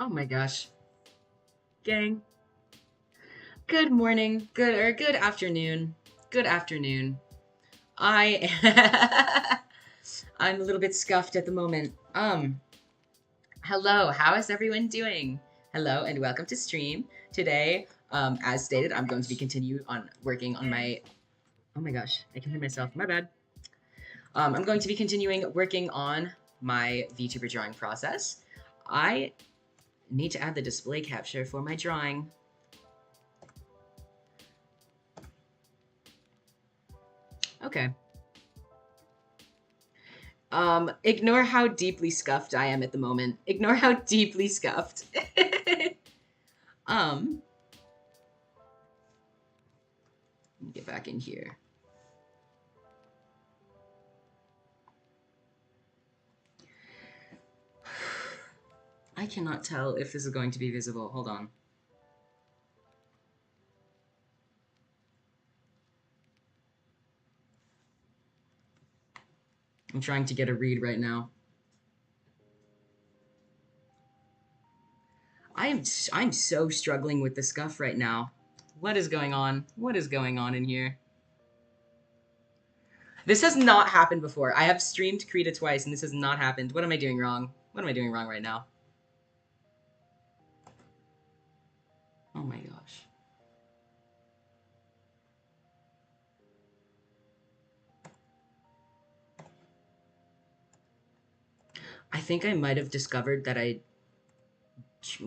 Oh my gosh. Gang. Good morning. Good afternoon. Good afternoon. I I'm a little bit scuffed at the moment. Hello, how is everyone doing? Hello and welcome to stream. Today, as stated, I'm going to be continue on working on my oh my gosh, I can hear myself. My bad. I'm going to be continuing working on my VTuber drawing process. I need to add the display capture for my drawing. Okay. Ignore how deeply scuffed I am at the moment. Ignore how deeply scuffed. Let me get back in here. I cannot tell if this is going to be visible. Hold on. I'm trying to get a read right now. I'm so struggling with the scuff right now. What is going on? What is going on in here? This has not happened before. I have streamed Krita twice and this has not happened. What am I doing wrong? What am I doing wrong right now? Oh my gosh. I think I might have discovered that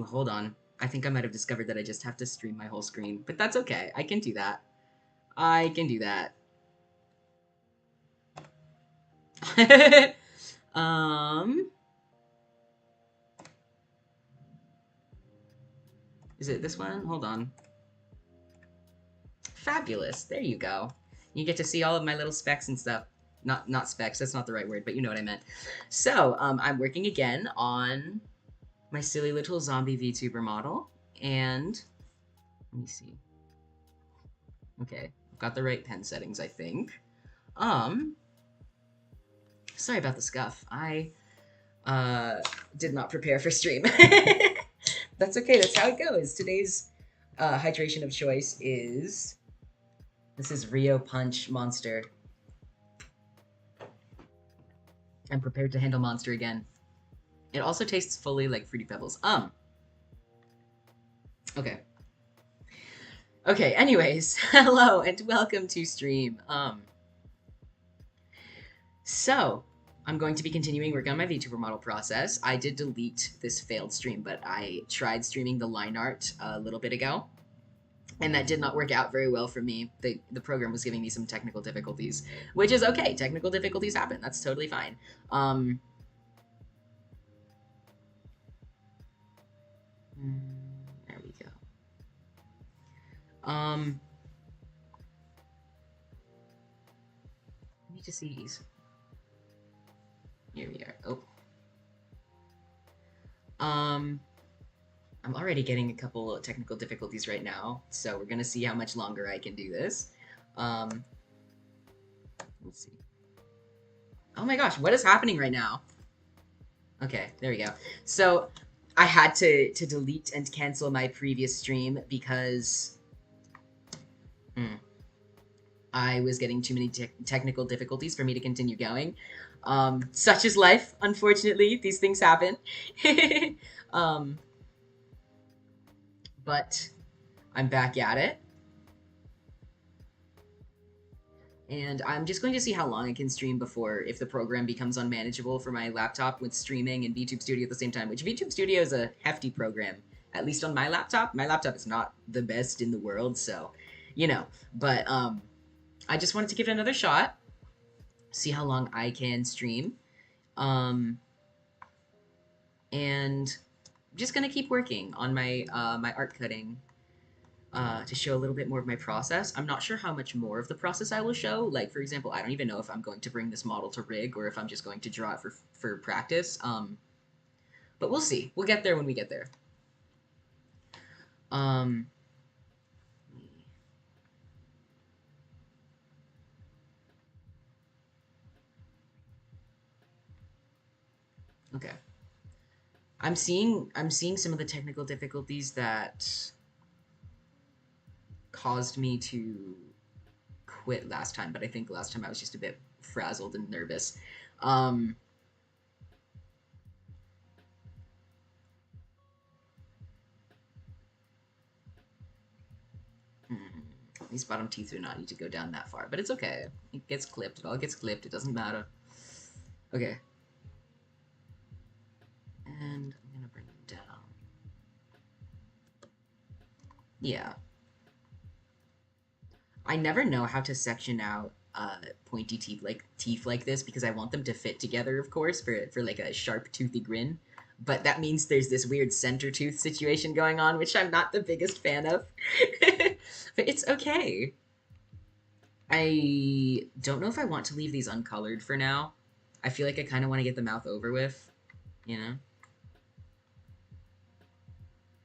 hold on. I think I might have discovered that I just have to stream my whole screen, but that's okay. I can do that. I can do that. um, is it this one? Hold on. Fabulous. There you go. You get to see all of my little specs and stuff. Not specs. That's not the right word, but you know what I meant. So, I'm working again on my silly little zombie VTuber model, and let me see. Okay, I've got the right pen settings, I think. Sorry about the scuff. I did not prepare for stream. That's okay. That's how it goes. Today's hydration of choice is this is Rio Punch Monster. I'm prepared to handle Monster again. It also tastes fully like Fruity Pebbles. Okay. Okay, anyways, hello and welcome to stream. So, I'm going to be continuing working on my VTuber model process. I did delete this failed stream, but I tried streaming the line art a little bit ago, and that did not work out very well for me. The program was giving me some technical difficulties, which is okay. Technical difficulties happen. That's totally fine. There we go. I need to see these. Here we are. Oh. I'm already getting a couple of technical difficulties right now, so we're gonna see how much longer I can do this. Let's see. Oh my gosh, what is happening right now? Okay, there we go. So I had to delete and cancel my previous stream because I was getting too many technical difficulties for me to continue going. Such is life, unfortunately. These things happen. But I'm back at it. And I'm just going to see how long I can stream before if the program becomes unmanageable for my laptop with streaming and VTube Studio at the same time, which VTube Studio is a hefty program, at least on my laptop. My laptop is not the best in the world, so, you know. But I just wanted to give it another shot, see how long I can stream. And I'm just going to keep working on my, my art cutting to show a little bit more of my process. I'm not sure how much more of the process I will show. Like, for example, I don't even know if I'm going to bring this model to rig or if I'm just going to draw it for practice. But we'll see. We'll get there when we get there. Okay. I'm seeing some of the technical difficulties that caused me to quit last time, but I think last time I was just a bit frazzled and nervous. Um, hmm, these bottom teeth do not need to go down that far, but it's okay. It gets clipped. It all gets clipped. It doesn't matter. Okay. And I'm gonna bring them down. Yeah. I never know how to section out pointy teeth like this because I want them to fit together, of course, for like a sharp toothy grin. But that means there's this weird center tooth situation going on, which I'm not the biggest fan of. But it's okay. I don't know if I want to leave these uncolored for now. I feel like I kind of want to get the mouth over with, you know?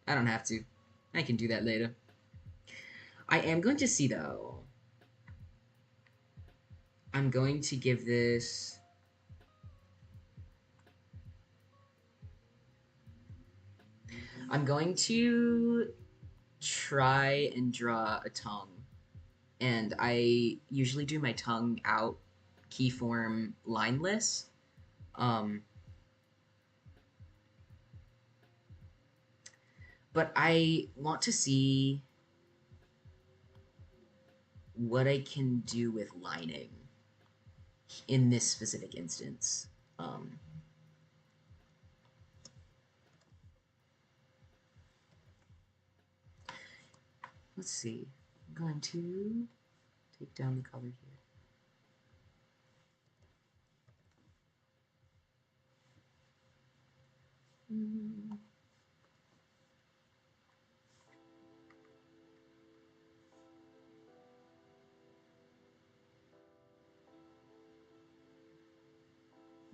I don't have to. I can do that later. I am going to see, though. I'm going to give this... I'm going to try and draw a tongue. And I usually do my tongue out keyform lineless. Um, but I want to see what I can do with lining in this specific instance. Let's see. I'm going to take down the color here.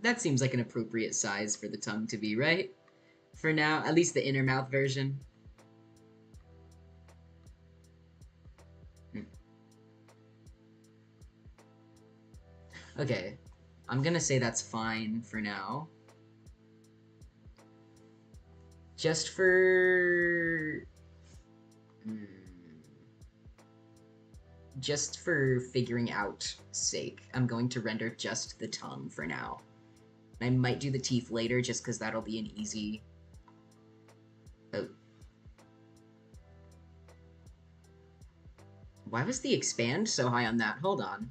That seems like an appropriate size for the tongue to be, right? For now, at least the inner mouth version. Okay, I'm gonna say that's fine for now. Just for... Just for figuring out sake, I'm going to render just the tongue for now. I might do the teeth later just because that'll be an easy... Oh. Why was the expand so high on that? Hold on.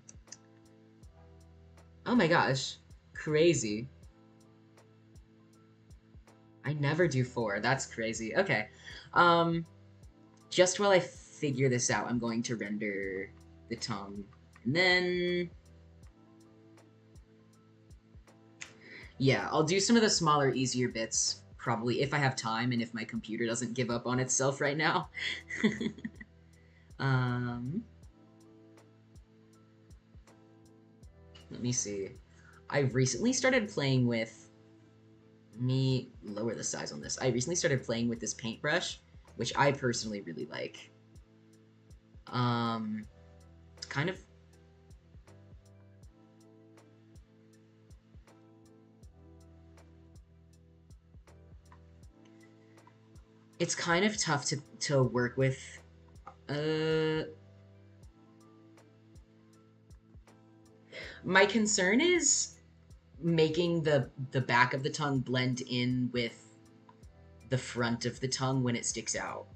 Oh my gosh. Crazy. I never do 4. That's crazy. Okay. Just while I figure this out, I'm going to render the tongue. And then... Yeah, I'll do some of the smaller, easier bits, probably, if I have time and if my computer doesn't give up on itself right now. Let me see. I recently started playing with... Let me lower the size on this. I recently started playing with this paintbrush, which I personally really like. It's kind of... It's kind of tough to work with. My concern is making the back of the tongue blend in with the front of the tongue when it sticks out.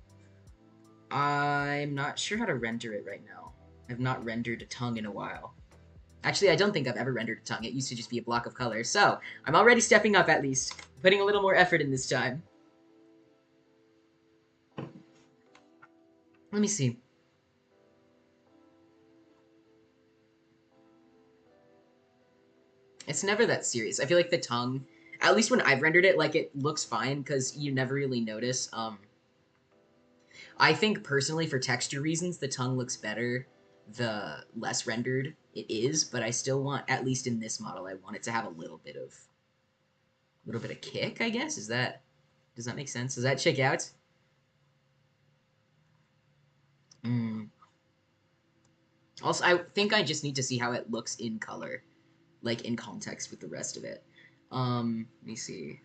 I'm not sure how to render it right now. I've not rendered a tongue in a while. Actually, I don't think I've ever rendered a tongue. It used to just be a block of color. So, I'm already stepping up at least. Putting a little more effort in this time. Let me see. It's never that serious. I feel like the tongue, at least when I've rendered it, like it looks fine because you never really notice. I think personally for texture reasons, the tongue looks better the less rendered it is, but I still want, at least in this model, I want it to have a little bit of kick, I guess. Does that make sense? Does that check out? Also, I think I just need to see how it looks in color, like in context with the rest of it. Let me see.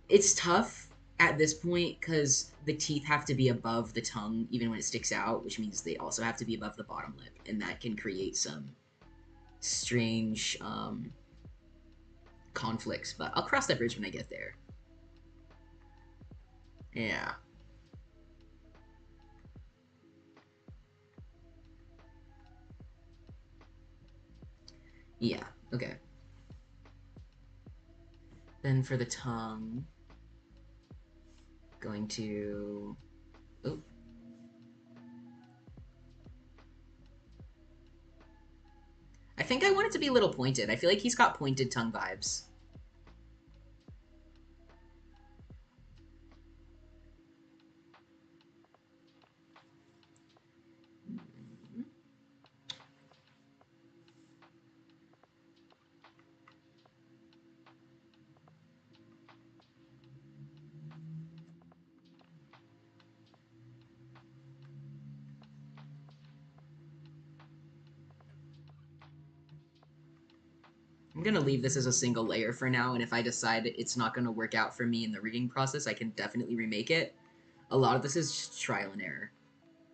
It's tough at this point because the teeth have to be above the tongue even when it sticks out, which means they also have to be above the bottom lip, and that can create some strange conflicts. But I'll cross that bridge when I get there. Yeah. Yeah. Okay. Then for the tongue, going to. Oh. I think I want it to be a little pointed. I feel like he's got pointed tongue vibes. I'm gonna leave this as a single layer for now, and if I decide it's not gonna work out for me in the rigging process, I can definitely remake it. A lot of this is just trial and error,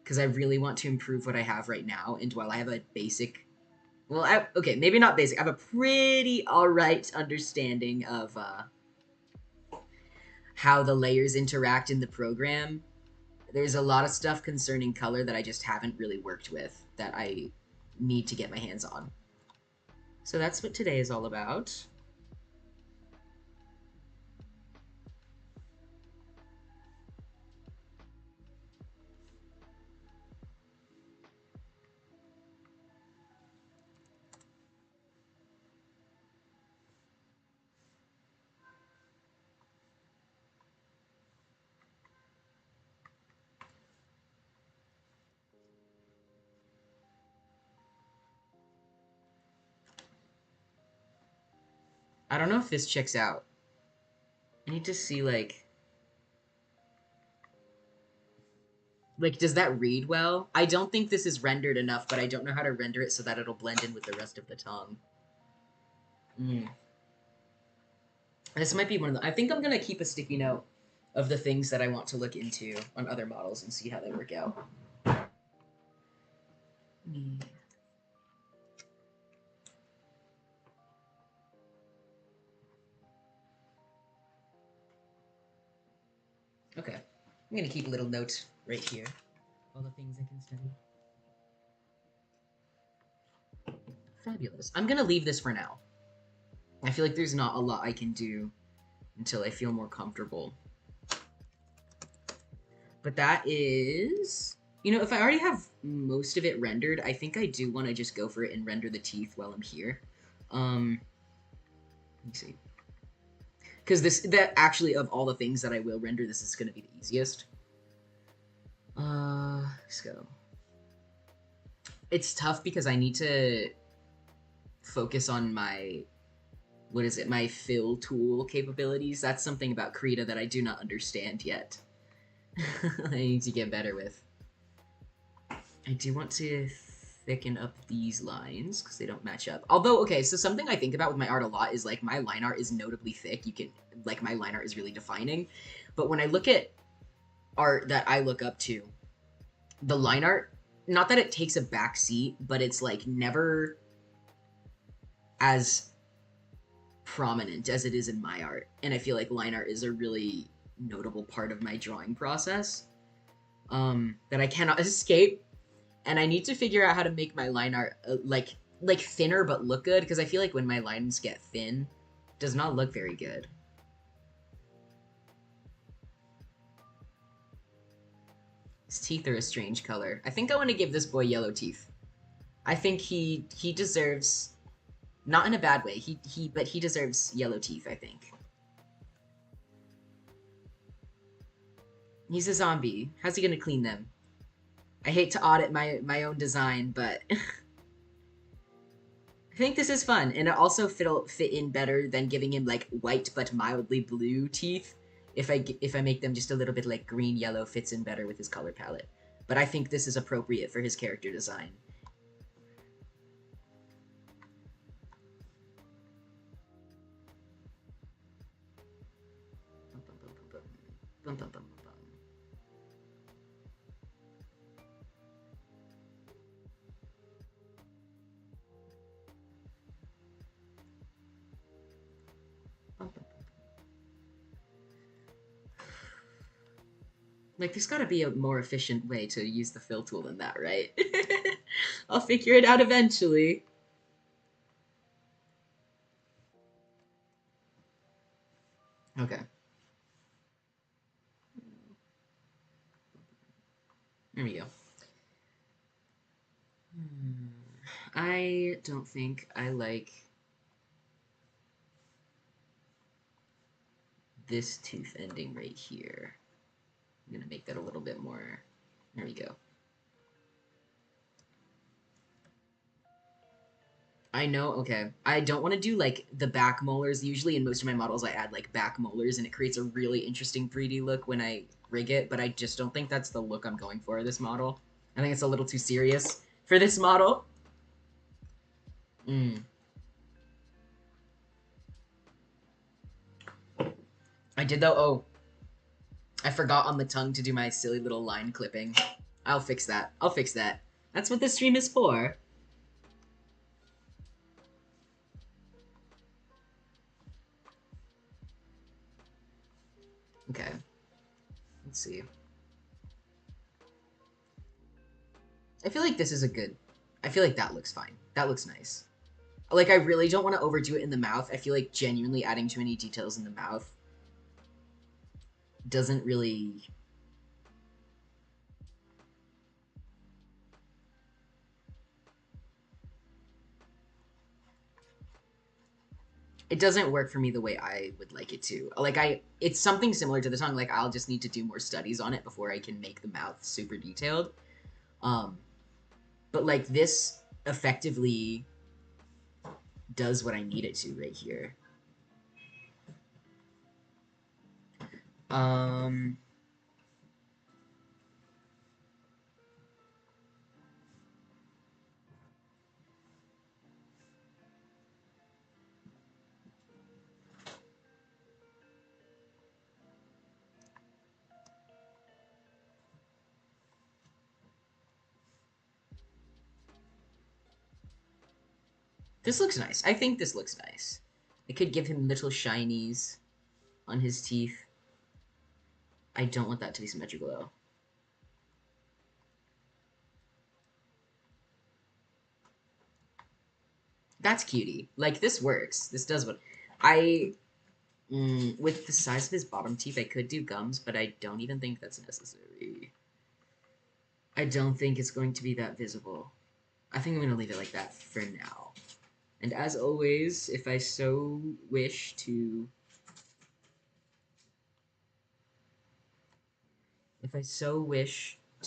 because I really want to improve what I have right now, and while I have a basic, well, okay, maybe not basic, I have a pretty alright understanding of how the layers interact in the program. There's a lot of stuff concerning color that I just haven't really worked with that I need to get my hands on. So that's what today is all about. I don't know if this checks out. I need to see, does that read well? I don't think this is rendered enough, but I don't know how to render it so that it'll blend in with the rest of the tongue. This might be one of the... I think I'm going to keep a sticky note of the things that I want to look into on other models and see how they work out. Okay. I'm going to keep a little note right here. All the things I can study. Fabulous. I'm going to leave this for now. I feel like there's not a lot I can do until I feel more comfortable. But that is... You know, if I already have most of it rendered, I think I do want to just go for it and render the teeth while I'm here. Let me see. Because that actually, of all the things that I will render, this is going to be the easiest. Let's go. It's tough because I need to focus on my, my fill tool capabilities. That's something about Krita that I do not understand yet. I need to get better with. I do want to thicken up these lines because they don't match up. Although, okay, so something I think about with my art a lot is like my line art is notably thick. You can, like, my line art is really defining. But when I look at art that I look up to, the line art, not that it takes a back seat, but it's like never as prominent as it is in my art. And I feel like line art is a really notable part of my drawing process that I cannot escape. And I need to figure out how to make my line art like thinner but look good, because I feel like when my lines get thin, it does not look very good. His teeth are a strange color. I think I want to give this boy yellow teeth. I think he deserves, not in a bad way, but he deserves yellow teeth, I think. He's a zombie. How's he gonna clean them? I hate to audit my own design, but I think this is fun, and it also fit in better than giving him like white but mildly blue teeth. If I make them just a little bit like green yellow, fits in better with his color palette. But I think this is appropriate for his character design. Bum, bum, bum, bum, bum, bum, bum. Like, there's gotta be a more efficient way to use the fill tool than that, right? I'll figure it out eventually. Okay, there we go. Hmm. I don't think I like this tooth ending right here. I'm gonna make that a little bit more. There we go. I know, okay. I don't want to do like the back molars. Usually in most of my models I add like back molars and it creates a really interesting 3D look when I rig it, but I just don't think that's the look I'm going for this model. I think it's a little too serious for this model. Mm. I did though. Oh, I forgot on the tongue to do my silly little line clipping. I'll fix that. I'll fix that. That's what this stream is for. Okay. Let's see. I feel like this is a good. I feel like that looks fine. That looks nice. Like, I really don't want to overdo it in the mouth. I feel like genuinely adding too many details in the mouth doesn't really. It doesn't work for me the way I would like it to. Like, it's something similar to the tongue. Like, I'll just need to do more studies on it before I can make the mouth super detailed. Um, but like this effectively does what I need it to right here. Um, this looks nice. I think this looks nice. I could give him little shinies on his teeth. I don't want that to be symmetrical though. That's cutie. Like, this works. This does what I with the size of his bottom teeth, I could do gums, but I don't even think that's necessary. I don't think it's going to be that visible. I think I'm going to leave it like that for now. And as always, if I so wish to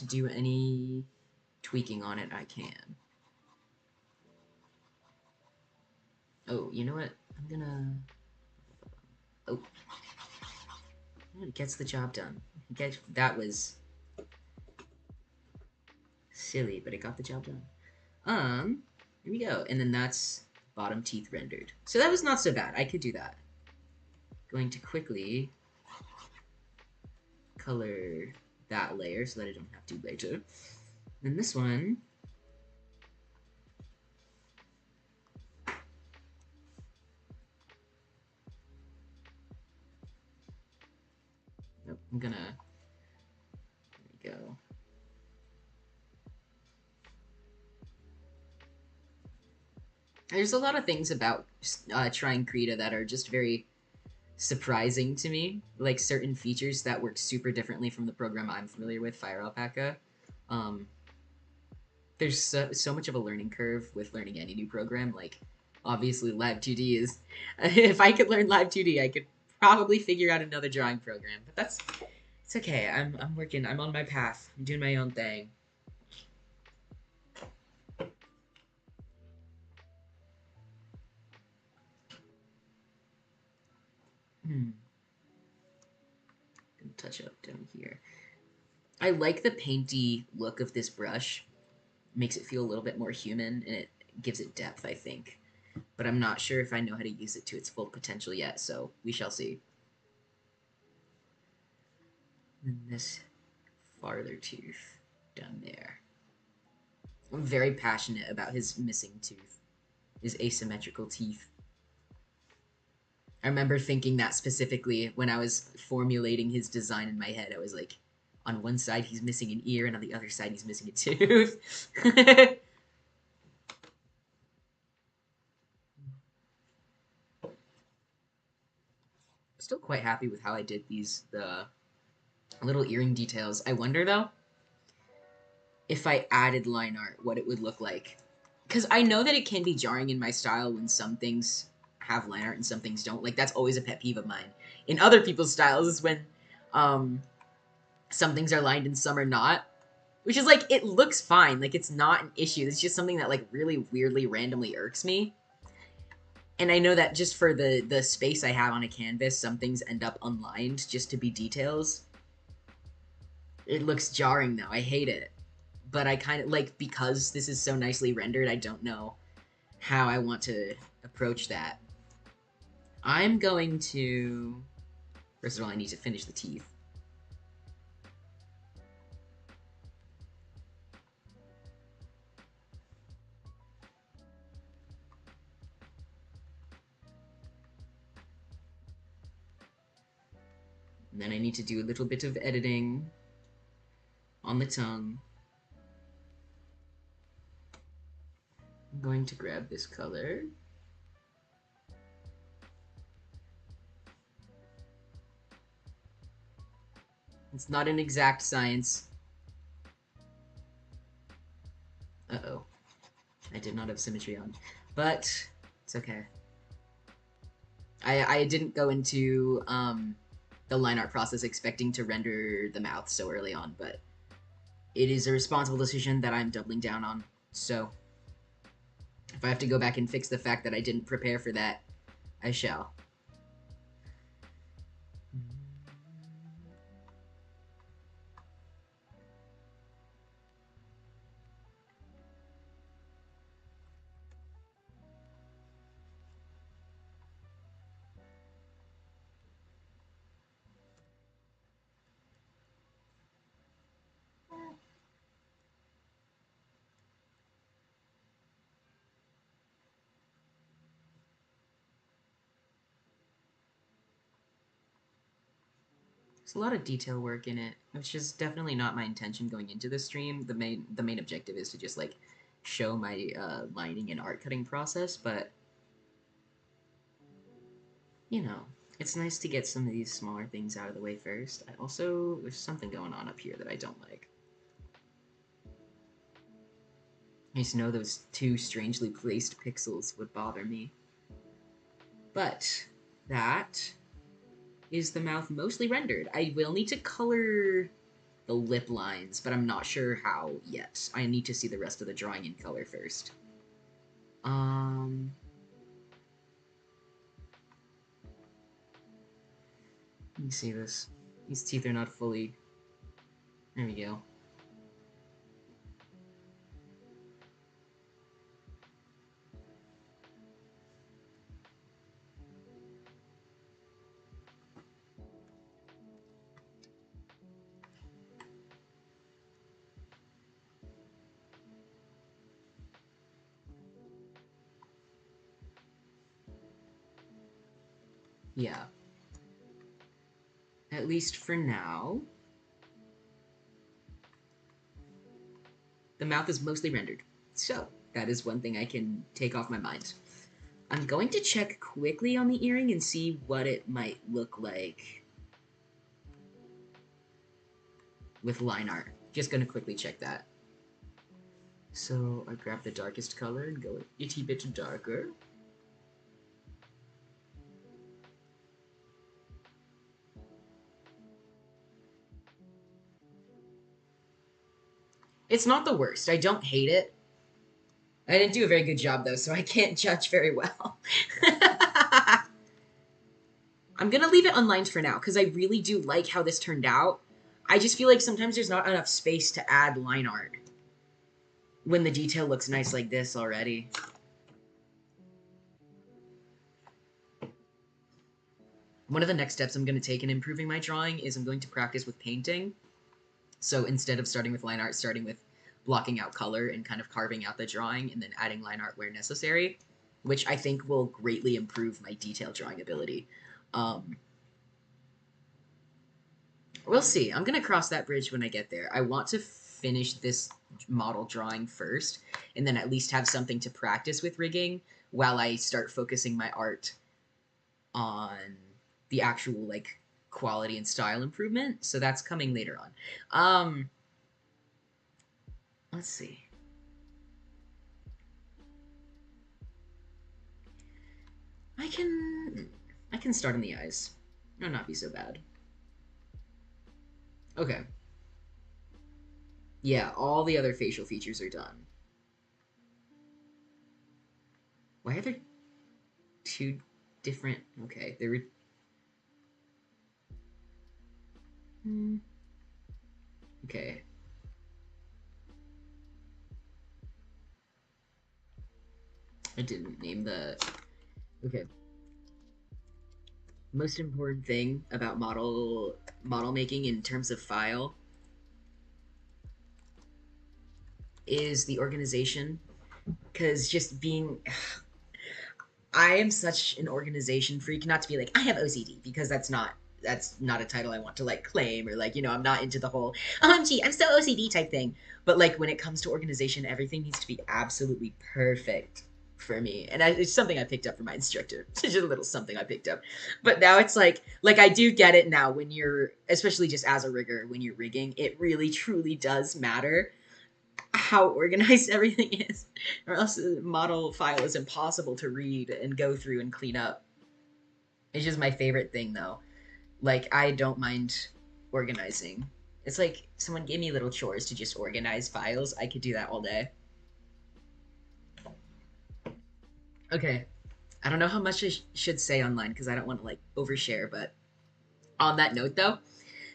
do any tweaking on it, I can. Oh, you know what? I'm gonna. Oh, it gets the job done. That was silly, but it got the job done. Here we go. And then that's bottom teeth rendered. So that was not so bad. I could do that. Going to quickly color that layer so that I don't have to later. Then this one. Nope, I'm gonna. There we go. There's a lot of things about trying Krita that are just very surprising to me, like certain features that work super differently from the program I'm familiar with, Fire Alpaca. Um, there's so much of a learning curve with learning any new program. Like, obviously, Live 2D is. If I could learn Live 2D, I could probably figure out another drawing program. But it's okay. I'm working. I'm on my path. I'm doing my own thing. Hmm. Gonna touch up down here. I like the painty look of this brush. Makes it feel a little bit more human, and it gives it depth, I think. But I'm not sure if I know how to use it to its full potential yet, so we shall see. And this farther tooth down there. I'm very passionate about his missing tooth, his asymmetrical teeth. I remember thinking that specifically when I was formulating his design in my head. I was like, on one side he's missing an ear, and on the other side he's missing a tooth. Still quite happy with how I did the little earring details. I wonder though if I added line art, what it would look like. Because I know that it can be jarring in my style when some things have line art and some things don't. Like, that's always a pet peeve of mine. In other people's styles is when um, some things are lined and some are not. Which is like, it looks fine. Like, it's not an issue. It's just something that, like, really weirdly, randomly irks me. And I know that just for the space I have on a canvas, some things end up unlined just to be details. It looks jarring now. I hate it. But I kind of, like, because this is so nicely rendered, I don't know how I want to approach that. I'm going to... First of all, I need to finish the teeth. And then I need to do a little bit of editing on the tongue. I'm going to grab this color. It's not an exact science. Uh-oh. I did not have symmetry on. But it's okay. I didn't go into the line art process expecting to render the mouth so early on, but it is a responsible decision that I'm doubling down on. So if I have to go back and fix the fact that I didn't prepare for that, I shall. There's a lot of detail work in it, which is definitely not my intention going into the stream. The main objective is to just like show my lining and art cutting process, but you know, it's nice to get some of these smaller things out of the way first. There's something going on up here that I don't like. I just know those two strangely placed pixels would bother me. But that is the mouth mostly rendered. I will need to color the lip lines, but I'm not sure how yet. I need to see the rest of the drawing in color first. Let me see this. These teeth are not fully... There we go. Yeah. At least for now. The mouth is mostly rendered. So, that is one thing I can take off my mind. I'm going to check quickly on the earring and see what it might look like with line art. Just gonna quickly check that. So I grab the darkest color and go an itty bit darker. It's not the worst. I don't hate it. I didn't do a very good job though, so I can't judge very well. I'm gonna leave it unlined for now, because I really do like how this turned out. I just feel like sometimes there's not enough space to add line art when the detail looks nice like this already. One of the next steps I'm going to take in improving my drawing is I'm going to practice with painting. So instead of starting with line art, starting with blocking out color and kind of carving out the drawing and then adding line art where necessary, which I think will greatly improve my detail drawing ability. Um, we'll see. I'm going to cross that bridge when I get there. I want to finish this model drawing first and then at least have something to practice with rigging while I start focusing my art on the actual like quality and style improvement. So that's coming later on. Let's see. I can start on the eyes. It'll not be so bad. Okay. Yeah, all the other facial features are done. Why are there two different? Okay, there were. Okay. I didn't name the. Okay. Most important thing about model making in terms of file is the organization, because just being I am such an organization freak, not to be like I have OCD, because that's not a title I want to like claim, or like, I'm not into the whole OMG, I'm so OCD type thing. But like when it comes to organization, everything needs to be absolutely perfect for me. And it's something I picked up from my instructor. It's just a little something I picked up. But now it's like I do get it now when you're, especially just as a rigger, when you're rigging, it really truly does matter how organized everything is, or else the model file is impossible to read and go through and clean up. It's just my favorite thing, though. Like, I don't mind organizing. It's like someone gave me little chores to just organize files. I could do that all day. Okay. I don't know how much I should say online because I don't want to, like, overshare, but on that note, though,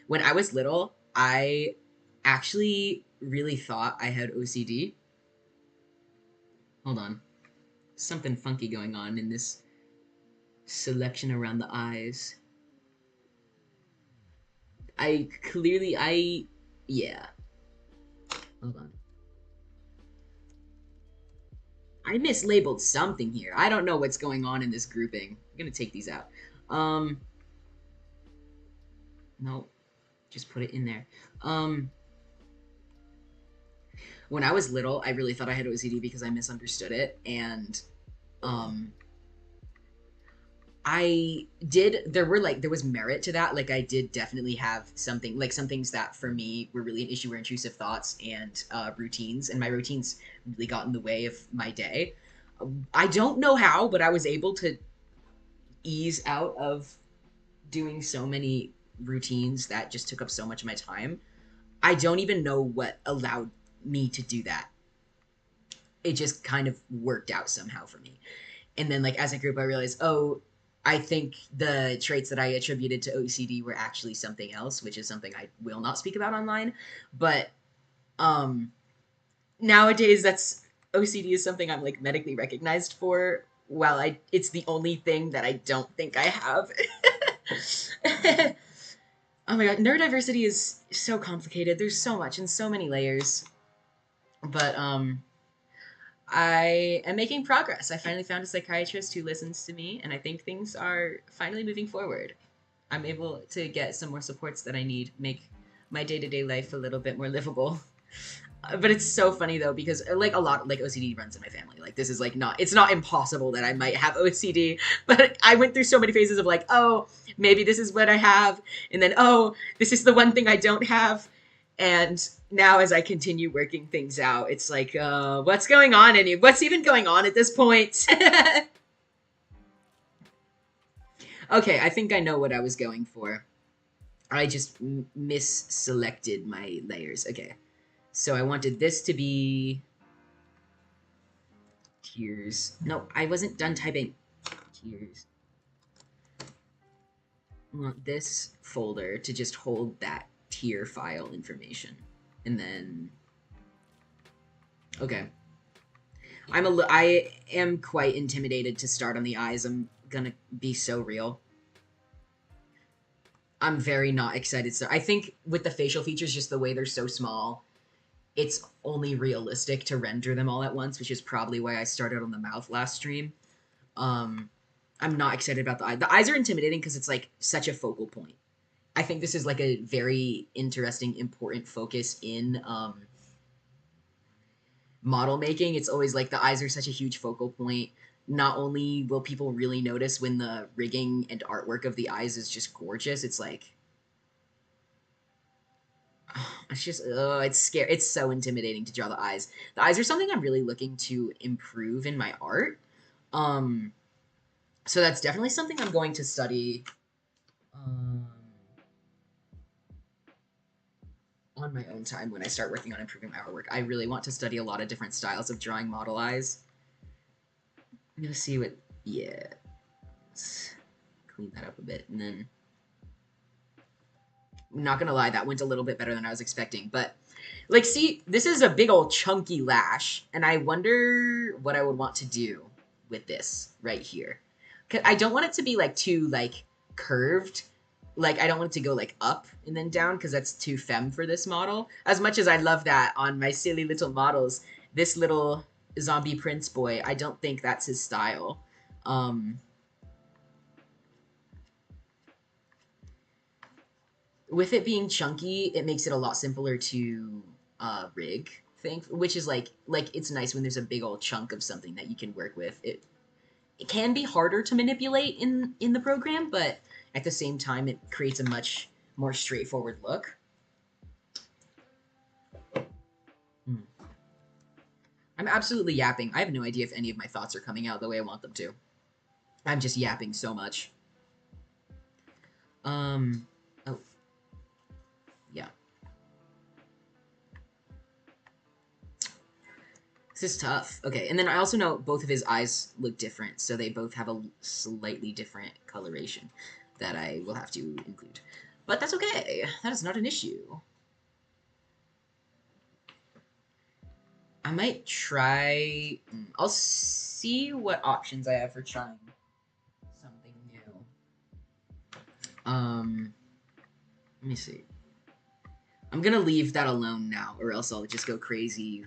when I was little, I actually really thought I had OCD. Hold on. Something funky going on in this selection around the eyes. Yeah. Hold on. I mislabeled something here. I don't know what's going on in this grouping. I'm gonna take these out. Um, no, just put it in there. Um, when I was little, I really thought I had OCD because I misunderstood it, and um, there was merit to that. Like I did definitely have something, like some things that for me were really an issue were intrusive thoughts and routines, and my routines really got in the way of my day. I don't know how, but I was able to ease out of doing so many routines that just took up so much of my time. I don't even know what allowed me to do that. It just kind of worked out somehow for me. And then like as a group I realized, oh, I think the traits that I attributed to OCD were actually something else, which is something I will not speak about online. But um nowadays that's OCD is something I'm like medically recognized for. While I it's the only thing that I don't think I have. Oh my god, neurodiversity is so complicated. There's so much and so many layers. But I am making progress. I finally found a psychiatrist who listens to me, and I think things are finally moving forward. I'm able to get some more supports that I need, make my day-to-day life a little bit more livable. But it's so funny though because like a lot like OCD runs in my family. Like this is like not it's not impossible that I might have OCD, but I went through so many phases of like, oh, maybe this is what I have, and then oh, this is the one thing I don't have. And now as I continue working things out, it's like, what's going on in you? What's even going on at this point? Okay, I think I know what I was going for. I just misselected my layers. Okay. So I wanted this to be tears. No, I wasn't done typing. Tears. I want this folder to just hold that tier file information. And then okay. I am quite intimidated to start on the eyes. I'm gonna be so real. I'm very not excited. So I think with the facial features, just the way they're so small, it's only realistic to render them all at once, which is probably why I started on the mouth last stream. Um, I'm not excited about the eye. The eyes are intimidating because it's like such a focal point. I think this is like a very interesting, important focus in model making. It's always like the eyes are such a huge focal point. Not only will people really notice when the rigging and artwork of the eyes is just gorgeous, it's like it's just it's scary. It's so intimidating to draw the eyes. The eyes are something I'm really looking to improve in my art. Um, so that's definitely something I'm going to study on my own time when I start working on improving my artwork. I really want to study a lot of different styles of drawing model eyes. I'm gonna see what. Yeah, let's clean that up a bit, and then I'm not gonna lie, that went a little bit better than I was expecting. But like, see, this is a big old chunky lash, and I wonder what I would want to do with this right here. 'Cause I don't want it to be like too like curved. Like I don't want it to go like up and then down because that's too femme for this model. As much as I love that on my silly little models, this little zombie prince boy, I don't think that's his style. Um, with it being chunky, it makes it a lot simpler to rig thing, which is like it's nice when there's a big old chunk of something that you can work with. It can be harder to manipulate in the program, but at the same time, it creates a much more straightforward look. Hmm. I'm absolutely yapping. I have no idea if any of my thoughts are coming out the way I want them to. I'm just yapping so much. Oh, yeah. This is tough. Okay, and then I also know both of his eyes look different, so they both have a slightly different coloration that I will have to include. But that's okay. That is not an issue. I might try. I'll see what options I have for trying something new. Let me see. I'm gonna leave that alone now, or else I'll just go crazy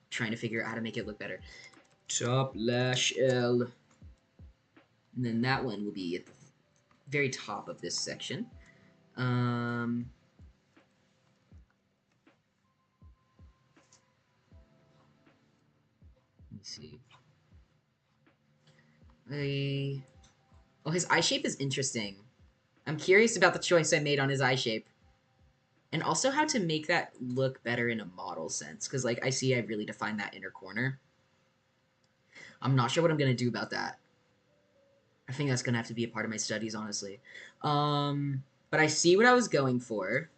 trying to figure out how to make it look better. Top lash L. And then that one will be at the very top of this section. Um, let me see. Oh, his eye shape is interesting. I'm curious about the choice I made on his eye shape. And also how to make that look better in a model sense. Because, like, I see I really defined that inner corner. I'm not sure what I'm going to do about that. I think that's going to have to be a part of my studies, honestly. But I see what I was going for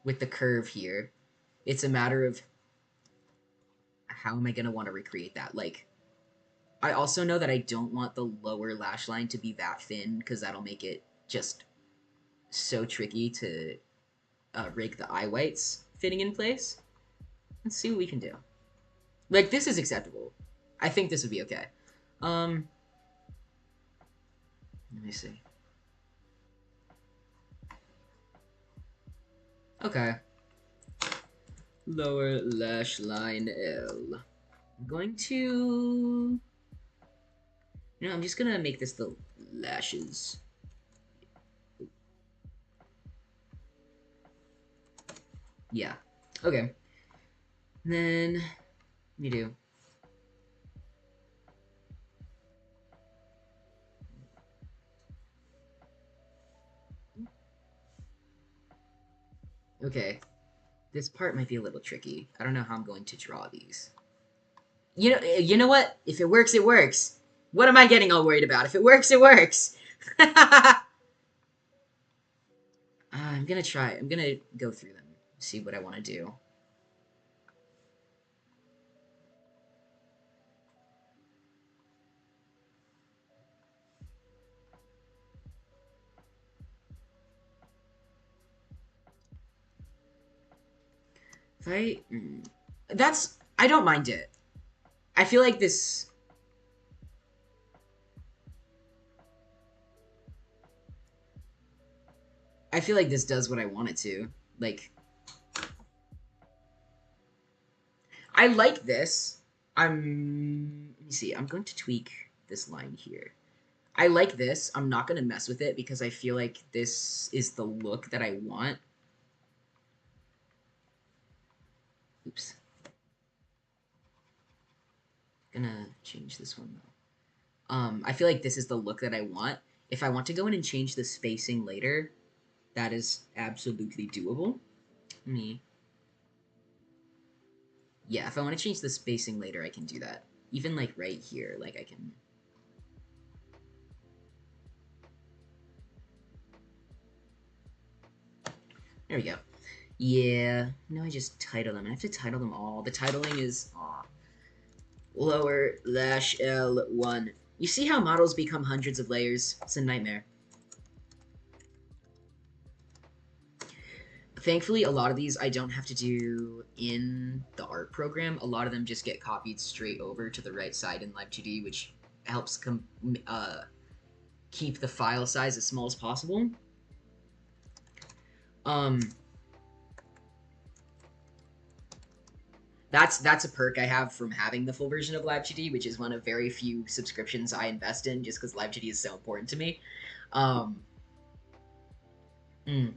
with the curve here. It's a matter of how am I going to want to recreate that? Like, I also know that I don't want the lower lash line to be that thin because that'll make it just so tricky to rig the eye whites fitting in place. Let's see what we can do. Like, this is acceptable. I think this would be okay. Let me see. Okay. Lower lash line L. I'm going to... You know, I'm just gonna make this the lashes. Yeah. Okay. And then, let me do. Okay. This part might be a little tricky. I don't know how I'm going to draw these. You know what? If it works, it works. What am I getting all worried about? If it works, it works. I'm gonna try. I'm gonna go through them, see what I want to do. If I, that's I don't mind it. I feel like this. I feel like this does what I want it to. Like, I like this. Let me see. I'm going to tweak this line here. I like this. I'm not going to mess with it because I feel like this is the look that I want. Oops. Gonna change this one though. I feel like this is the look that I want. If I want to go in and change the spacing later, that is absolutely doable. Me. Yeah, if I want to change the spacing later, I can do that. Even like right here, like I can. There we go. Yeah. No, I just title them. I have to title them all. The titling is lower lash L1. You see how models become hundreds of layers? It's a nightmare. Thankfully, a lot of these I don't have to do in the art program. A lot of them just get copied straight over to the right side in Live2D, which helps keep the file size as small as possible. That's a perk I have from having the full version of Live2D, which is one of very few subscriptions I invest in, just because Live2D is so important to me. It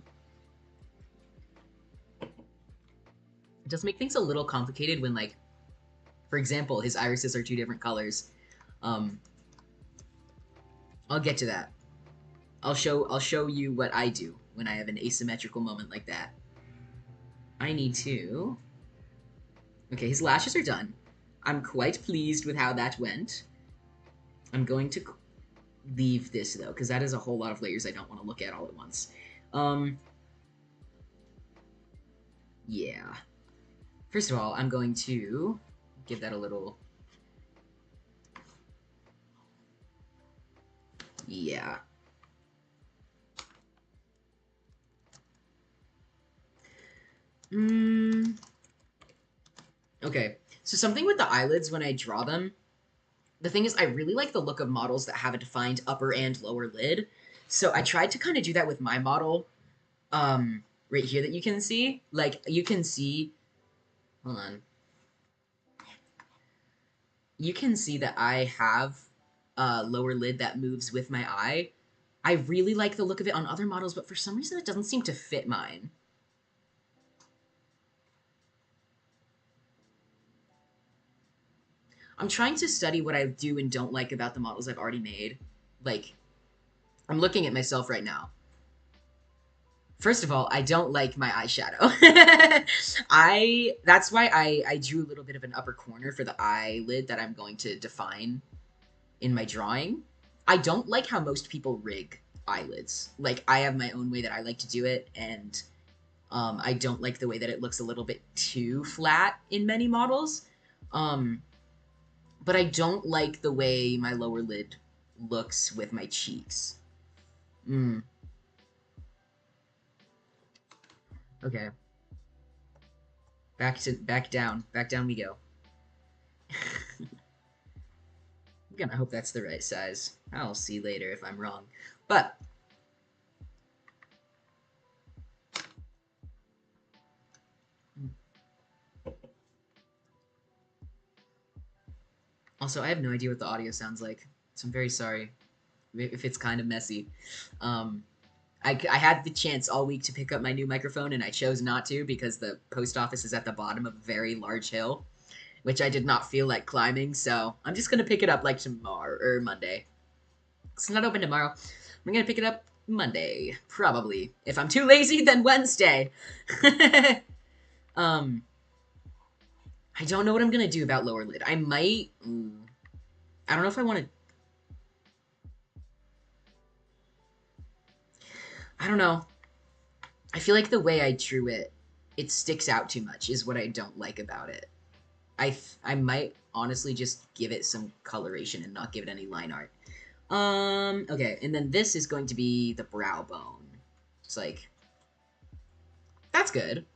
does make things a little complicated when, like, for example, his irises are 2 different colors. I'll get to that. I'll show you what I do when I have an asymmetrical moment like that. I need to. Okay, his lashes are done. I'm quite pleased with how that went. I'm going to leave this though, because that is a whole lot of layers I don't want to look at all at once. Yeah. First of all, I'm going to give that a little. Yeah. Okay, so something with the eyelids when I draw them, the thing is I really like the look of models that have a defined upper and lower lid. So I tried to kind of do that with my model, right here that you can see. Like, you can see, hold on. You can see that I have a lower lid that moves with my eye. I really like the look of it on other models, but for some reason it doesn't seem to fit mine. I'm trying to study what I do and don't like about the models I've already made. Like, I'm looking at myself right now. First of all, I don't like my eyeshadow. That's why I drew a little bit of an upper corner for the eyelid that I'm going to define in my drawing. I don't like how most people rig eyelids. Like, I have my own way that I like to do it, and I don't like the way that it looks a little bit too flat in many models. But I don't like the way my lower lid looks with my cheeks. Okay. Back down. Back down we go. I'm gonna hope that's the right size. I'll see later if I'm wrong. But also, I have no idea what the audio sounds like, so I'm very sorry if it's kind of messy. I had the chance all week to pick up my new microphone, and I chose not to because the post office is at the bottom of a very large hill, which I did not feel like climbing, so I'm just gonna pick it up like tomorrow or Monday. It's not open tomorrow. I'm gonna pick it up Monday, probably. If I'm too lazy, then Wednesday. I don't know what I'm gonna do about lower lid. I might. I don't know if I want to. I don't know. I feel like the way I drew it, it sticks out too much. Is what I don't like about it. I might honestly just give it some coloration and not give it any line art. Okay, and then this is going to be the brow bone. It's like, that's good.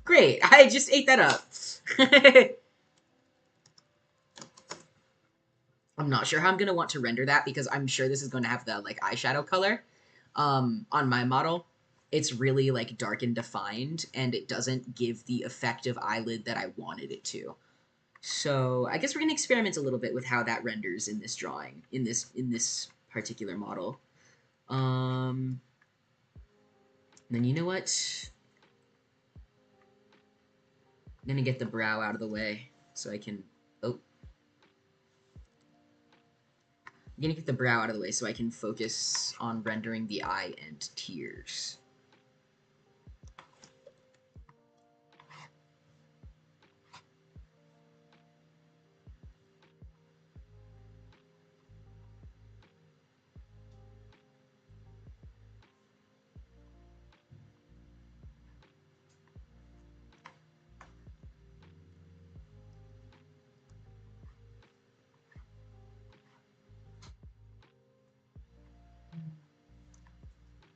Great, I just ate that up. I'm not sure how I'm going to want to render that because I'm sure this is going to have the, like, eyeshadow color. On my model, it's really like dark and defined, and it doesn't give the effective eyelid that I wanted it to. So I guess we're gonna experiment a little bit with how that renders in this drawing, in this particular model. Then you know what? I'm gonna get the brow out of the way so I can. Oh, I'm gonna get the brow out of the way so I can focus on rendering the eye and tears.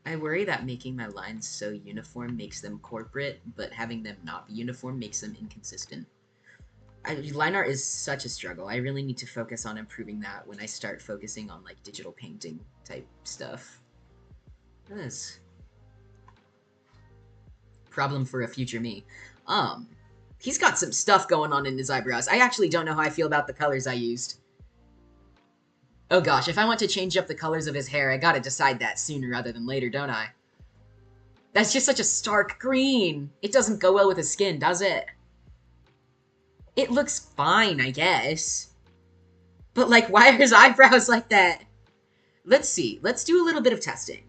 I worry that making my lines so uniform makes them corporate, but having them not be uniform makes them inconsistent. Line art is such a struggle. I really need to focus on improving that when I start focusing on like digital painting type stuff. This problem for a future me. He's got some stuff going on in his eyebrows. I actually don't know how I feel about the colors I used. Oh gosh, if I want to change up the colors of his hair, I gotta decide that sooner rather than later, don't I? That's just such a stark green. It doesn't go well with his skin, does it? It looks fine, I guess. But, like, why are his eyebrows like that? Let's see. Let's do a little bit of testing.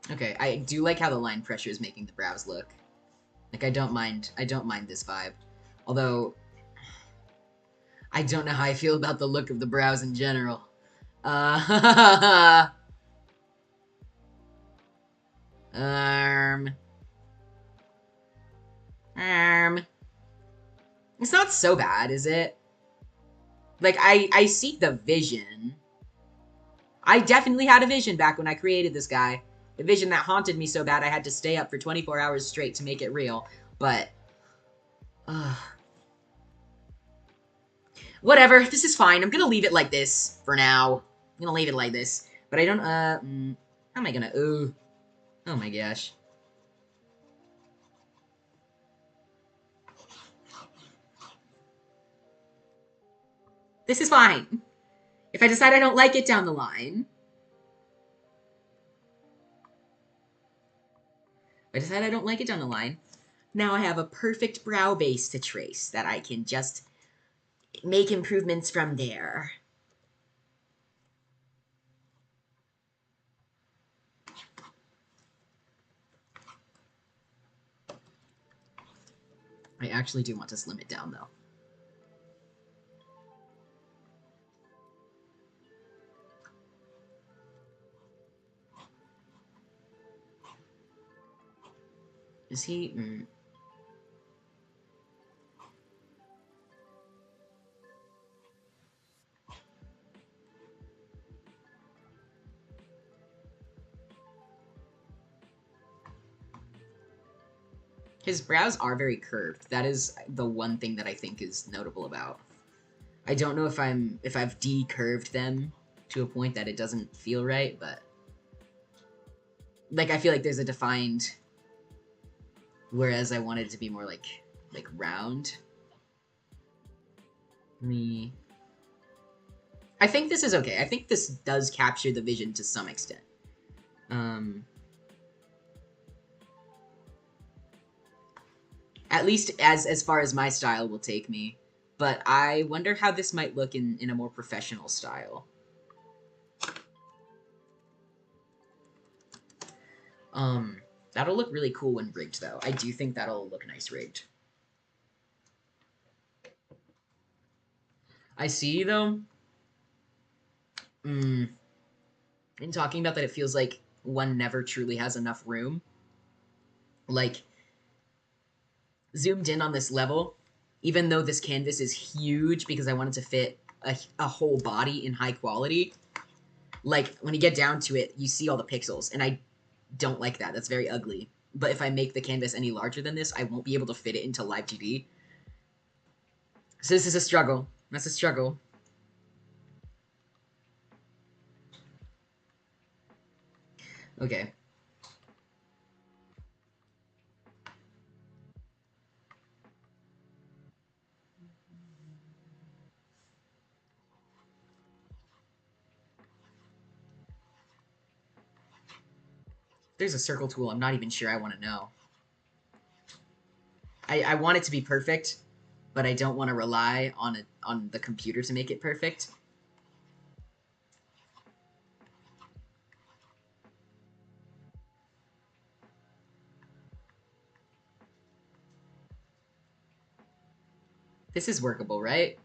Okay, I do like how the line pressure is making the brows look. Like, I don't mind this vibe. Although, I don't know how I feel about the look of the brows in general. Uh, arm. Arm. It's not so bad, is it? Like, I see the vision. I definitely had a vision back when I created this guy. A vision that haunted me so bad I had to stay up for 24 hours straight to make it real. But, whatever, this is fine. I'm gonna leave it like this for now. I'm gonna leave it like this. But I don't, how am I gonna, oh my gosh. This is fine. If I decide I don't like it down the line, now I have a perfect brow base to trace that I can just make improvements from there. I actually do want to slim it down, though. Is he... His brows are very curved. That is the one thing that I think is notable about. I don't know if I've decurved them to a point that it doesn't feel right, but like I feel like there's a defined, whereas I wanted it to be more like round. Me. I think this is okay. I think this does capture the vision to some extent. At least as far as my style will take me. But I wonder how this might look in a more professional style. That'll look really cool when rigged, though. I do think that'll look nice rigged. I see though. Mm, in talking about that, it feels like one never truly has enough room. Like zoomed in on this level, even though this canvas is huge because I wanted to fit a whole body in high quality. Like when you get down to it, you see all the pixels, and I don't like that. That's very ugly. But if I make the canvas any larger than this, I won't be able to fit it into live 2D. So this is a struggle. That's a struggle. Okay. There's a circle tool. I'm not even sure I want to know. I want it to be perfect, but I don't want to rely on the computer to make it perfect. This is workable, right?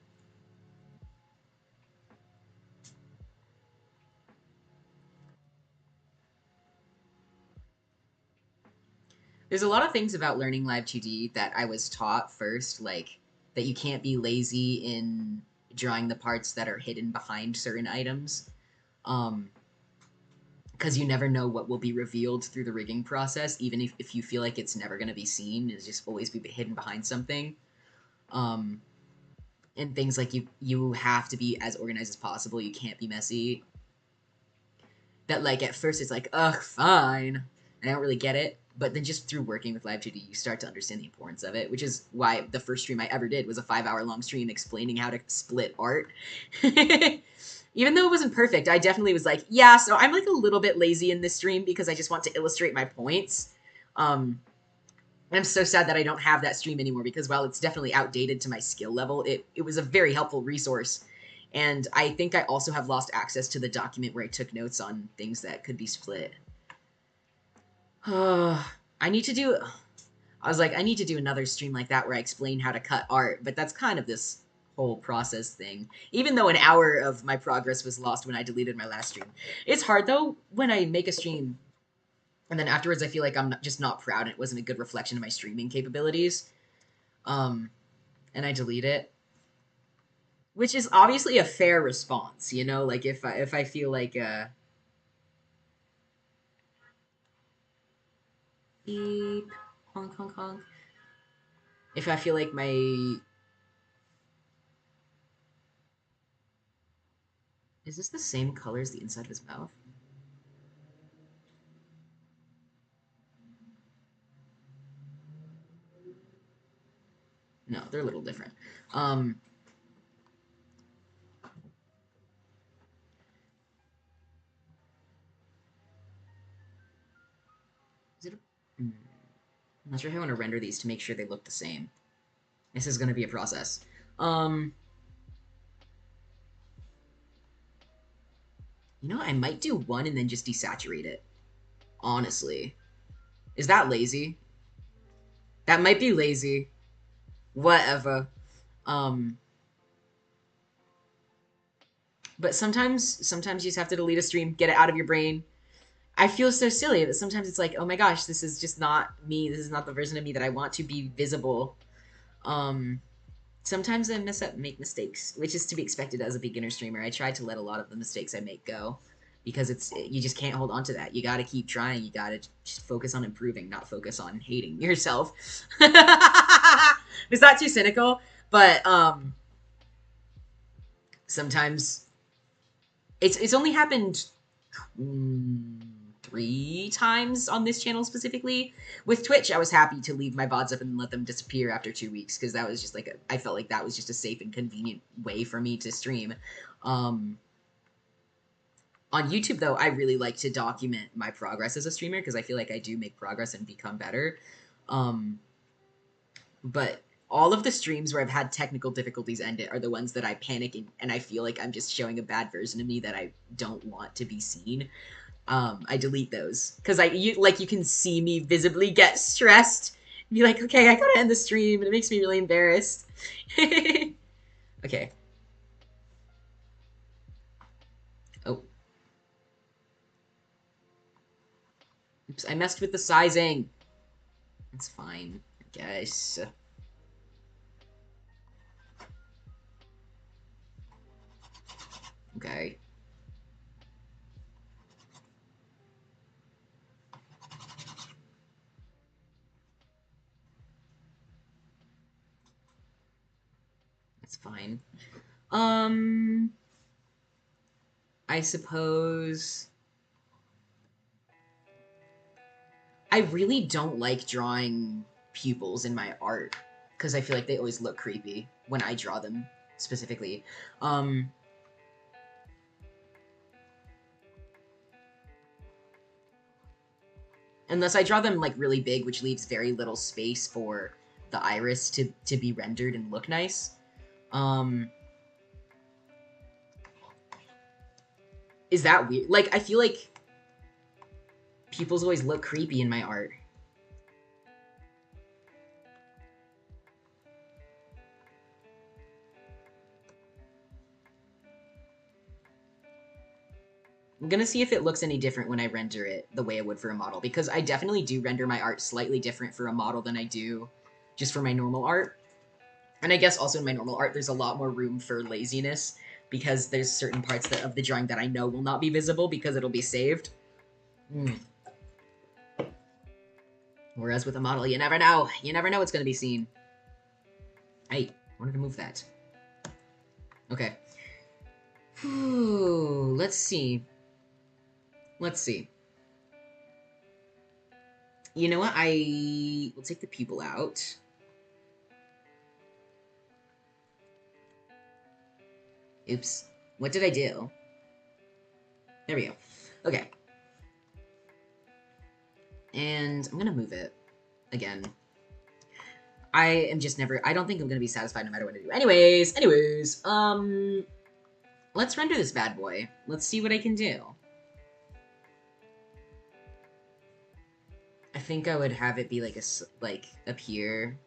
There's a lot of things about learning Live 2D that I was taught first, like that you can't be lazy in drawing the parts that are hidden behind certain items. Um, because you never know what will be revealed through the rigging process, even if you feel like it's never going to be seen, it's just always be hidden behind something. Um, and things like you have to be as organized as possible. You can't be messy. That like at first it's like, ugh, fine. And I don't really get it. But then just through working with Live 2D, you start to understand the importance of it, which is why the first stream I ever did was a 5 hour long stream explaining how to split art. Even though it wasn't perfect, I definitely was like, yeah, so I'm like a little bit lazy in this stream because I just want to illustrate my points. I'm so sad that I don't have that stream anymore because while it's definitely outdated to my skill level, it was a very helpful resource. And I think I also have lost access to the document where I took notes on things that could be split. I need to do. I was like, I need to do another stream like that where I explain how to cut art, but that's kind of this whole process thing. Even though an hour of my progress was lost when I deleted my last stream. It's hard though when I make a stream and then afterwards I feel like just not proud and it wasn't a good reflection of my streaming capabilities. Um, and I delete it, which is obviously a fair response, you know, like if I feel like beep honk honk honk. If I feel like my is this the same color as the inside of his mouth? No, they're a little different. Um, is it? I'm not sure how I want to render these to make sure they look the same. This is going to be a process. Um, you know, I might do one and then just desaturate it. Honestly, is that lazy? That might be lazy. Whatever. Um, but sometimes you just have to delete a stream, get it out of your brain. I feel so silly, but sometimes it's like, oh my gosh, this is just not me. This is not the version of me that I want to be visible. Um, Sometimes I make mistakes, which is to be expected as a beginner streamer. I try to let a lot of the mistakes I make go because you just can't hold on to that. You got to keep trying. You got to just focus on improving, not focus on hating yourself. Is that too cynical? But sometimes it's only happened mm, 3 times on this channel specifically. With Twitch, I was happy to leave my VODs up and let them disappear after 2 weeks because that was just like I felt like that was just a safe and convenient way for me to stream. Um, on YouTube, though, I really like to document my progress as a streamer because I feel like I do make progress and become better. Um, but all of the streams where I've had technical difficulties end it are the ones that I panic and I feel like I'm just showing a bad version of me that I don't want to be seen. I delete those because you can see me visibly get stressed and be like, okay, I gotta end the stream, and it makes me really embarrassed. Okay, Oops, I messed with the sizing. It's fine, I guess. Okay. That's fine. I suppose I really don't like drawing pupils in my art because I feel like they always look creepy when I draw them specifically. Um, unless I draw them like really big, which leaves very little space for the iris to be rendered and look nice. Um, is that weird? Like I feel like pupils always look creepy in my art. I'm gonna see if it looks any different when I render it the way I would for a model, because I definitely do render my art slightly different for a model than I do just for my normal art. And I guess also in my normal art, there's a lot more room for laziness because there's certain parts of the drawing that I know will not be visible because it'll be saved. Mm. Whereas with a model, you never know. You never know what's going to be seen. Hey, I wanted to move that. Okay. Ooh, let's see. Let's see. You know what? I will take the people out. Oops. What did I do? There we go. Okay. And I'm gonna move it again. I am just never. I don't think I'm gonna be satisfied no matter what I do. Anyways. Let's render this bad boy. Let's see what I can do. I think I would have it be like like up here.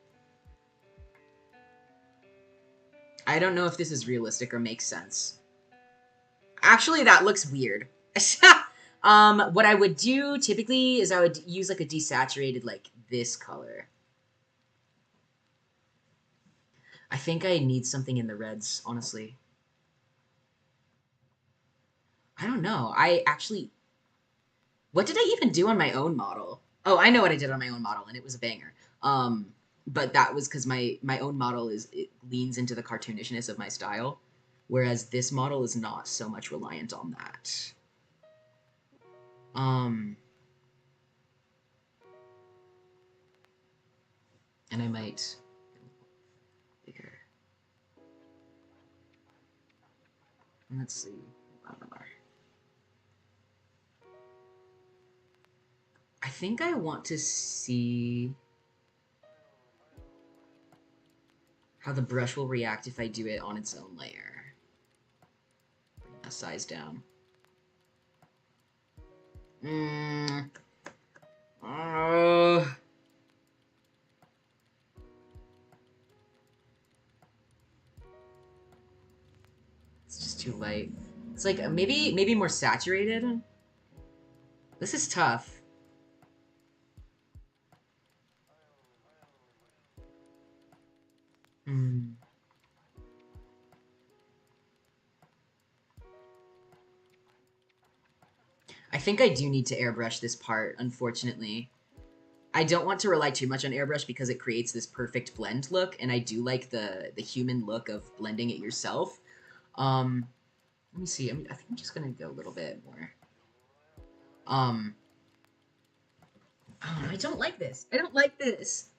I don't know if this is realistic or makes sense. Actually, that looks weird. What I would do typically is I would use like a desaturated, like this color. I think I need something in the reds, honestly. I don't know. I actually, what did I even do on my own model? Oh, I know what I did on my own model, and it was a banger. But that was because my own model it leans into the cartoonishness of my style, whereas this model is not so much reliant on that. Um, and I might bigger. Let's see. I think I want to see how the brush will react if I do it on its own layer. Bring that size down. Mm. It's just too light. It's like maybe more saturated. This is tough. Hmm. I think I do need to airbrush this part, unfortunately. I don't want to rely too much on airbrush because it creates this perfect blend look, and I do like the human look of blending it yourself. Let me see. I think I'm just gonna go a little bit more. Um, oh, I don't like this. I don't like this.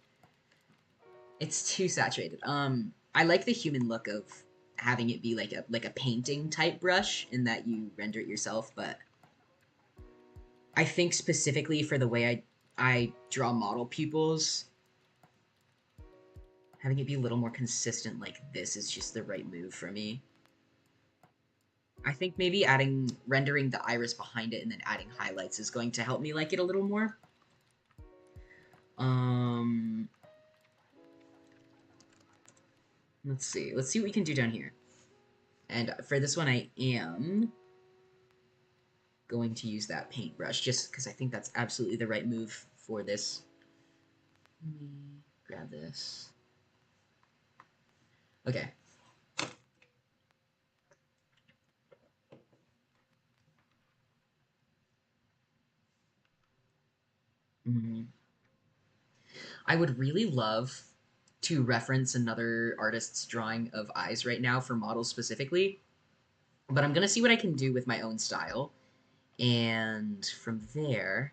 It's too saturated. I like the human look of having it be like a painting type brush in that you render it yourself, but I think specifically for the way I draw model pupils, having it be a little more consistent like this is just the right move for me. I think maybe rendering the iris behind it and then adding highlights is going to help me like it a little more. Um, let's see. Let's see what we can do down here. And for this one, I am going to use that paintbrush just because I think that's absolutely the right move for this. Let me grab this. Okay. I would really love to reference another artist's drawing of eyes right now for models specifically, but I'm gonna see what I can do with my own style, and from there,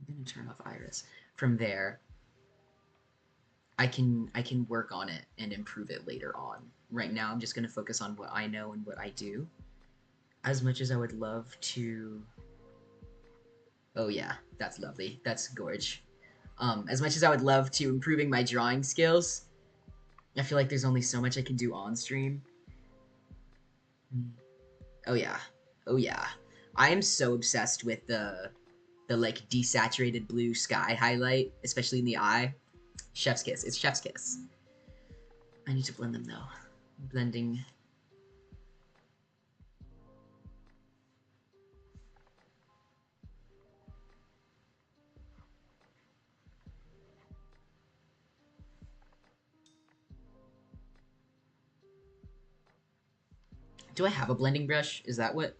I'm gonna turn off iris. From there, I can work on it and improve it later on. Right now, I'm just gonna focus on what I know and what I do. As much as I would love to. Oh yeah, that's lovely. That's gorge. As much as I would love to improving my drawing skills, I feel like there's only so much I can do on stream. Oh yeah. Oh yeah. I am so obsessed with the like desaturated blue sky highlight, especially in the eye. Chef's kiss. It's chef's kiss. I need to blend them though. Blending. Do I have a blending brush? Is that what?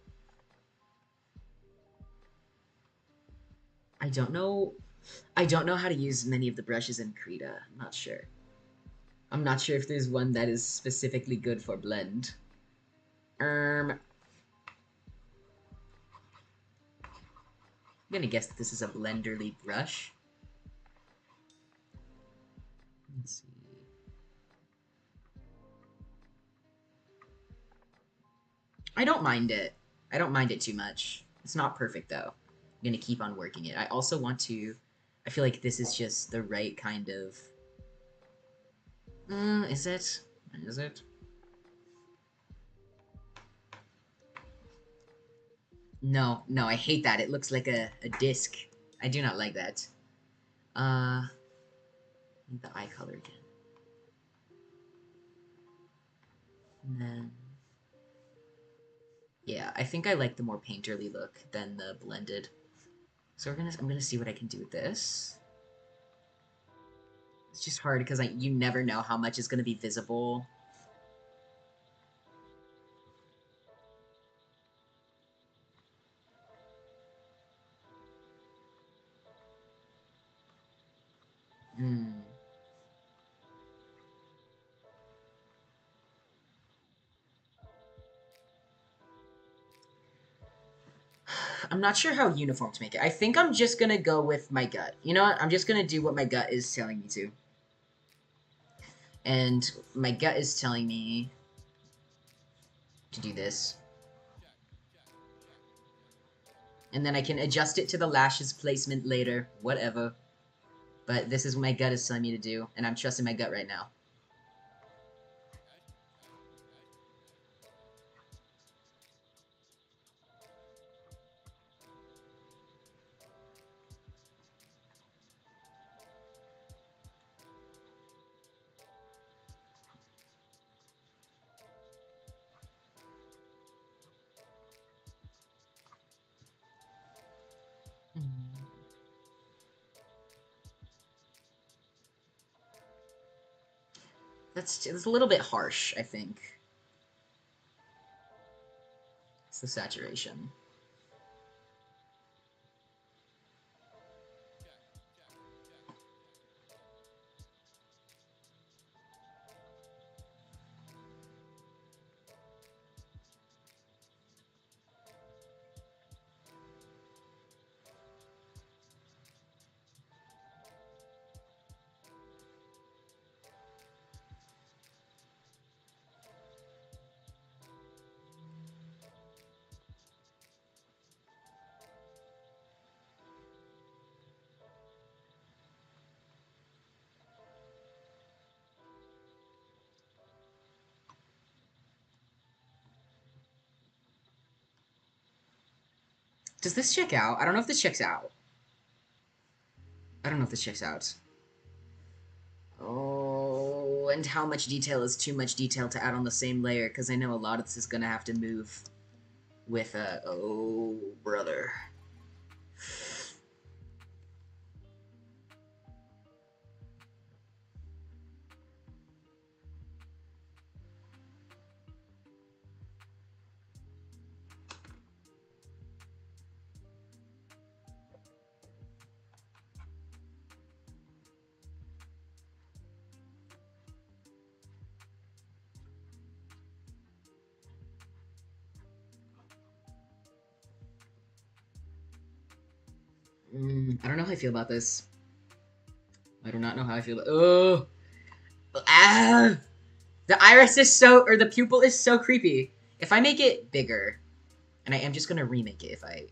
I don't know. I don't know how to use many of the brushes in Krita. I'm not sure. I'm not sure if there's one that is specifically good for blend. I'm gonna guess that this is a blenderly brush. Let's see. I don't mind it. I don't mind it too much. It's not perfect though. I'm gonna keep on working it. I also want to. I feel like this is just the right kind of. Is it? Is it? No, no, I hate that. It looks like a disc. I do not like that. Uh, the eye color again. And then, yeah, I think I like the more painterly look than the blended. So I'm gonna see what I can do with this. It's just hard because you never know how much is gonna be visible. Hmm. I'm not sure how uniform to make it. I think I'm just gonna go with my gut. You know what? I'm just gonna do what my gut is telling me to. And my gut is telling me to do this. And then I can adjust it to the lashes placement later. Whatever. But this is what my gut is telling me to do, and I'm trusting my gut right now. It's a little bit harsh, I think. It's the saturation. Does this check out? I don't know if this checks out. I don't know if this checks out. Oh, and how much detail is too much detail to add on the same layer? Because I know a lot of this is going to have to move. with a... Oh, brother. I don't know how I feel about this. I do not know how I feel about... Oh! Ah! The iris is so... Or the pupil is so creepy. If I make it bigger... And I am just gonna remake it if I...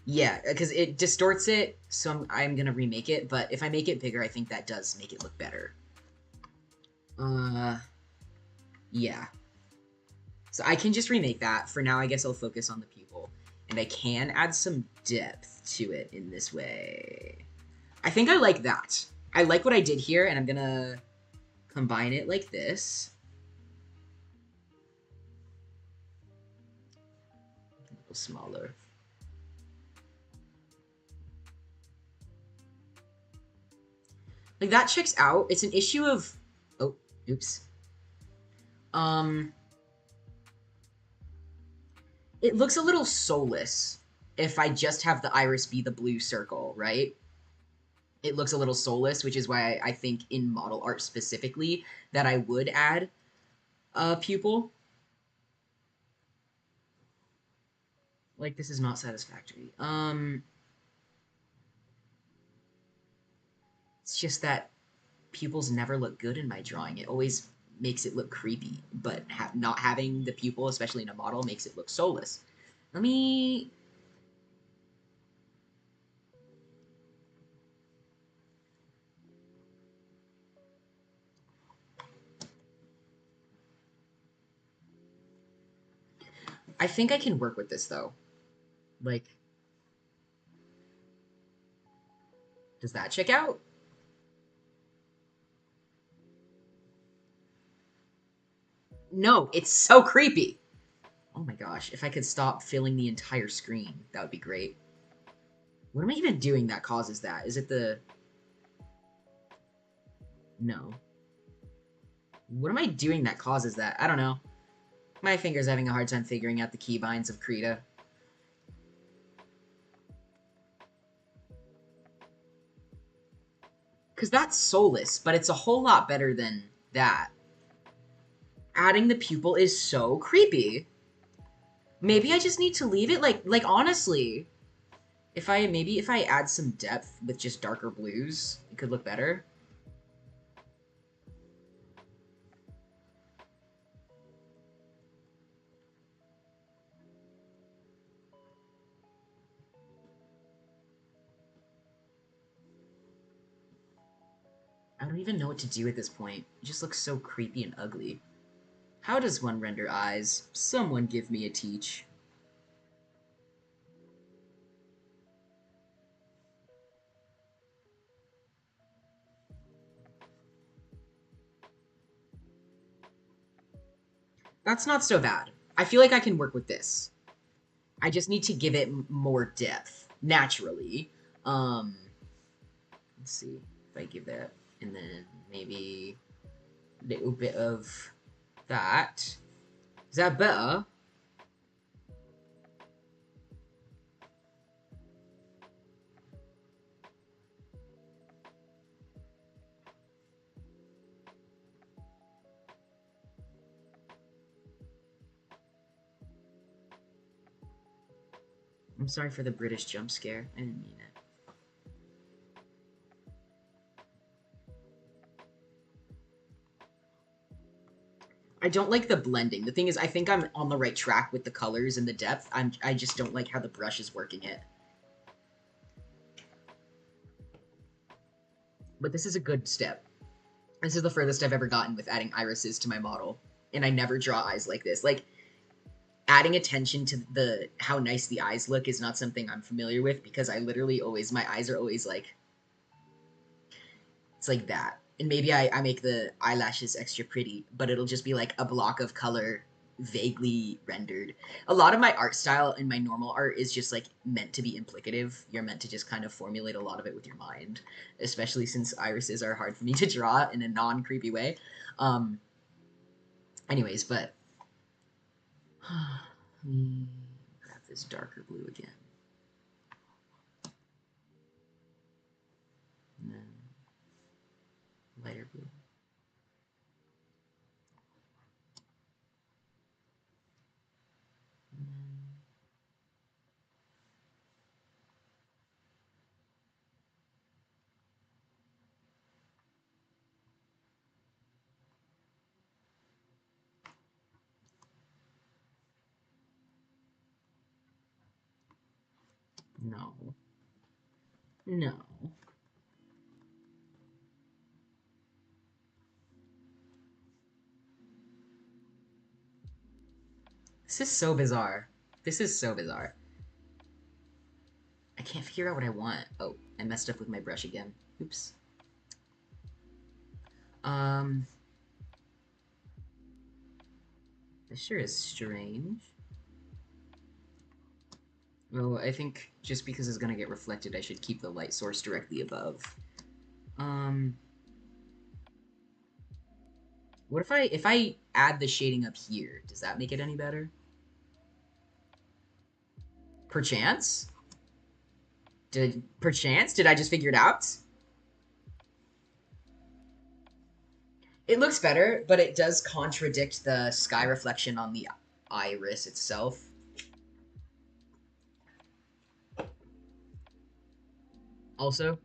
Yeah, because it distorts it, so I'm gonna remake it, but if I make it bigger, I think that does make it look better. Yeah. So I can just remake that. For now, I guess I'll focus on the pupil. And I can add some depth to it in this way. I think I like that. I like what I did here, and I'm gonna combine it like this. A little smaller. Like, that checks out. It's an issue of... Oh, oops. It looks a little soulless if I just have the iris be the blue circle, right? It looks a little soulless, which is why I think in model art specifically that I would add a pupil. Like, this is not satisfactory. It's just that pupils never look good in my drawing. It always makes it look creepy, but not having the pupil, especially in a model, makes it look soulless. Let me... I think I can work with this, though. Like, does that check out? No, it's so creepy. Oh my gosh, if I could stop filling the entire screen, that would be great. What am I even doing that causes that? Is it the... No. What am I doing that causes that? I don't know. My finger's having a hard time figuring out the keybinds of Krita. Because that's soulless, but it's a whole lot better than that. Adding the pupil is so creepy. Maybe I just need to leave it like honestly. Maybe if I add some depth with just darker blues, it could look better. I don't even know what to do at this point. It just looks so creepy and ugly. How does one render eyes? Someone give me a teach. That's not so bad. I feel like I can work with this. I just need to give it more depth, naturally. Let's see if I give that, and then maybe a little bit of that. Is that better? I'm sorry for the British jump scare. I didn't mean it. I don't like the blending. The thing is, I think I'm on the right track with the colors and the depth. I just don't like how the brush is working it. But this is a good step. This is the furthest I've ever gotten with adding irises to my model. And I never draw eyes like this. Like, adding attention to how nice the eyes look is not something I'm familiar with because I literally always, my eyes are always like, it's like that. and maybe I make the eyelashes extra pretty, but it'll just be like a block of color vaguely rendered. A lot of my art style and my normal art is just like meant to be implicative. You're meant to just kind of formulate a lot of it with your mind, especially since irises are hard for me to draw in a non-creepy way. Um, anyways, but let me grab this darker blue again. And then lighter blue. And then no. No. This is so bizarre. This is so bizarre. I can't figure out what I want. Oh, I messed up with my brush again. Oops. Um, this sure is strange. Well, I think just because it's gonna get reflected, I should keep the light source directly above. Um, what if I add the shading up here? Does that make it any better? Perchance? Perchance? Did I just figure it out? It looks better, but it does contradict the sky reflection on the iris itself. Also,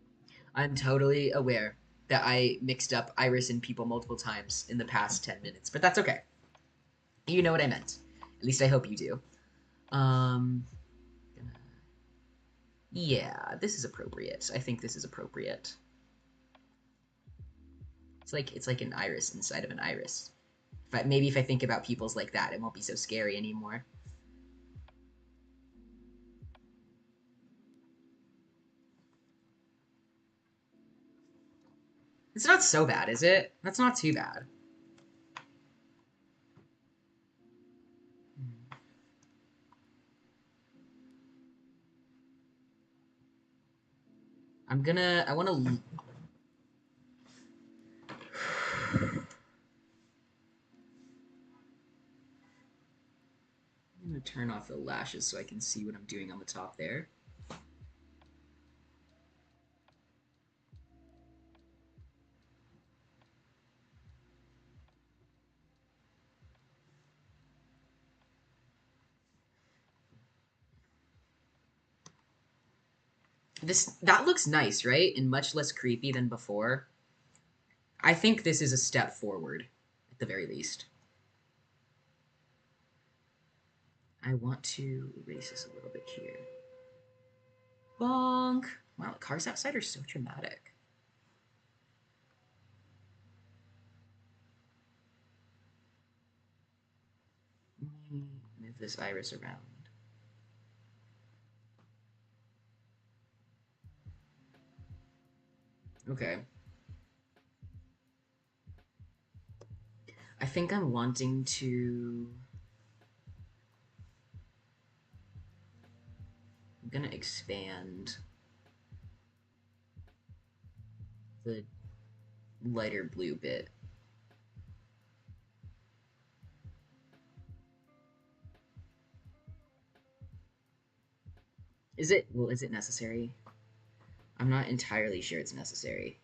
I'm totally aware that I mixed up iris and people multiple times in the past 10 minutes, but that's okay. You know what I meant. At least I hope you do. Um, yeah, this is appropriate. I think this is appropriate. It's like an iris inside of an iris. Maybe if I think about people's like that, it won't be so scary anymore. It's not so bad, is it? That's not too bad. I want to. I'm gonna turn off the lashes so I can see what I'm doing on the top there. That looks nice, right? And much less creepy than before. I think this is a step forward, at the very least. I want to erase this a little bit here. Bonk! Wow, the cars outside are so dramatic. Move this iris around. Okay. I think I'm wanting to... I'm gonna expand the lighter blue bit. Is it necessary? I'm not entirely sure it's necessary.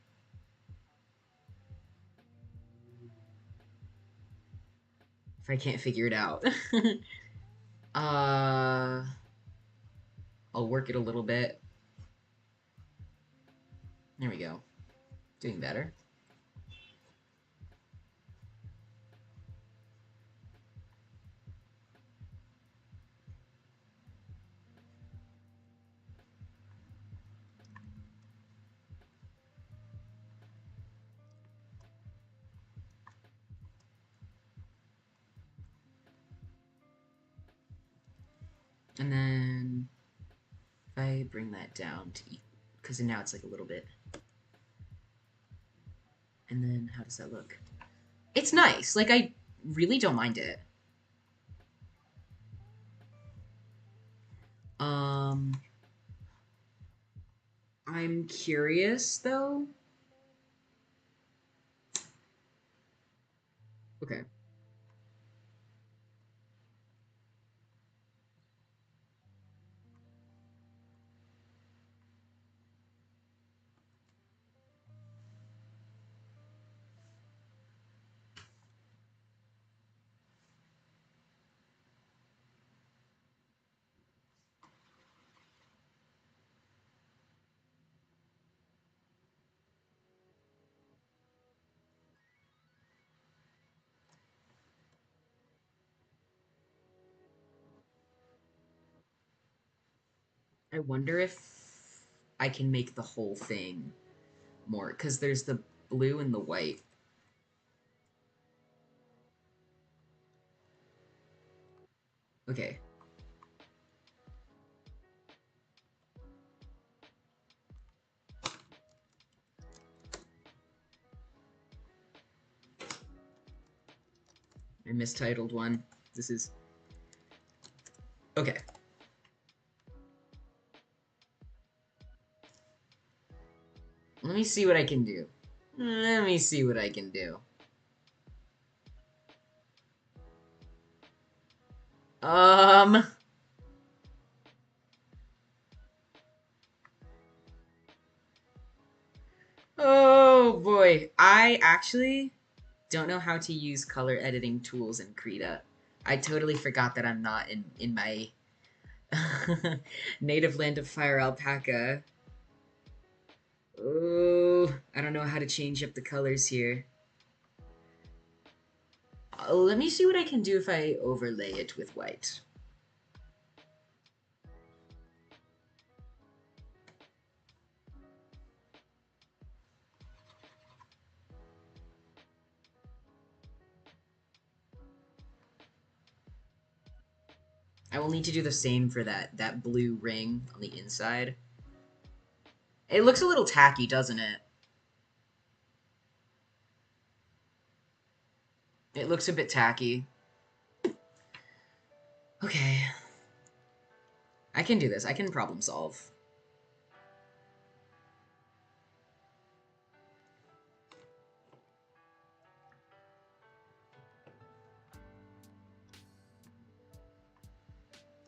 If I can't figure it out. uh, I'll work it a little bit. There we go. Doing better. And then if I bring that down to equal, because now it's like a little bit. And then how does that look? It's nice. Like, I really don't mind it. I'm curious though. Okay. I wonder if I can make the whole thing more, because there's the blue and the white. Okay. I mistitled one. This is... Okay. Let me see what I can do. Let me see what I can do. Um... Oh boy. I actually don't know how to use color editing tools in Krita. I totally forgot that I'm not in my native land of fire alpaca. Oh, I don't know how to change up the colors here. Let me see what I can do if I overlay it with white. I will need to do the same for that blue ring on the inside. It looks a little tacky, doesn't it? It looks a bit tacky. Okay. I can do this. I can problem solve.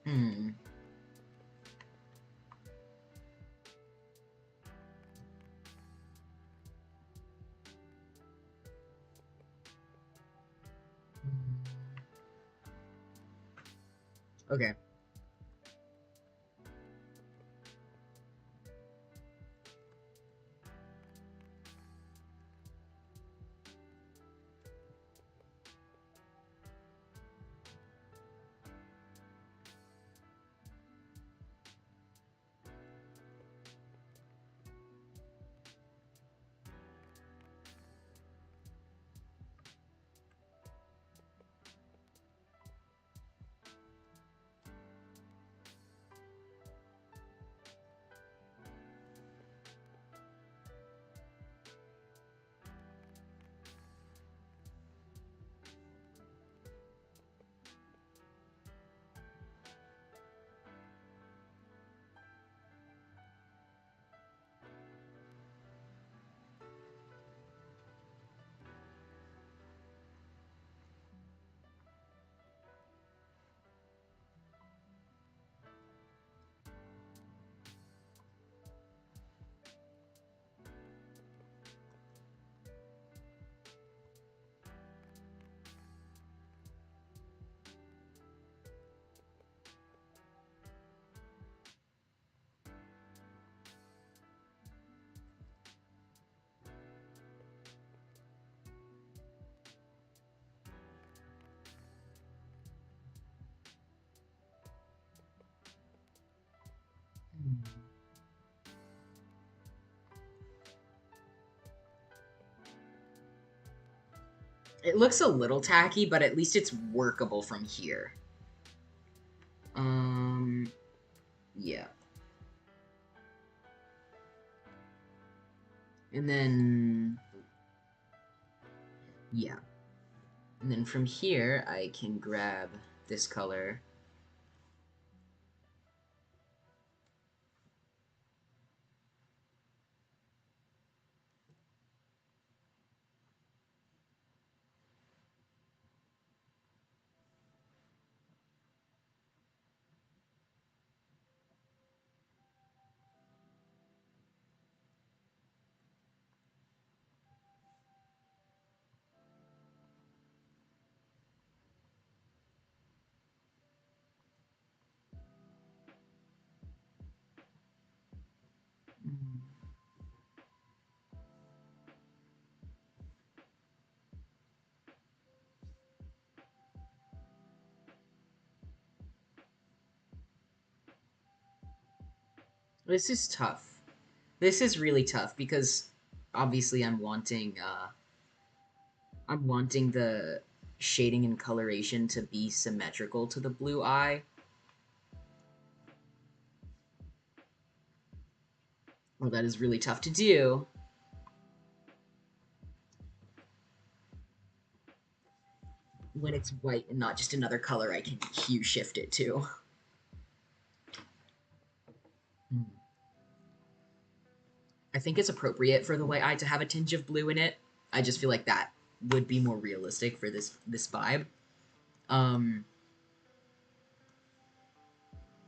Hmm. Okay. It looks a little tacky, but at least it's workable from here. Yeah. And then Yeah. And then from here, I can grab this color. This is tough. This is really tough because obviously I'm wanting the shading and coloration to be symmetrical to the blue eye. Well, that is really tough to do. When it's white and not just another color I can hue shift it to. I think it's appropriate for the white eye to have a tinge of blue in it. I just feel like that would be more realistic for this vibe. Um,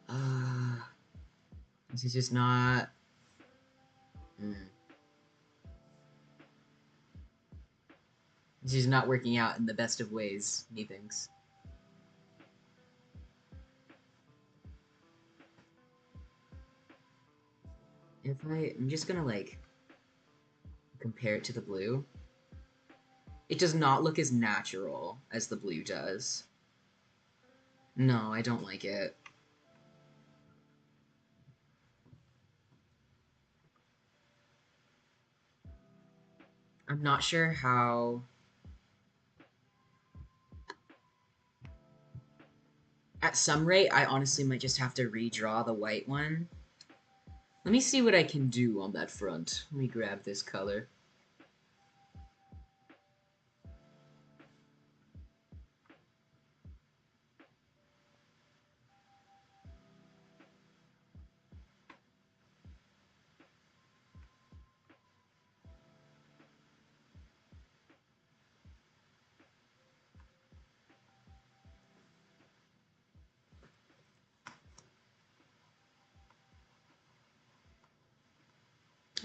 uh, this is just not. Mm, this is not working out in the best of ways. Methinks. I'm just gonna like compare it to the blue. It does not look as natural as the blue does. No, I don't like it. I'm not sure how. At some rate, I honestly might just have to redraw the white one. Let me see what I can do on that front. Let me grab this color.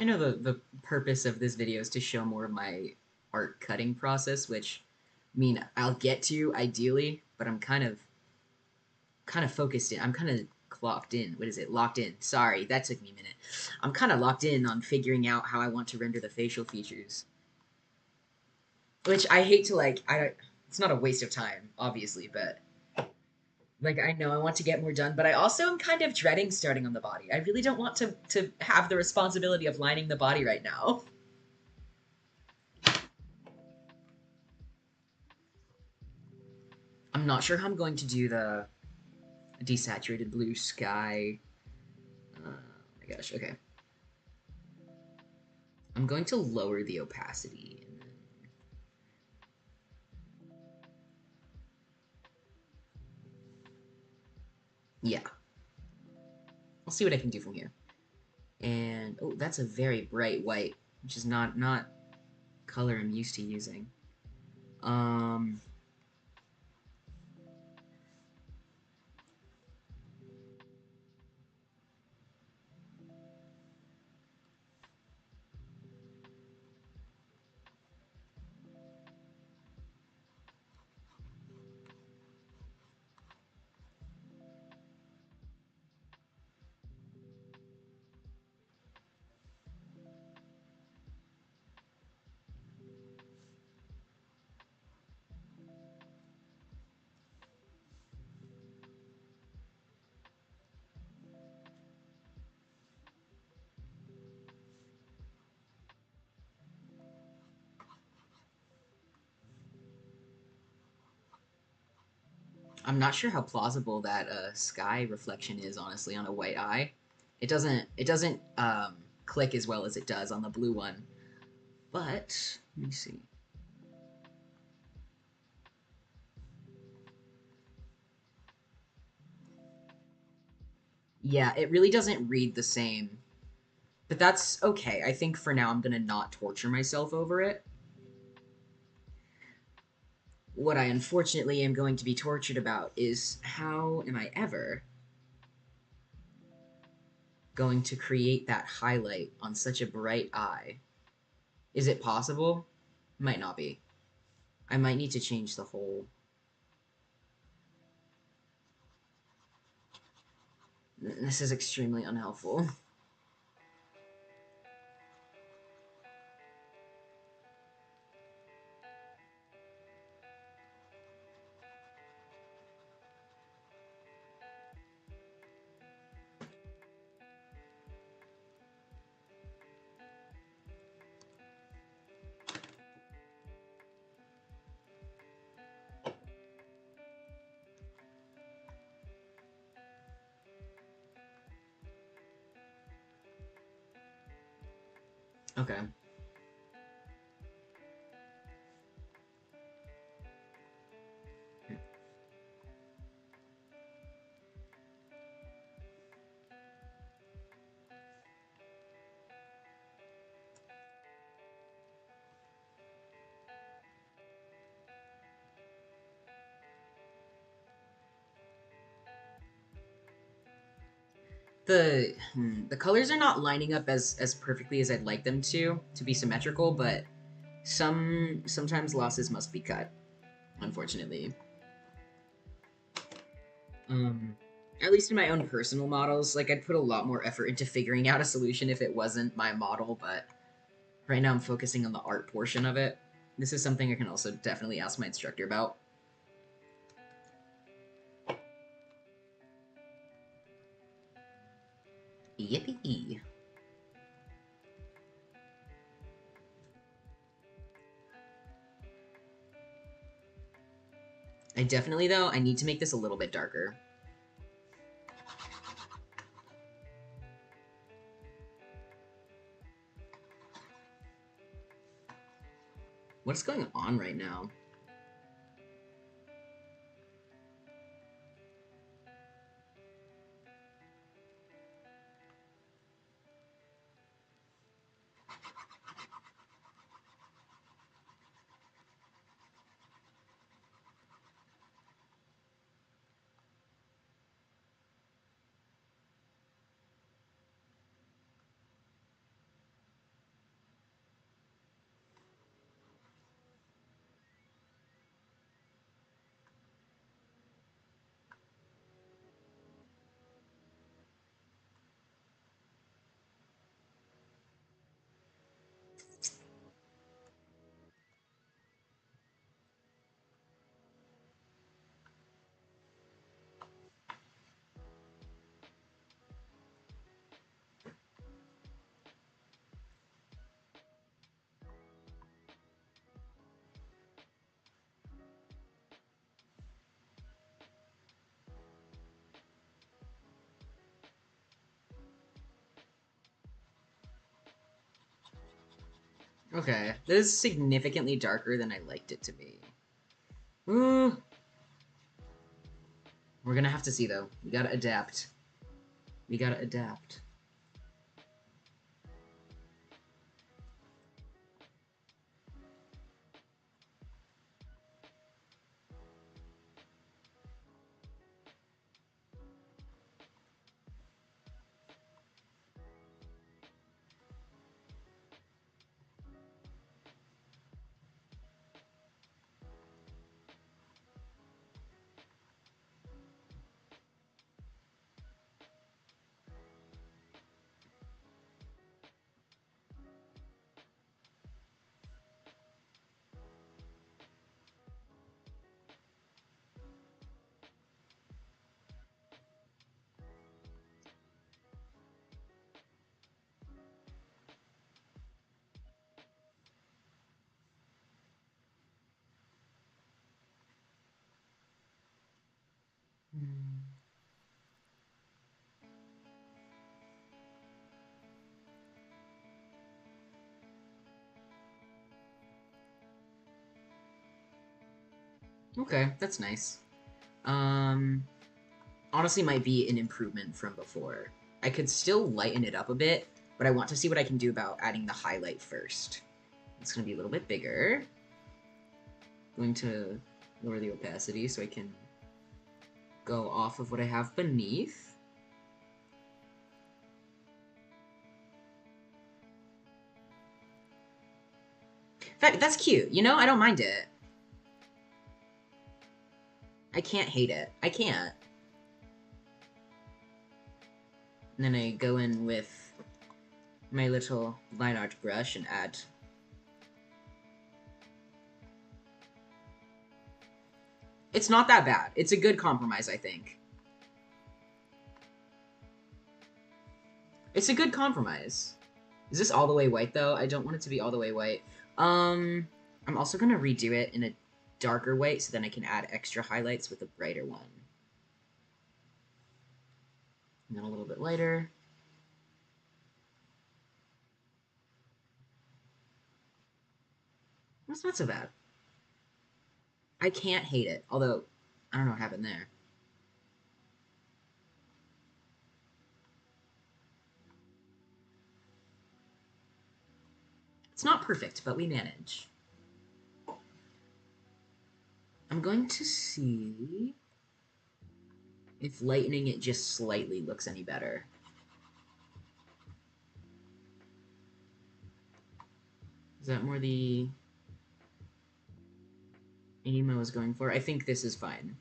I know the purpose of this video is to show more of my art cutting process, which I mean I'll get to ideally, but I'm kind of focused in. I'm kind of clocked in. What is it? Locked in. Sorry, that took me a minute. I'm kind of locked in on figuring out how I want to render the facial features. Which I hate to like I it's not a waste of time, obviously, but like I know I want to get more done, but I also am kind of dreading starting on the body. I really don't want to have the responsibility of lining the body right now. I'm not sure how I'm going to do the desaturated blue sky. Oh my gosh, okay. I'm going to lower the opacity. Yeah, I'll see what I can do from here. And oh, that's a very bright white, which is not color I'm used to using. Um, I'm not sure how plausible that sky reflection is, honestly, on a white eye. It doesn't click as well as it does on the blue one. But let me see. Yeah, it really doesn't read the same. But that's okay. I think for now I'm gonna not torture myself over it. What I unfortunately am going to be tortured about is how am I ever going to create that highlight on such a bright eye? Is it possible? Might not be. I might need to change the whole. This is extremely unhelpful. Okay. The colors are not lining up as perfectly as I'd like them to be symmetrical, but sometimes losses must be cut, unfortunately. Um, at least in my own personal models, like I'd put a lot more effort into figuring out a solution if it wasn't my model, but right now I'm focusing on the art portion of it. This is something I can also definitely ask my instructor about. Yippee! I definitely, though, I need to make this a little bit darker. What's going on right now? Okay, this is significantly darker than I liked it to be. Ooh. We're gonna have to see, though. We gotta adapt. We gotta adapt. Hmm. Okay, that's nice. Um, honestly might be an improvement from before. I could still lighten it up a bit, but I want to see what I can do about adding the highlight first. It's going to be a little bit bigger. Going to lower the opacity so I can go off of what I have beneath. In fact, that's cute. You know, I don't mind it. I can't hate it. I can't. And then I go in with my little line art brush and add. It's not that bad. It's a good compromise, I think. It's a good compromise. Is this all the way white, though? I don't want it to be all the way white. I'm also going to redo it in a darker white so then I can add extra highlights with a brighter one. And then a little bit lighter. That's not so bad. I can't hate it, although I don't know what happened there. It's not perfect, but we manage. I'm going to see if lightening it just slightly looks any better. Is that more the aim I was going for? I think this is fine.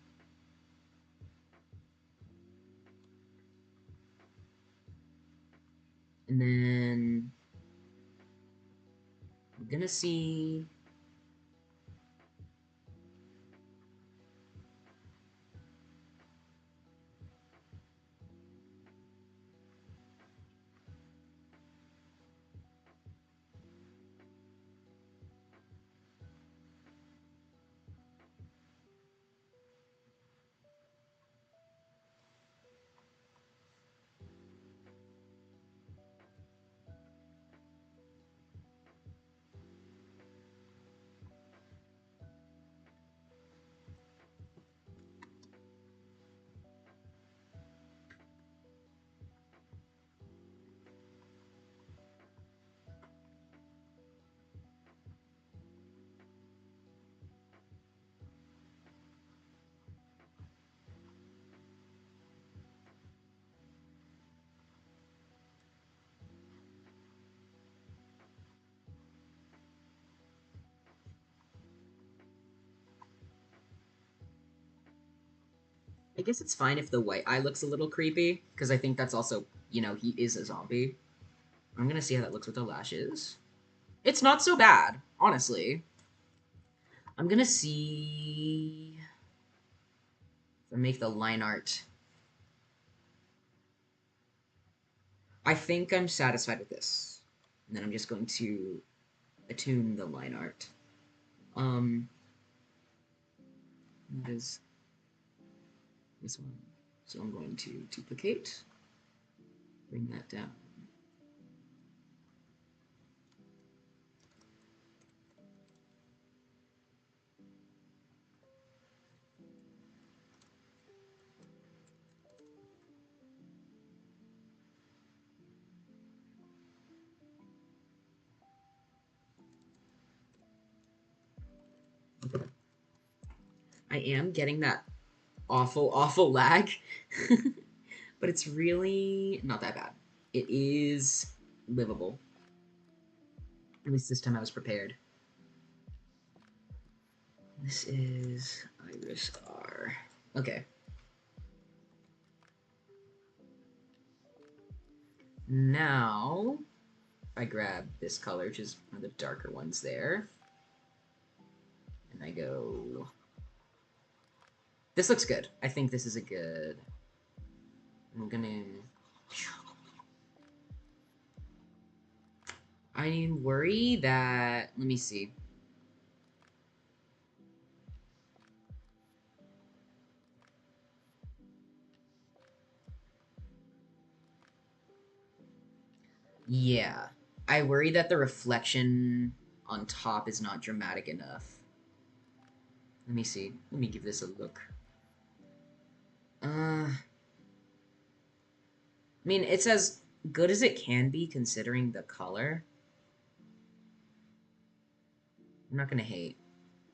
And then I'm gonna see. I guess it's fine if the white eye looks a little creepy, because I think that's also, you know, he is a zombie. I'm gonna see how that looks with the lashes. It's not so bad, honestly. I'm gonna see if I make the line art. I think I'm satisfied with this. And then I'm just going to attune the line art. That is this one. So I'm going to duplicate, bring that down. I am getting that awful, awful lag, but it's really not that bad. It is livable. At least this time I was prepared. This is Iris R. Okay. Now, if I grab this color, which is one of the darker ones there, and I go... This looks good. I think this is a good... I'm gonna... I worry that... Let me see. Yeah. I worry that the reflection on top is not dramatic enough. Let me see. Let me give this a look. mean, it's as good as it can be considering the color. I'm not gonna hate.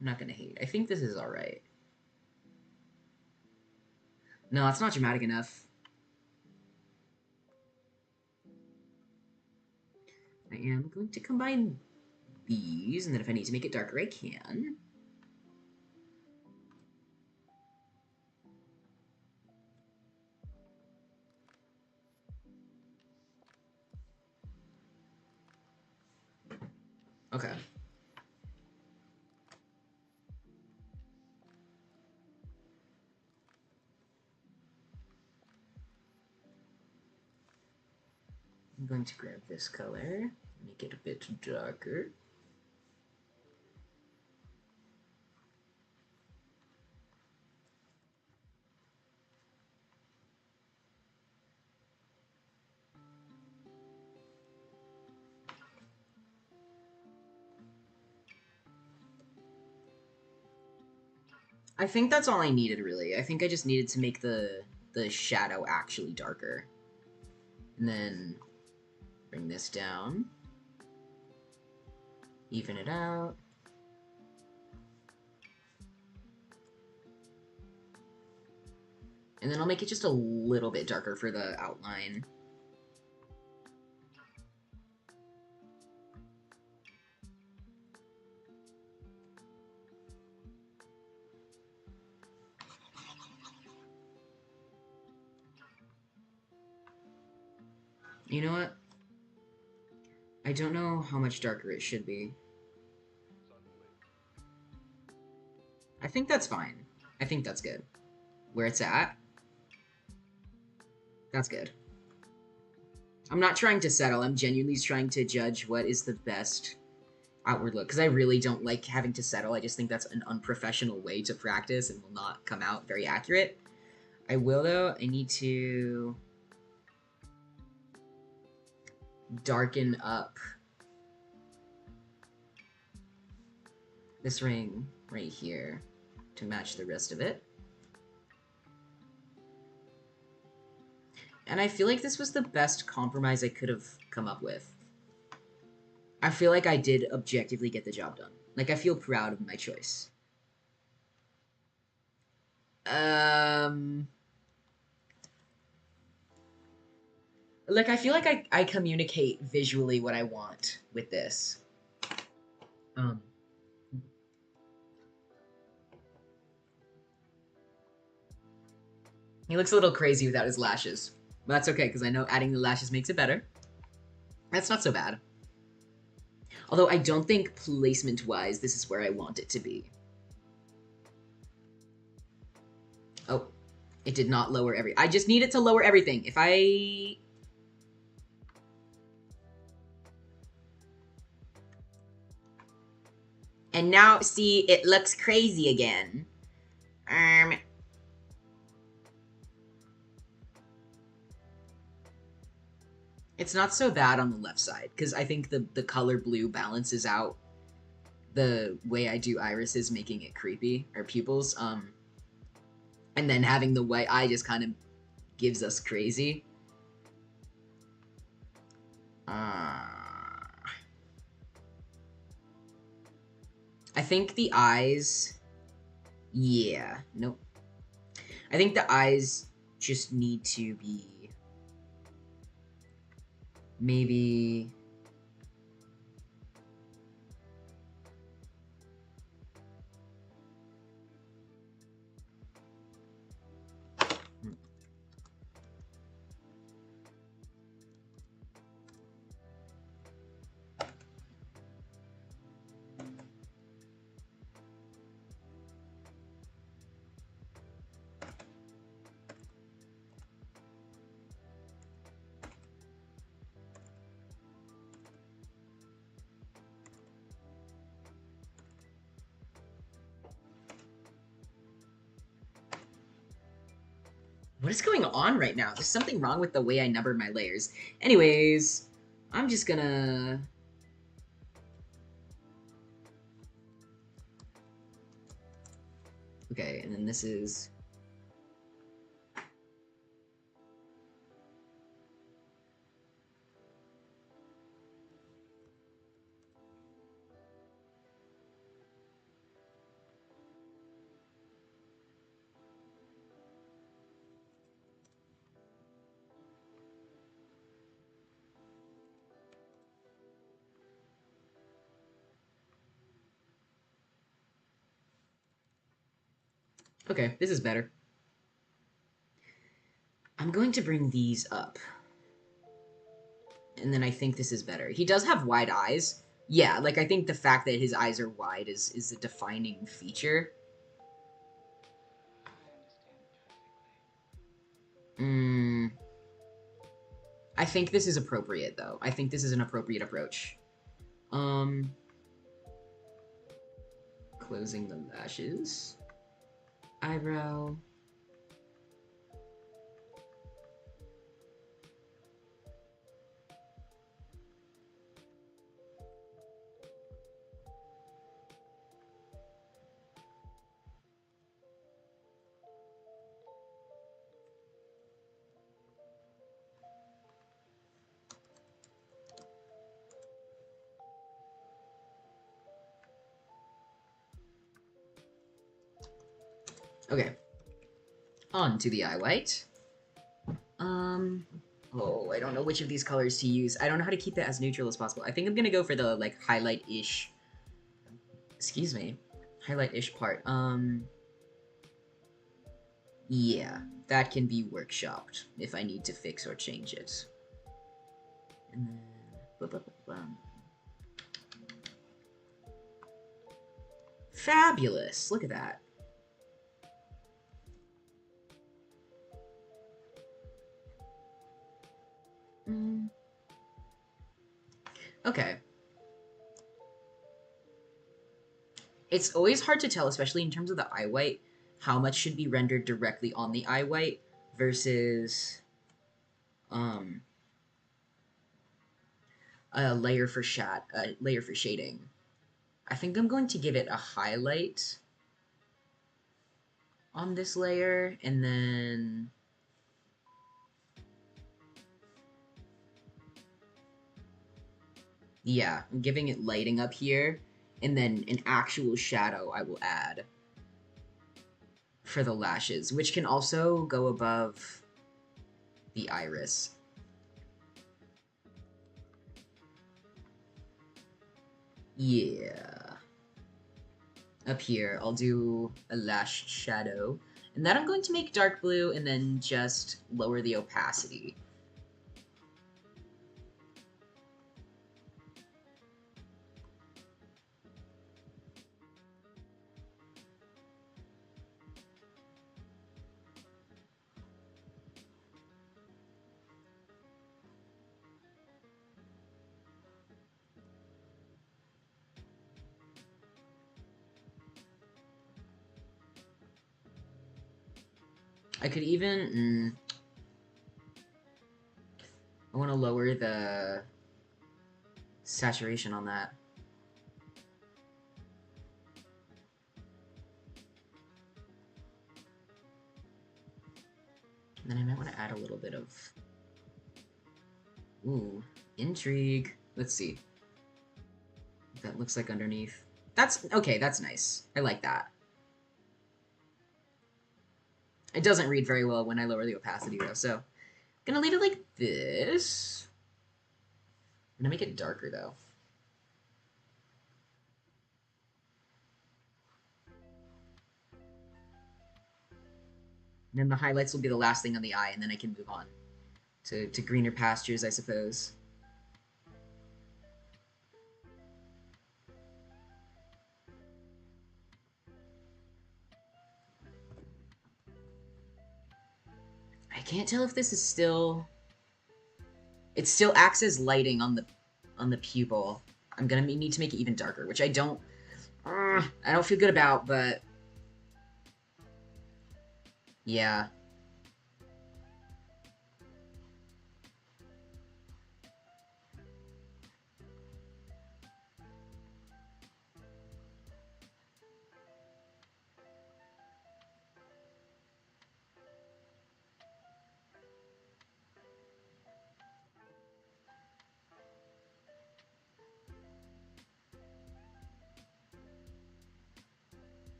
I'm not gonna hate. I think this is alright. No, it's not dramatic enough. I am going to combine these, and then if I need to make it darker, I can. Okay. I'm going to grab this color, make it a bit darker. I think that's all I needed, really. I think I just needed to make the shadow actually darker. And then bring this down. Even it out. And then I'll make it just a little bit darker for the outline. You know what? I don't know how much darker it should be. I think that's fine. I think that's good. Where it's at, that's good. I'm not trying to settle. I'm genuinely trying to judge what is the best outward look, because I really don't like having to settle. I just think that's an unprofessional way to practice and will not come out very accurate. I will, though. I need to darken up this ring right here to match the rest of it. And I feel like this was the best compromise I could have come up with. I feel like I did objectively get the job done. Like, I feel proud of my choice. Like, I feel like I communicate visually what I want with this. He looks a little crazy without his lashes. But that's okay, because I know adding the lashes makes it better. That's not so bad. Although I don't think placement-wise this is where I want it to be. Oh, it did not lower I just need it to lower everything. If I... And now, see, it looks crazy again. It's not so bad on the left side, because I think the color blue balances out the way I do irises, making it creepy, or pupils. And then having the white eye just kind of gives us crazy. I think the eyes... Yeah, nope. I think the eyes just need to be... Maybe... What is going on right now? There's something wrong with the way I numbered my layers. Anyways, I'm just gonna... Okay, and then this is... Okay, this is better. I'm going to bring these up. And then I think this is better. He does have wide eyes. Yeah, like I think the fact that his eyes are wide is a defining feature. Mm, I think this is appropriate though. I think this is an appropriate approach. Um, closing the lashes. Eyebrow. Okay. On to the eye white. Oh, I don't know which of these colors to use. I don't know how to keep it as neutral as possible. I think I'm gonna go for the, like, highlight-ish, excuse me, highlight-ish part. Yeah, that can be workshopped if I need to fix or change it. And then, fabulous, look at that. Okay. It's always hard to tell, especially in terms of the eye white, how much should be rendered directly on the eye white versus um, a layer for shading. I think I'm going to give it a highlight on this layer, and then yeah, I'm giving it lighting up here, and then an actual shadow I will add for the lashes, which can also go above the iris. Yeah. Up here, I'll do a lash shadow. And then I'm going to make dark blue and then just lower the opacity. I could even... I want to lower the saturation on that. And then I might want to add a little bit of... Ooh, intrigue. Let's see what that looks like underneath. That's... Okay, that's nice. I like that. It doesn't read very well when I lower the opacity, though, so... Gonna leave it like this. I'm gonna make it darker, though. And then the highlights will be the last thing on the eye, and then I can move on to greener pastures, I suppose. I can't tell if this is still... It still acts as lighting on the pupil. I'm gonna need to make it even darker, which I don't feel good about, but yeah.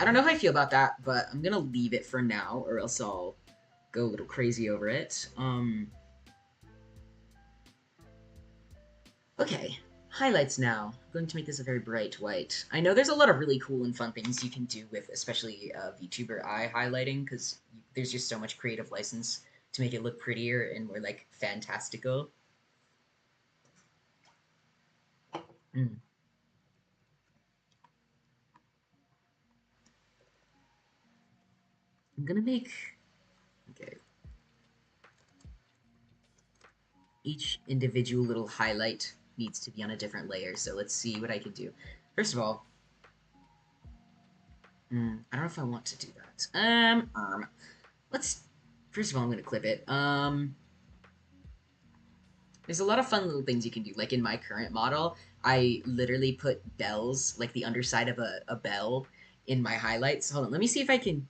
I don't know how I feel about that, but I'm gonna leave it for now, or else I'll go a little crazy over it. highlights now. I'm going to make this a very bright white. I know there's a lot of really cool and fun things you can do with, especially VTuber eye highlighting, because there's just so much creative license to make it look prettier and more like fantastical. Mm. I'm gonna make okay. Each individual little highlight needs to be on a different layer. So let's see what I can do. First of all, I don't know if I want to do that. Let's. First of all, I'm gonna clip it. There's a lot of fun little things you can do. Like in my current model, I literally put bells, like the underside of a bell, in my highlights. Hold on, let me see if I can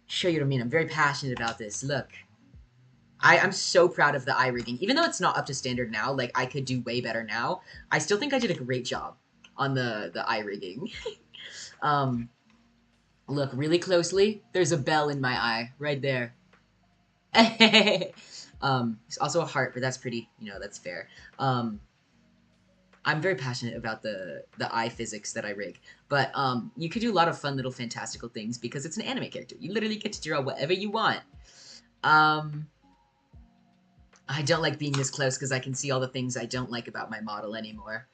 show you what I mean. I'm very passionate about this. Look. I'm so proud of the eye rigging. Even though it's not up to standard now, like I could do way better now, I still think I did a great job on the eye rigging. um, look really closely. There's a bell in my eye right there. There's also a heart, but that's pretty. That's fair. I'm very passionate about the eye physics that I rig, but you could do a lot of fun little fantastical things because it's an anime character. You literally get to draw whatever you want. Um, I don't like being this close because I can see all the things I don't like about my model anymore.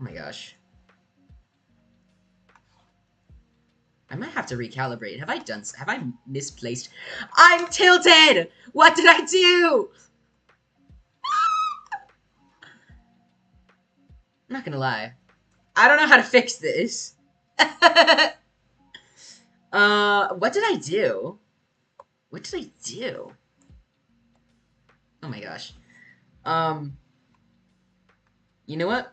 Oh my gosh. I might have to recalibrate. Have I misplaced? I'm tilted! What did I do? I'm not gonna lie. I don't know how to fix this. What did I do? What did I do? Oh my gosh. Um, you know what?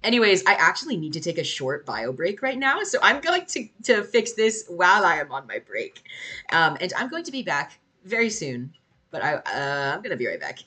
Anyways, I actually need to take a short bio break right now, so I'm going to fix this while I am on my break. And I'm going to be back very soon, but I'm gonna be right back.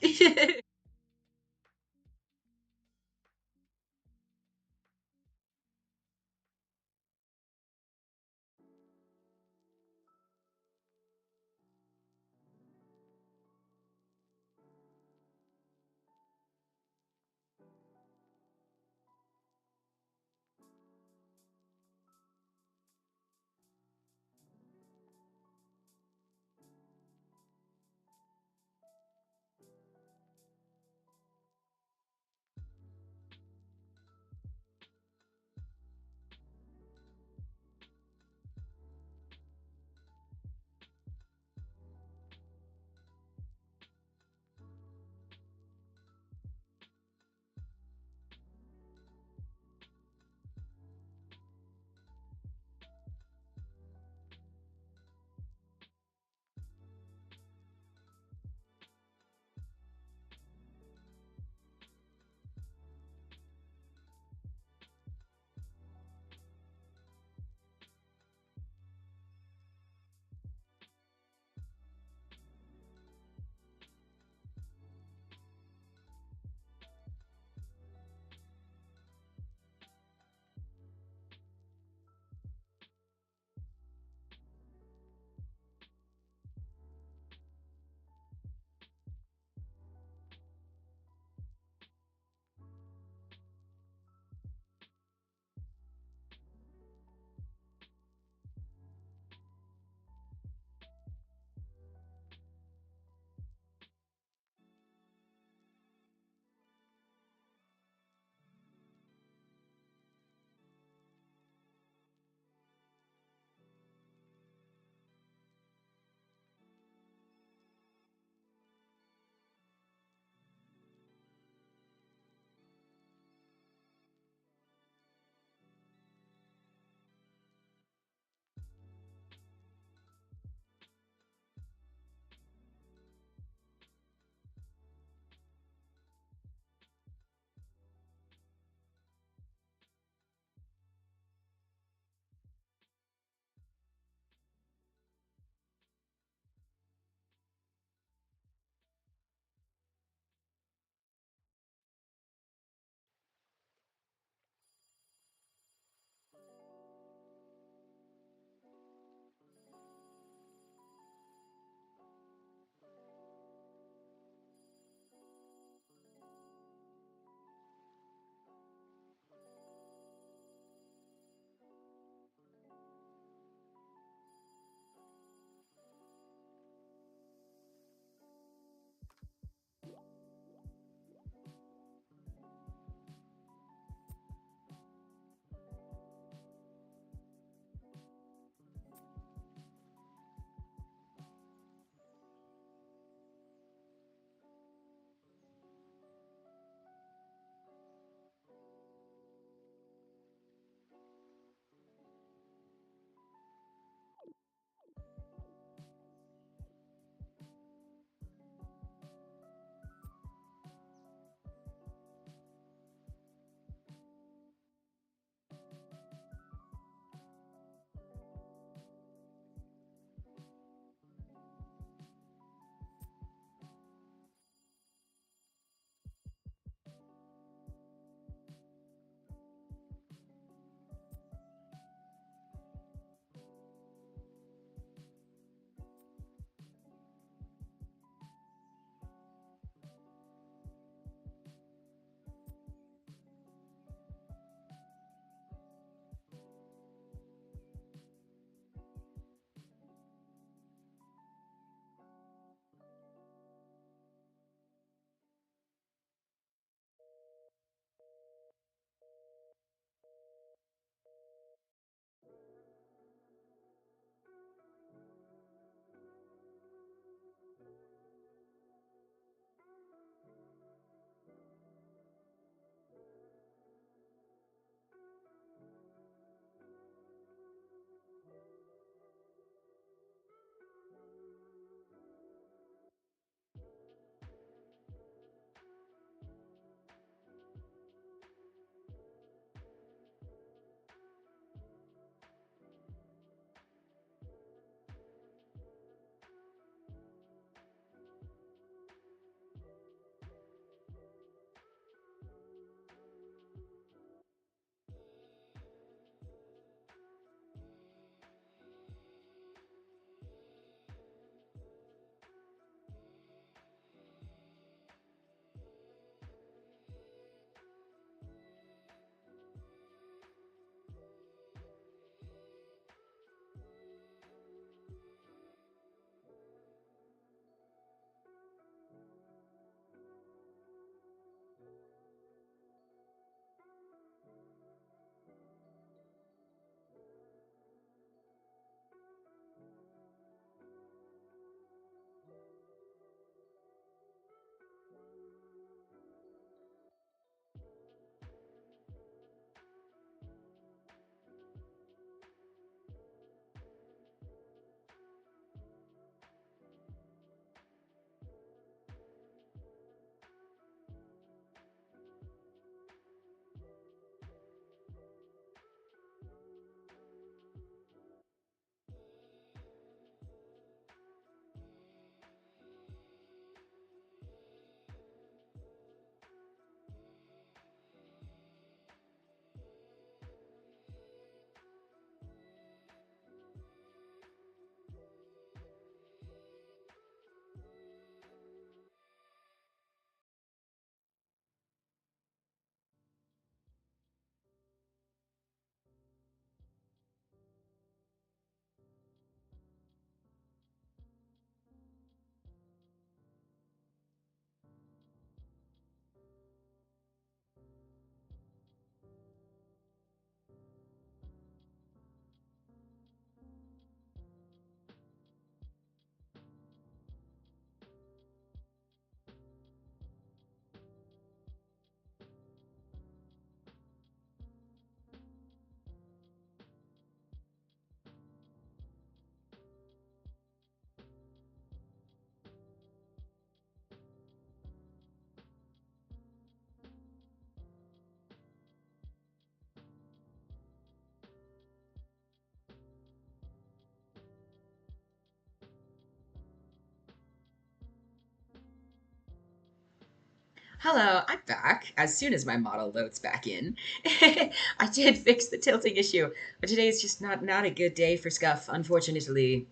Hello, I'm back as soon as my model loads back in. I did fix the tilting issue, but today is just not a good day for scuff, unfortunately.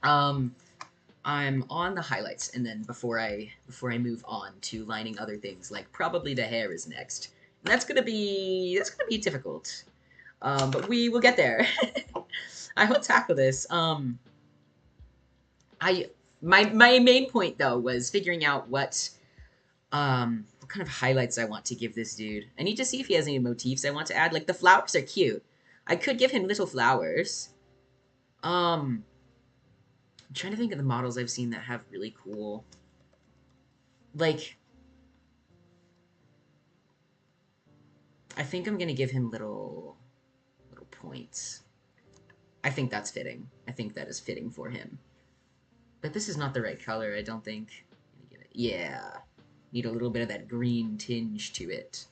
Um, I'm on the highlights, and then before I move on to lining other things, like probably the hair is next. And that's gonna be difficult. But we will get there. I will tackle this. I my main point though was figuring out what kind of highlights I want to give this dude. I need to see if he has any motifs I want to add. Like the flowers are cute. I could give him little flowers. I'm trying to think of the models I've seen that have really cool, like, I think I'm gonna give him little points. I think that's fitting. I think that is fitting for him. But this is not the right color, I don't think. Yeah. Need a little bit of that green tinge to it.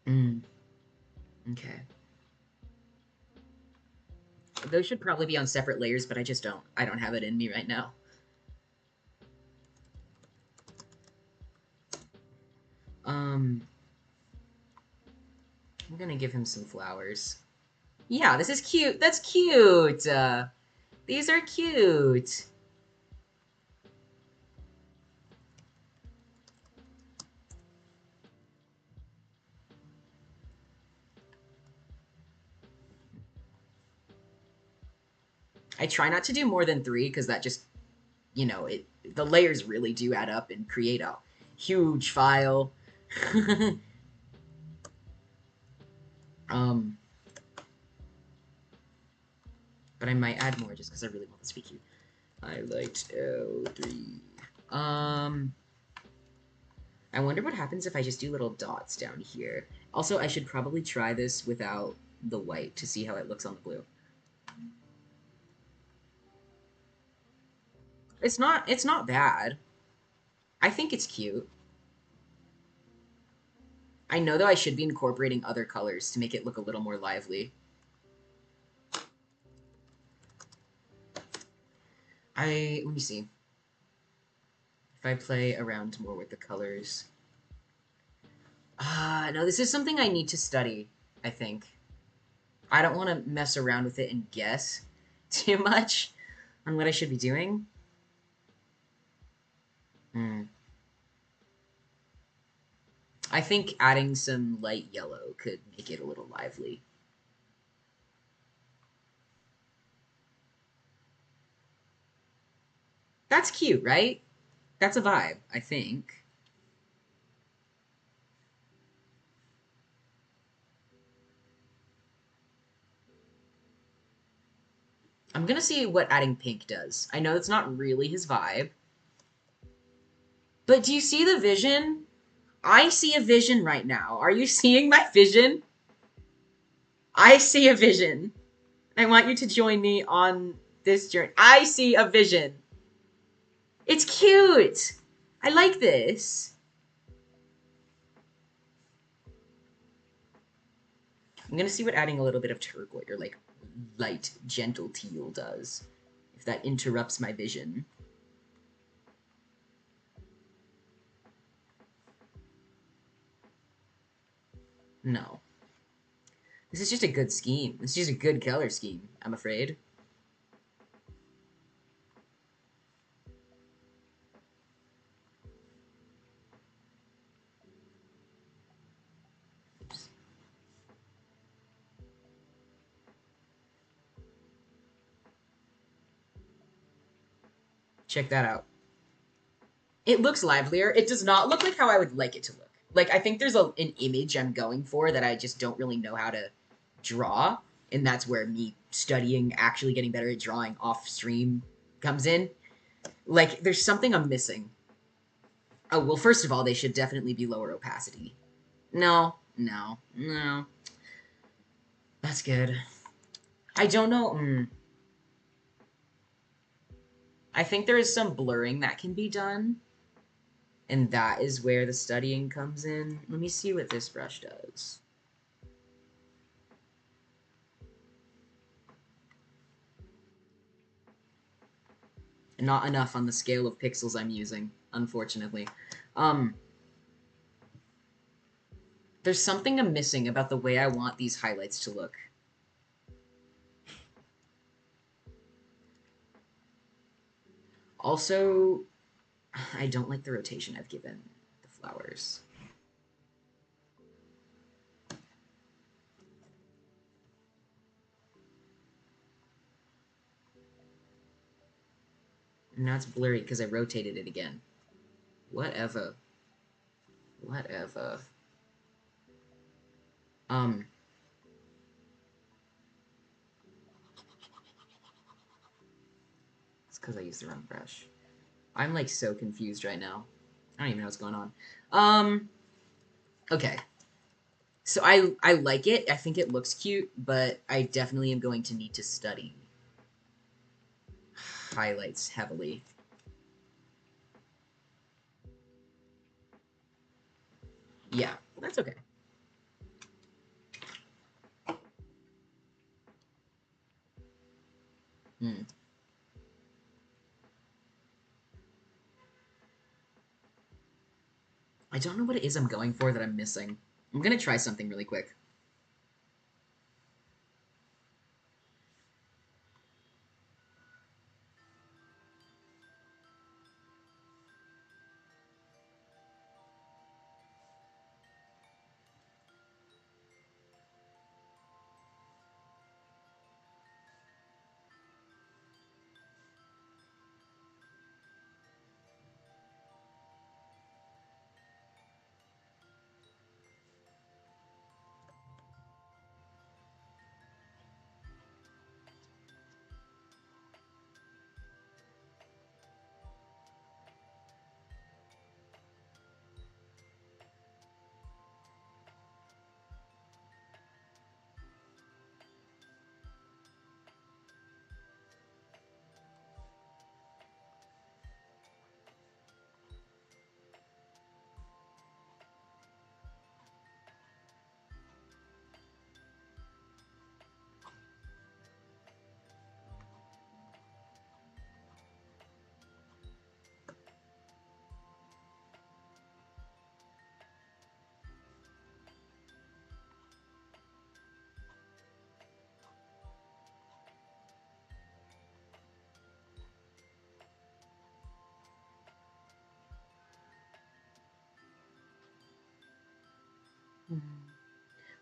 Okay. Those should probably be on separate layers, but I don't have it in me right now. I'm gonna give him some flowers. Yeah, this is cute. That's cute. These are cute. I try not to do more than 3 because that just, the layers really do add up and create a huge file. um, but I might add more just because I really want this to be cute. Highlight L3. I wonder what happens if I just do little dots down here. Also, I should probably try this without the white to see how it looks on the blue. It's not bad. I think it's cute. I know though I should be incorporating other colors to make it look a little more lively. Let me see. If I play around more with the colors. No, this is something I need to study, I think. I don't want to mess around with it and guess too much on what I should be doing. Hmm. I think adding some light yellow could make it a little lively. That's cute, right? That's a vibe, I think. I'm gonna see what adding pink does. I know it's not really his vibe. But do you see the vision? I see a vision right now. Are you seeing my vision? I see a vision. I want you to join me on this journey. I see a vision. It's cute. I like this. I'm gonna see what adding a little bit of turquoise or like light, gentle teal does. If that interrupts my vision. No. This is just a good scheme. This is just a good color scheme, I'm afraid. Oops. Check that out. It looks livelier. It does not look like how I would like it to look. Like, I think there's an image I'm going for that I just don't really know how to draw. And that's where me studying, actually getting better at drawing off stream comes in. Like, there's something I'm missing. Oh, well, first of all, they should definitely be lower opacity. No, no, no. That's good. I don't know. I think there is some blurring that can be done. And that is where the studying comes in. Let me see what this brush does. Not enough on the scale of pixels I'm using, unfortunately. There's something I'm missing about the way I want these highlights to look. Also, I don't like the rotation I've given the flowers. And now it's blurry because I rotated it again. Whatever. Whatever. It's because I used the wrong brush. I'm like so confused right now. I don't even know what's going on. Okay. So I like it. I think it looks cute, but I definitely am going to need to study highlights heavily. Yeah, that's okay. Hmm. I don't know what it is I'm going for that I'm missing. I'm gonna try something really quick.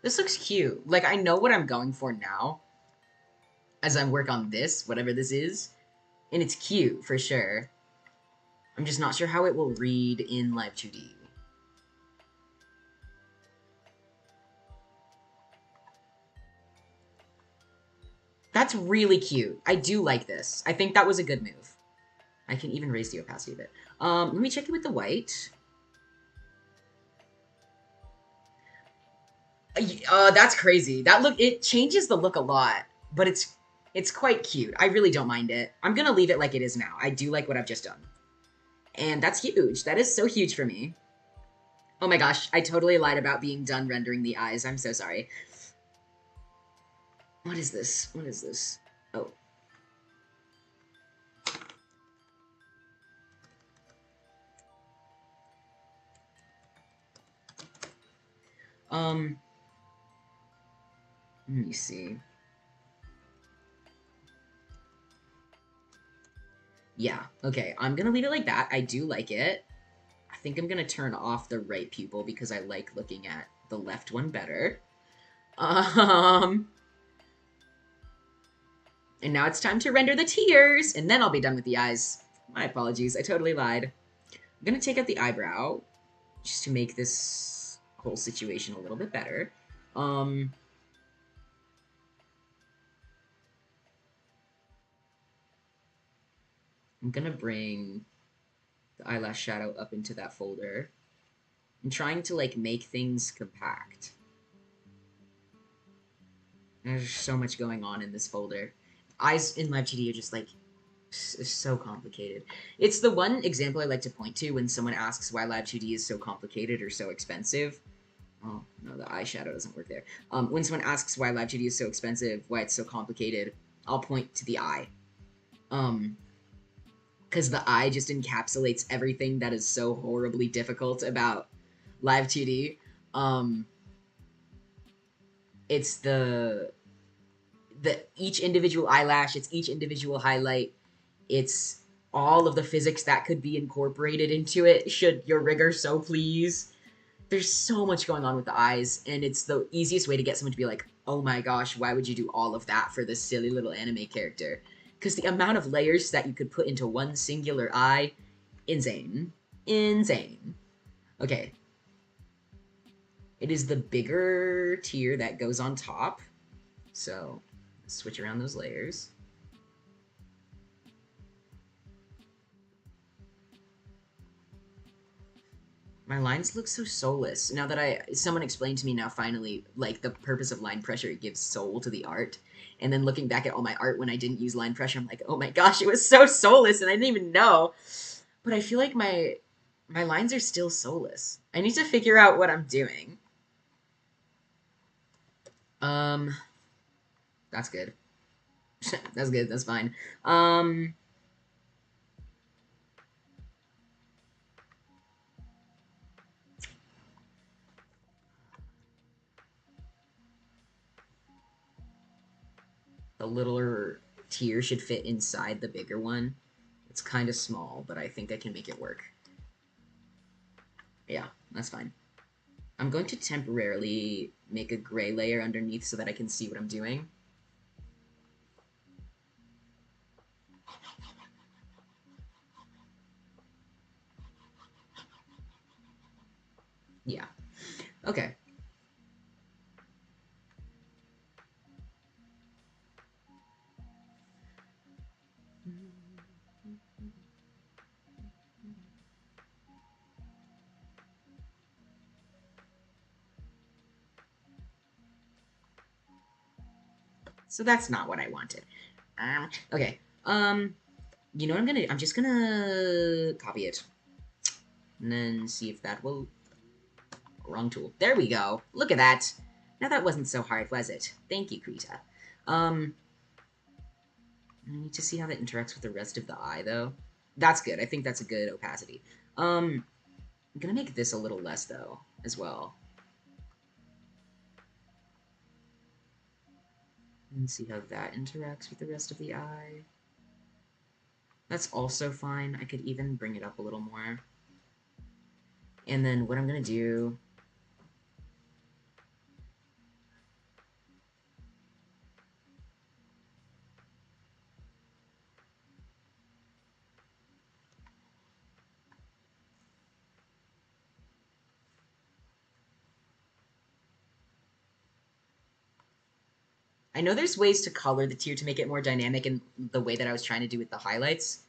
This looks cute. Like, I know what I'm going for now as I work on this, whatever this is, and it's cute for sure. I'm just not sure how it will read in Live 2D. That's really cute. I do like this. I think that was a good move. I can even raise the opacity a bit. Let me check it with the white. That's crazy. It changes the look a lot, but it's quite cute. I really don't mind it. I'm gonna leave it like it is now. I do like what I've just done. And that's huge. That is so huge for me. Oh my gosh, I totally lied about being done rendering the eyes. I'm so sorry. What is this? What is this? Oh. Um, let me see. Yeah, okay, I'm gonna leave it like that. I do like it. I think I'm gonna turn off the right pupil because I like looking at the left one better. Um, and now it's time to render the tears, and then I'll be done with the eyes. My apologies, I totally lied. I'm gonna take out the eyebrow, just to make this whole situation a little bit better. I'm gonna bring the eyelash shadow up into that folder. I'm trying to, like, make things compact. There's so much going on in this folder. Eyes in Live 2D are just, like, so complicated. It's the one example I like to point to when someone asks why Live 2D is so complicated or so expensive. Oh, no, the eyeshadow doesn't work there. When someone asks why Live 2D is so expensive, why it's so complicated, I'll point to the eye. Because because the eye just encapsulates everything that is so horribly difficult about live 2D. Um, it's the each individual eyelash, it's each individual highlight, it's all of the physics that could be incorporated into it should your rigger so please. There's so much going on with the eyes, and it's the easiest way to get someone to be like, oh my gosh, why would you do all of that for this silly little anime character? Because the amount of layers that you could put into one singular eye, insane. Insane. Okay. It is the bigger tier that goes on top. So, switch around those layers. My lines look so soulless. Now that someone explained to me now finally, like, the purpose of line pressure, it gives soul to the art. And then looking back at all my art when I didn't use line pressure, I'm like, oh my gosh, it was so soulless and I didn't even know. But I feel like my lines are still soulless. I need to figure out what I'm doing. Um, that's good. That's good, that's fine. The littler tier should fit inside the bigger one. It's kind of small, but I think I can make it work. Yeah, that's fine. I'm going to temporarily make a gray layer underneath so that I can see what I'm doing. Yeah. Okay. So that's not what I wanted. Okay. You know what I'm gonna? I'm just gonna copy it, and then see if that will. Wrong tool. There we go. Look at that. Now that wasn't so hard, was it? Thank you, Krita. I need to see how that interacts with the rest of the eye, though. That's good. I think that's a good opacity. I'm gonna make this a little less, though, as well. And see how that interacts with the rest of the eye. That's also fine. I could even bring it up a little more. And then what I'm gonna do... I know there's ways to color the tier to make it more dynamic in the way that I was trying to do with the highlights.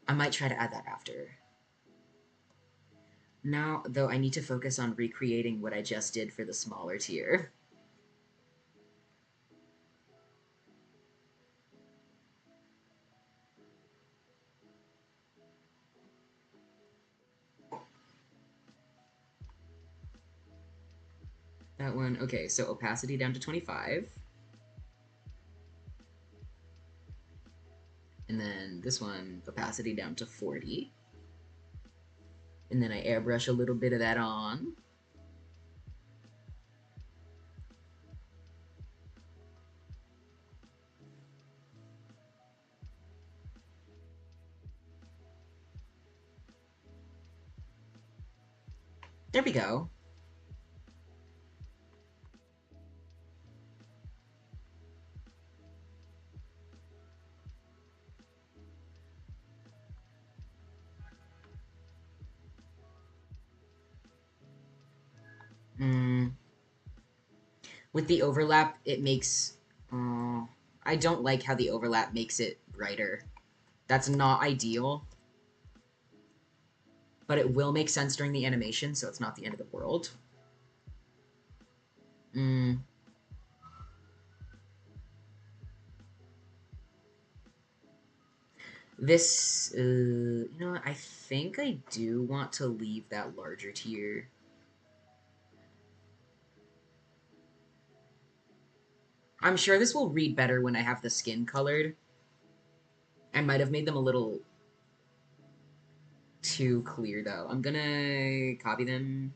I might try to add that after. Now, though, I need to focus on recreating what I just did for the smaller tier. That one, okay, so opacity down to 25. And then this one, opacity down to 40. And then I airbrush a little bit of that on. There we go. With the overlap, it makes... I don't like how the overlap makes it brighter. That's not ideal. But it will make sense during the animation, so it's not the end of the world. This, you know what? I think I do want to leave that larger tier. I'm sure this will read better when I have the skin colored. I might have made them a little too clear, though. I'm gonna copy them.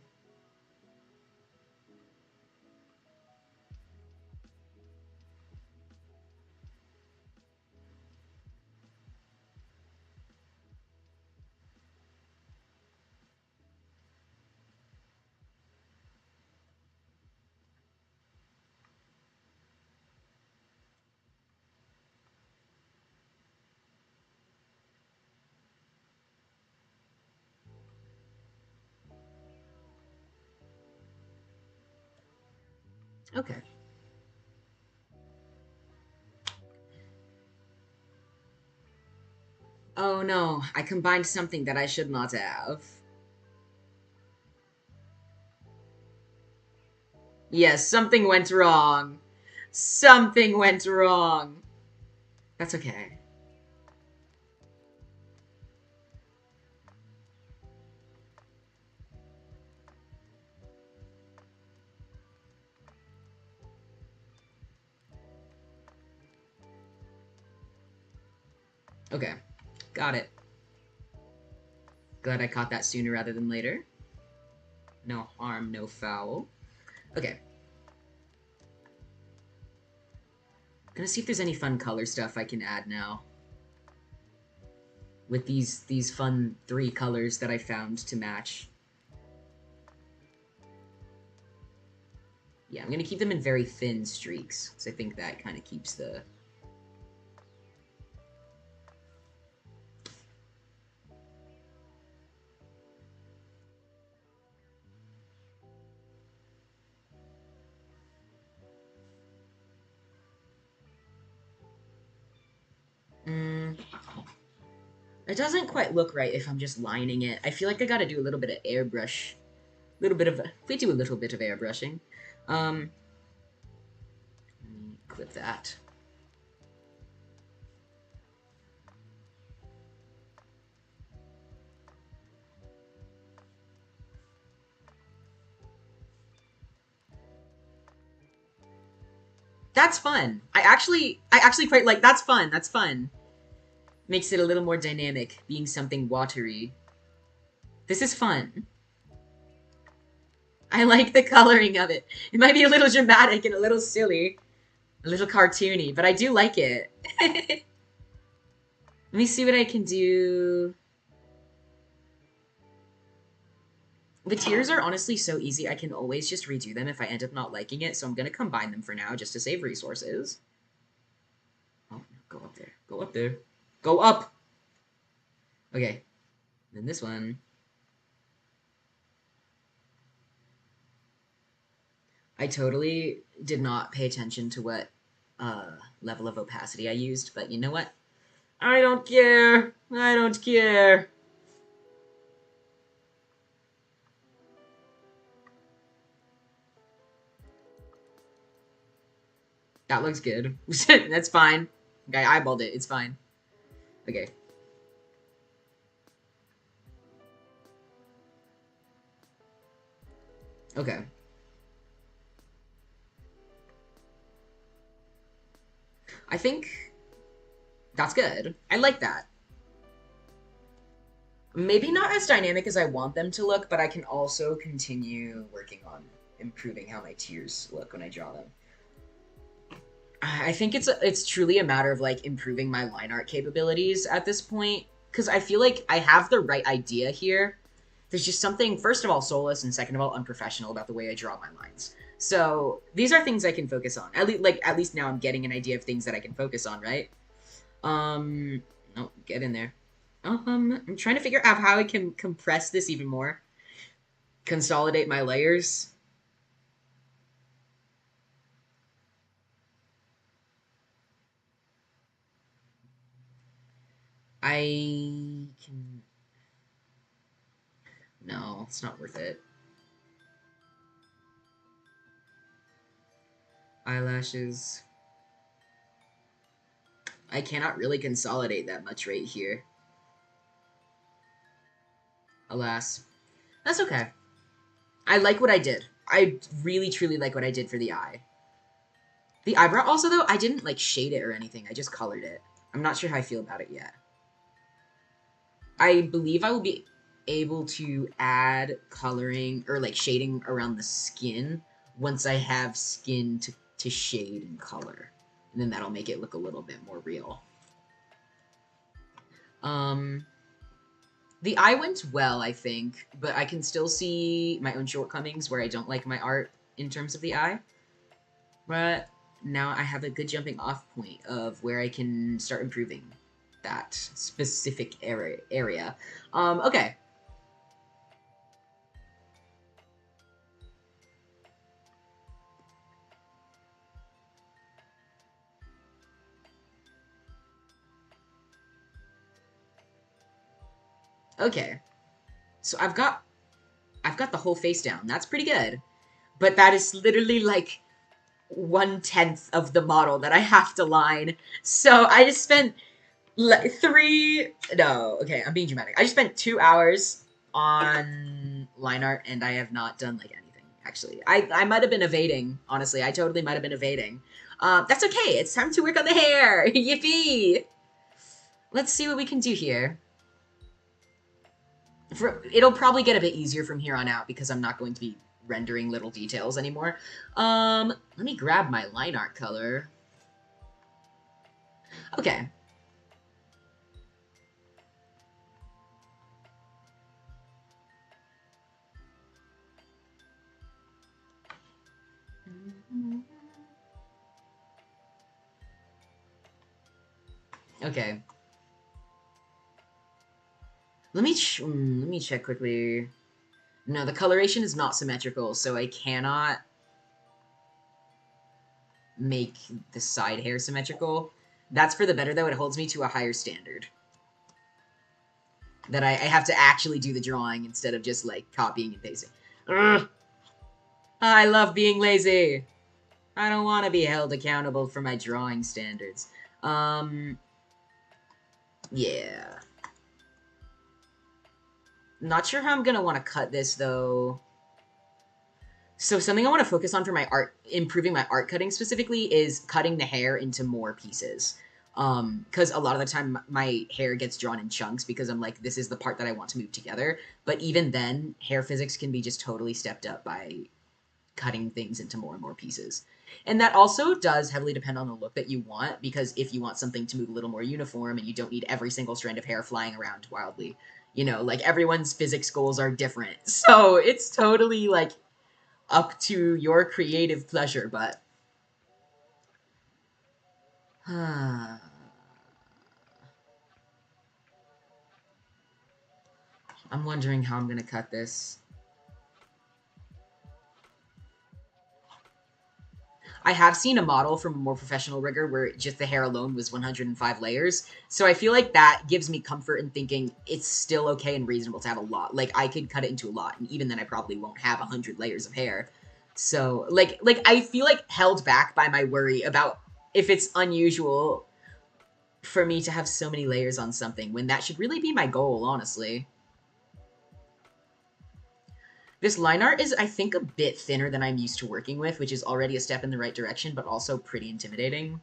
Okay. Oh no, I combined something that I should not have. Yes, something went wrong. Something went wrong. That's okay. Okay, got it. Glad I caught that sooner rather than later. No harm, no foul. Okay. Gonna see if there's any fun color stuff I can add now. With these fun 3 colors that I found to match. Yeah, I'm gonna keep them in very thin streaks, because I think that kind of keeps the... Mm, it doesn't quite look right if I'm just lining it. I feel like I gotta do a little bit of airbrush. A little bit of... We do a little bit of airbrushing. Let me clip that. That's fun. I actually quite like, that's fun, that's fun. Makes it a little more dynamic, being something watery. This is fun. I like the coloring of it. It might be a little dramatic and a little silly, a little cartoony, but I do like it. Let me see what I can do. The tiers are honestly so easy, I can always just redo them if I end up not liking it, so I'm gonna combine them for now just to save resources. Oh, go up there. Go up there. Go up! Okay. Then this one. I totally did not pay attention to what level of opacity I used, but you know what? I don't care. I don't care. That looks good. That's fine. Okay, I eyeballed it. It's fine. Okay. Okay. I think that's good. I like that. Maybe not as dynamic as I want them to look, but I can also continue working on improving how my tiers look when I draw them. I think it's truly a matter of like improving my line art capabilities at this point, because I feel like I have the right idea here. There's just something, first of all, soulless, and second of all, unprofessional about the way I draw my lines. So these are things I can focus on. At least now I'm getting an idea of things that I can focus on, right? No, get in there. I'm trying to figure out how I can compress this even more. Consolidate my layers. I can... No, it's not worth it. Eyelashes. I cannot really consolidate that much right here. Alas. That's okay. I like what I did. I really, truly like what I did for the eye. The eyebrow also, though, I didn't, like, shade it or anything. I just colored it. I'm not sure how I feel about it yet. I believe I will be... able to add coloring or like shading around the skin once I have skin to shade and color. And then that'll make it look a little bit more real. The eye went well, I think, but I can still see my own shortcomings where I don't like my art in terms of the eye. But now I have a good jumping off point of where I can start improving that specific area. Okay. Okay. So I've got the whole face down. That's pretty good. But that is literally like 1/10 of the model that I have to line. So I just spent no, okay, I'm being dramatic. I just spent 2 hours on line art and I have not done like anything, actually. I might have been evading, honestly. I totally might have been evading. That's okay. It's time to work on the hair. Yippee! Let's see what we can do here. It'll probably get a bit easier from here on out because I'm not going to be rendering little details anymore. Let me grab my line art color. Okay. Okay. Let me check quickly. No, the coloration is not symmetrical, so I cannot make the side hair symmetrical. That's for the better, though. It holds me to a higher standard. That I have to actually do the drawing instead of just, like, copying and pasting. Ugh. I love being lazy. I don't want to be held accountable for my drawing standards. Yeah. Not sure how I'm gonna want to cut this, though. So something I want to focus on for my art, improving my art cutting specifically, is cutting the hair into more pieces. Because a lot of the time my hair gets drawn in chunks because I'm like, this is the part that I want to move together. But even then, hair physics can be just totally stepped up by cutting things into more and more pieces. And that also does heavily depend on the look that you want, because if you want something to move a little more uniform and you don't need every single strand of hair flying around wildly, you know, like everyone's physics goals are different. So it's totally like up to your creative pleasure, but I'm wondering how I'm gonna cut this. I have seen a model from a more professional rigger where just the hair alone was 105 layers. So I feel like that gives me comfort in thinking it's still okay and reasonable to have a lot. Like, I could cut it into a lot, and even then I probably won't have 100 layers of hair. So, like I feel like held back by my worry about if it's unusual for me to have so many layers on something when that should really be my goal, honestly. This line art is, I think, a bit thinner than I'm used to working with, which is already a step in the right direction, but also pretty intimidating.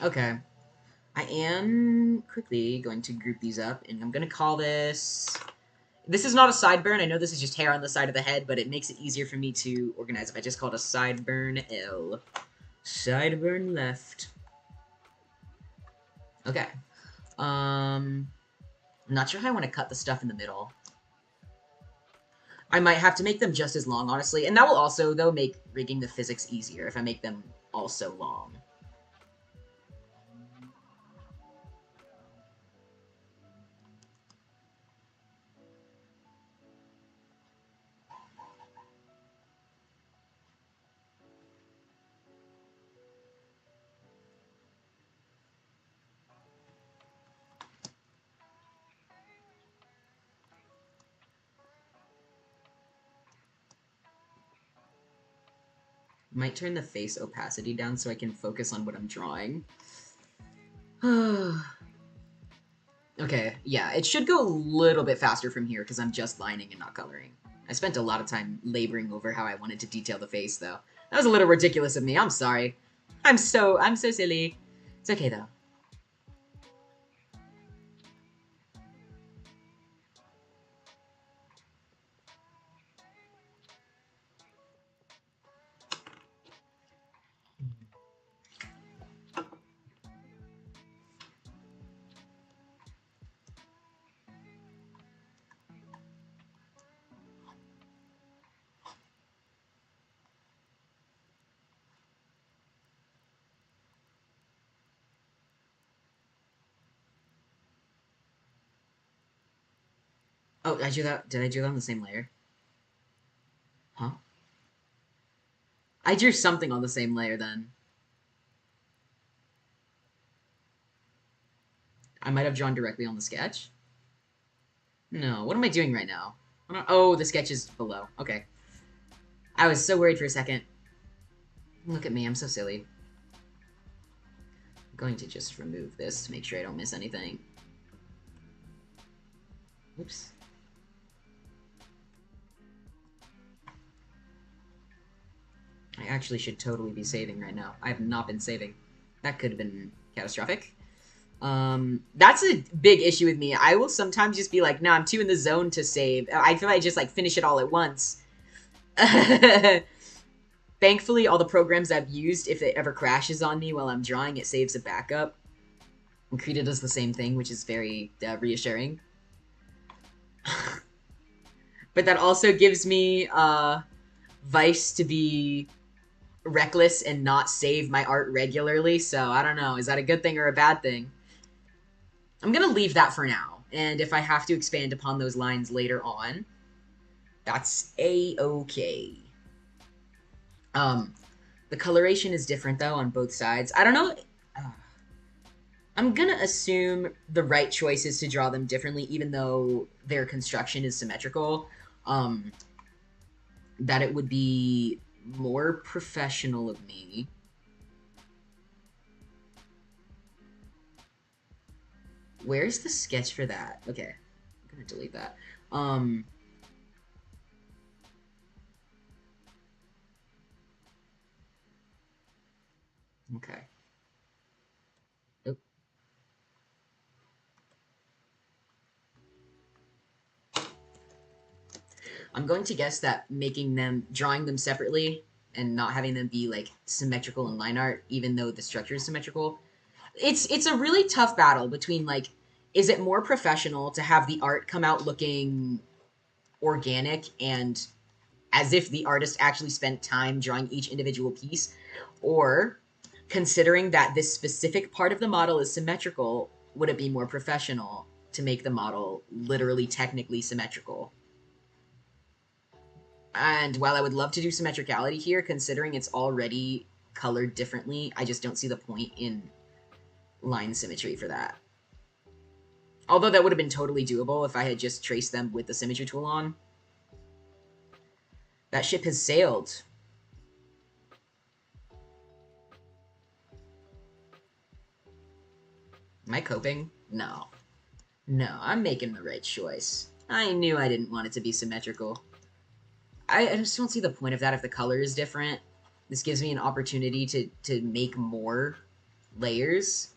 Okay. I am quickly going to group these up, and I'm going to call this... This is not a sideburn. I know this is just hair on the side of the head, but it makes it easier for me to organize if I just called a sideburn L. Sideburn left. Okay. I'm not sure how I want to cut the stuff in the middle. I might have to make them just as long, honestly. And that will also, though, make rigging the physics easier if I make them also long. Might turn the face opacity down so I can focus on what I'm drawing. Okay, yeah, it should go a little bit faster from here because I'm just lining and not coloring. I spent a lot of time laboring over how I wanted to detail the face, though. That was a little ridiculous of me. I'm sorry. I'm so silly. It's okay though. Oh, I drew that. Did I drew that on the same layer? Huh? I drew something on the same layer then. I might have drawn directly on the sketch. No, what am I doing right now? Oh, the sketch is below. Okay. I was so worried for a second. Look at me, I'm so silly. I'm going to just remove this to make sure I don't miss anything. Oops. I actually should totally be saving right now. I have not been saving. That could have been catastrophic. That's a big issue with me. I will sometimes just be like, no, I'm too in the zone to save. I feel like I just like finish it all at once. Thankfully, all the programs I've used, if it ever crashes on me while I'm drawing, it saves a backup. And Krita does the same thing, which is very reassuring. But that also gives me vice to be reckless and not save my art regularly, so I don't know. Is that a good thing or a bad thing? I'm gonna leave that for now, and if I have to expand upon those lines later on, that's a-okay. The coloration is different, though, on both sides. I don't know. I'm gonna assume the right choice is to draw them differently, even though their construction is symmetrical. That it would be more professional of me. Where's the sketch for that? Okay, I'm gonna delete that. Okay. Oh. I'm going to guess that drawing them separately and not having them be like symmetrical in line art, even though the structure is symmetrical, it's a really tough battle between like, is it more professional to have the art come out looking organic and as if the artist actually spent time drawing each individual piece, or considering that this specific part of the model is symmetrical, would it be more professional to make the model literally technically symmetrical? And while I would love to do symmetricality here, considering it's already colored differently, I just don't see the point in line symmetry for that. Although that would have been totally doable if I had just traced them with the symmetry tool on. That ship has sailed. Am I coping? No. No, I'm making the right choice. I knew I didn't want it to be symmetrical. I just don't see the point of that if the color is different. This gives me an opportunity to make more layers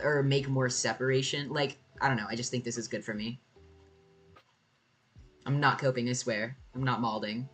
or make more separation. Like, I don't know, I just think this is good for me. I'm not coping, I swear. I'm not malding.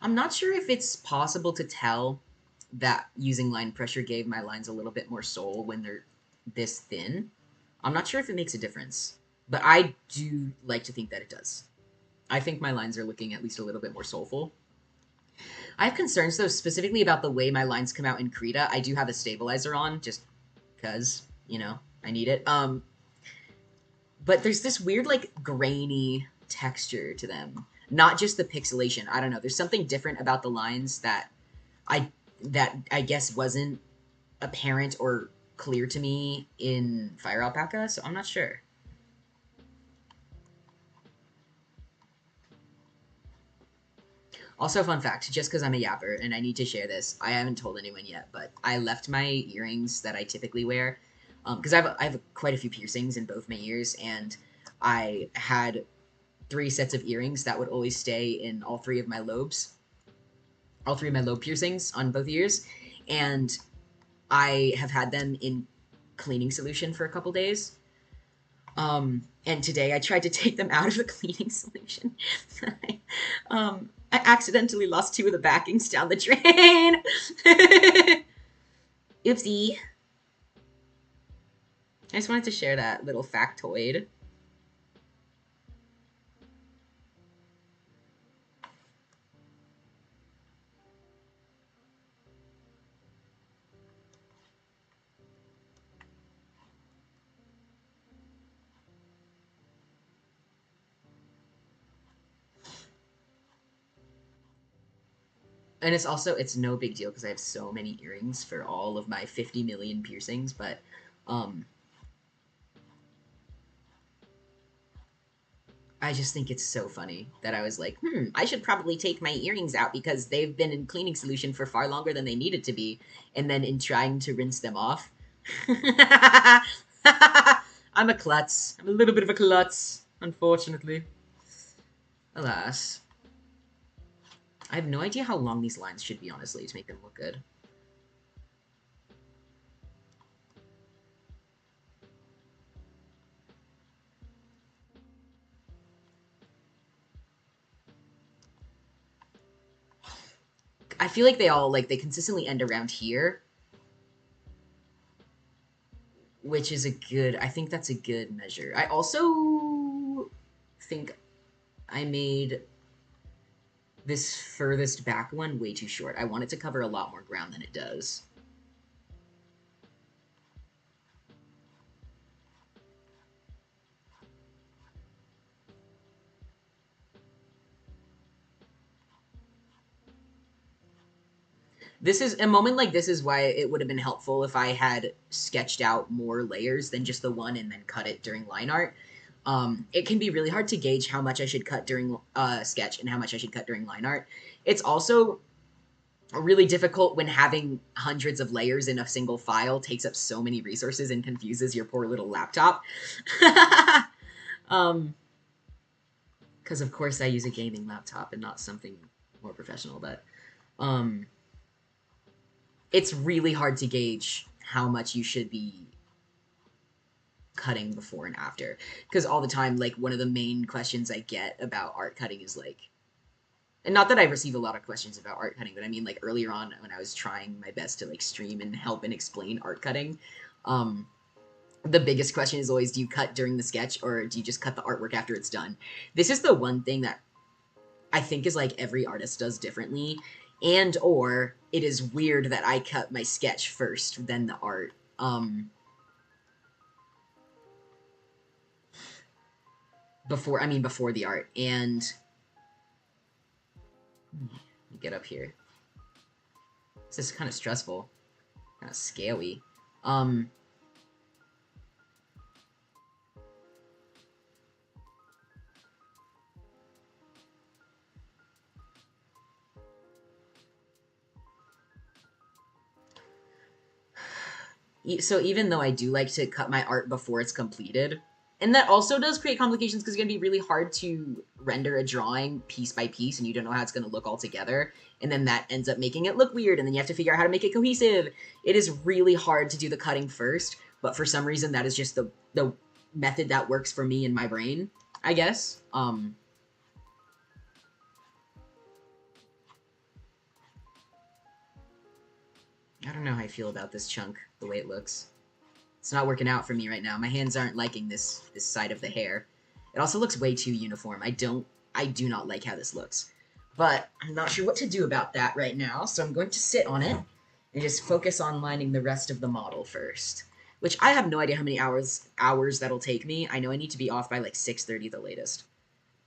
I'm not sure if it's possible to tell that using line pressure gave my lines a little bit more soul when they're this thin. I'm not sure if it makes a difference, but I do like to think that it does. I think my lines are looking at least a little bit more soulful. I have concerns, though, specifically about the way my lines come out in Krita. I do have a stabilizer on, just because, I need it. But there's this weird, like, grainy texture to them not just the pixelation. I don't know. There's something different about the lines I that I guess wasn't apparent or clear to me in Fire Alpaca, so I'm not sure. Also, fun fact, just because I'm a yapper and I need to share this, I haven't told anyone yet, but I left my earrings that I typically wear, because I have quite a few piercings in both my ears, and I had three sets of earrings that would always stay in all three of my lobes, all three of my lobe piercings on both ears, and I have had them in cleaning solution for a couple days. And today I tried to take them out of the cleaning solution. I accidentally lost two of the backings down the drain. Oopsie. I just wanted to share that little factoid. And it's no big deal because I have so many earrings for all of my 50 million piercings, but um I just think it's so funny that I was like, I should probably take my earrings out because they've been in cleaning solution for far longer than they needed to be. And then in trying to rinse them off, I'm a klutz. I'm a little bit of a klutz, unfortunately. Alas. I have no idea how long these lines should be, honestly, to make them look good. I feel like they consistently end around here, which is I think that's a good measure. I also think I made this furthest back one way too short. I want it to cover a lot more ground than it does. This is a moment like this is why it would have been helpful if I had sketched out more layers than just the one and then cut it during line art. It can be really hard to gauge how much I should cut during sketch and how much I should cut during line art. It's also really difficult when having hundreds of layers in a single file takes up so many resources and confuses your poor little laptop. um, because of course I use a gaming laptop and not something more professional, but um, it's really hard to gauge how much you should be cutting before and after. Because all the time, like, one of the main questions I get about art cutting is like, and not that I receive a lot of questions about art cutting, but I mean, like, earlier on when I was trying my best to like stream and help and explain art cutting, um, the biggest question is always, do you cut during the sketch or do you just cut the artwork after it's done? This is the one thing that I think is like every artist does differently, and or it is weird that I cut my sketch first, then the art. Before the art. And let me get up here. This is kind of stressful, kind of scaly. Um, so even though I do like to cut my art before it's completed, and that also does create complications because it's going to be really hard to render a drawing piece by piece and you don't know how it's going to look all together, and then that ends up making it look weird, and then you have to figure out how to make it cohesive. It is really hard to do the cutting first, but for some reason that is just the method that works for me in my brain, I guess. I don't know how I feel about this chunk, the way it looks. It's not working out for me right now. My hands aren't liking this side of the hair. It also looks way too uniform. I do not like how this looks. But I'm not sure what to do about that right now, so I'm going to sit on it and just focus on lining the rest of the model first. Which I have no idea how many hours that'll take me. I know I need to be off by like 6:30 the latest.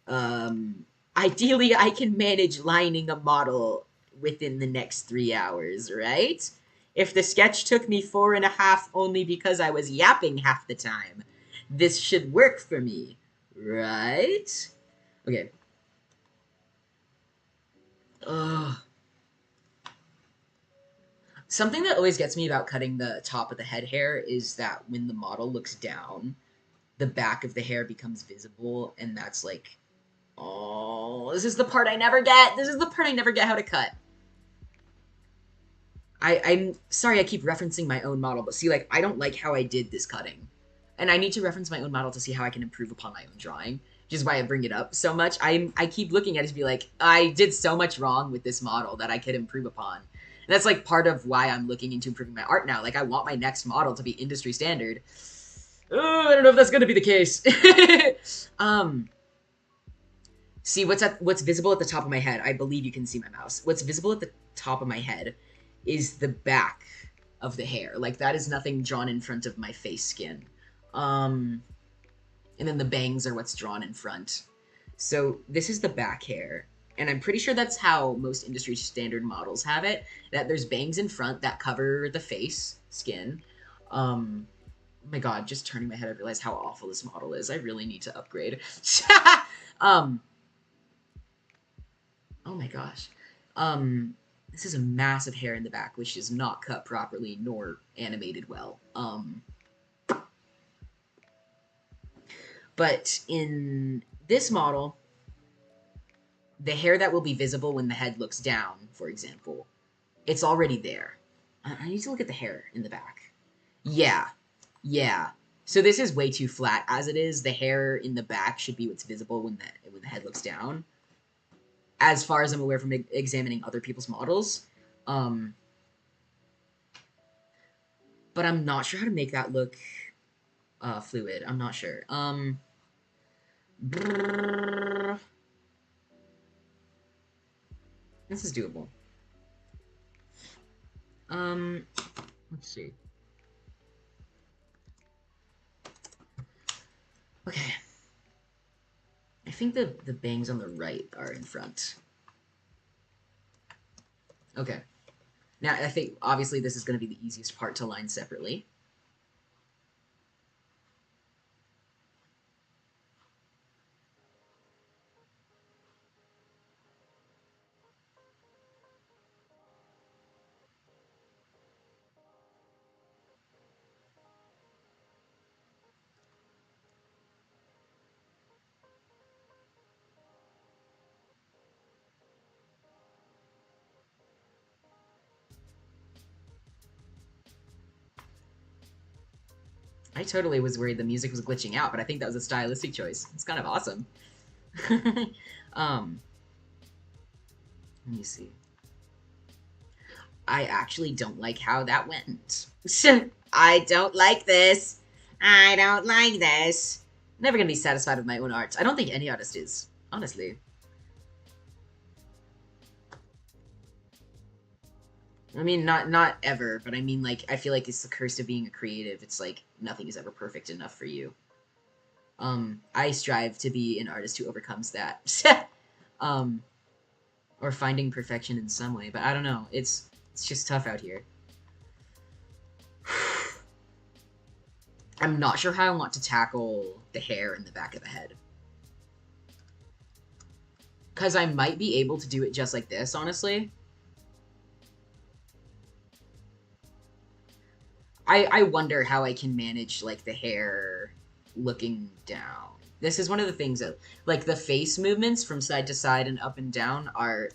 Um Ideally, I can manage lining a model within the next 3 hours, right? If the sketch took me 4.5 only because I was yapping half the time, this should work for me, right? Okay. Ugh. Something that always gets me about cutting the top of the head hair is that when the model looks down, the back of the hair becomes visible, and that's like, oh, this is the part I never get. This is the part I never get how to cut. I'm sorry I keep referencing my own model, but see, like, I don't like how I did this cutting. And I need to reference my own model to see how I can improve upon my own drawing, which is why I bring it up so much. I keep looking at it to be like, I did so much wrong with this model that I could improve upon. And that's like part of why I'm looking into improving my art now. Like, I want my next model to be industry standard. Oh, I don't know if that's going to be the case. um, See what's visible at the top of my head. I believe you can see my mouse. What's visible at the top of my head is the back of the hair. Like that is nothing drawn in front of my face skin. Um and then the bangs are what's drawn in front. So this is the back hair. And I'm pretty sure that's how most industry standard models have it, that there's bangs in front that cover the face skin. Oh my god, just turning my head I realize how awful this model is. I really need to upgrade. um Oh my gosh. This is a massive hair in the back, which is not cut properly nor animated well. But in this model, the hair that will be visible when the head looks down, for example, it's already there. I need to look at the hair in the back. Yeah, yeah. So this is way too flat as it is. The hair in the back should be what's visible when the head looks down. As far as I'm aware from examining other people's models. Um, but I'm not sure how to make that look fluid. I'm not sure. This is doable. Um, let's see. Okay. I think the bangs on the right are in front. Okay. Now, I think, obviously, this is going to be the easiest part to line separately. I totally was worried the music was glitching out, but I think that was a stylistic choice. It's kind of awesome. um, Let me see. I actually don't like how that went. I don't like this. I don't like this. Never gonna be satisfied with my own art. I don't think any artist is, honestly. I mean, not ever, but I mean, like, I feel like it's the curse of being a creative. It's like nothing is ever perfect enough for you. I strive to be an artist who overcomes that. um, or finding perfection in some way, but I don't know. It's just tough out here. I'm not sure how I want to tackle the hair in the back of the head. Because I might be able to do it just like this, honestly. I wonder how I can manage, like, the hair looking down. This is one of the things that, like, the face movements from side to side and up and down are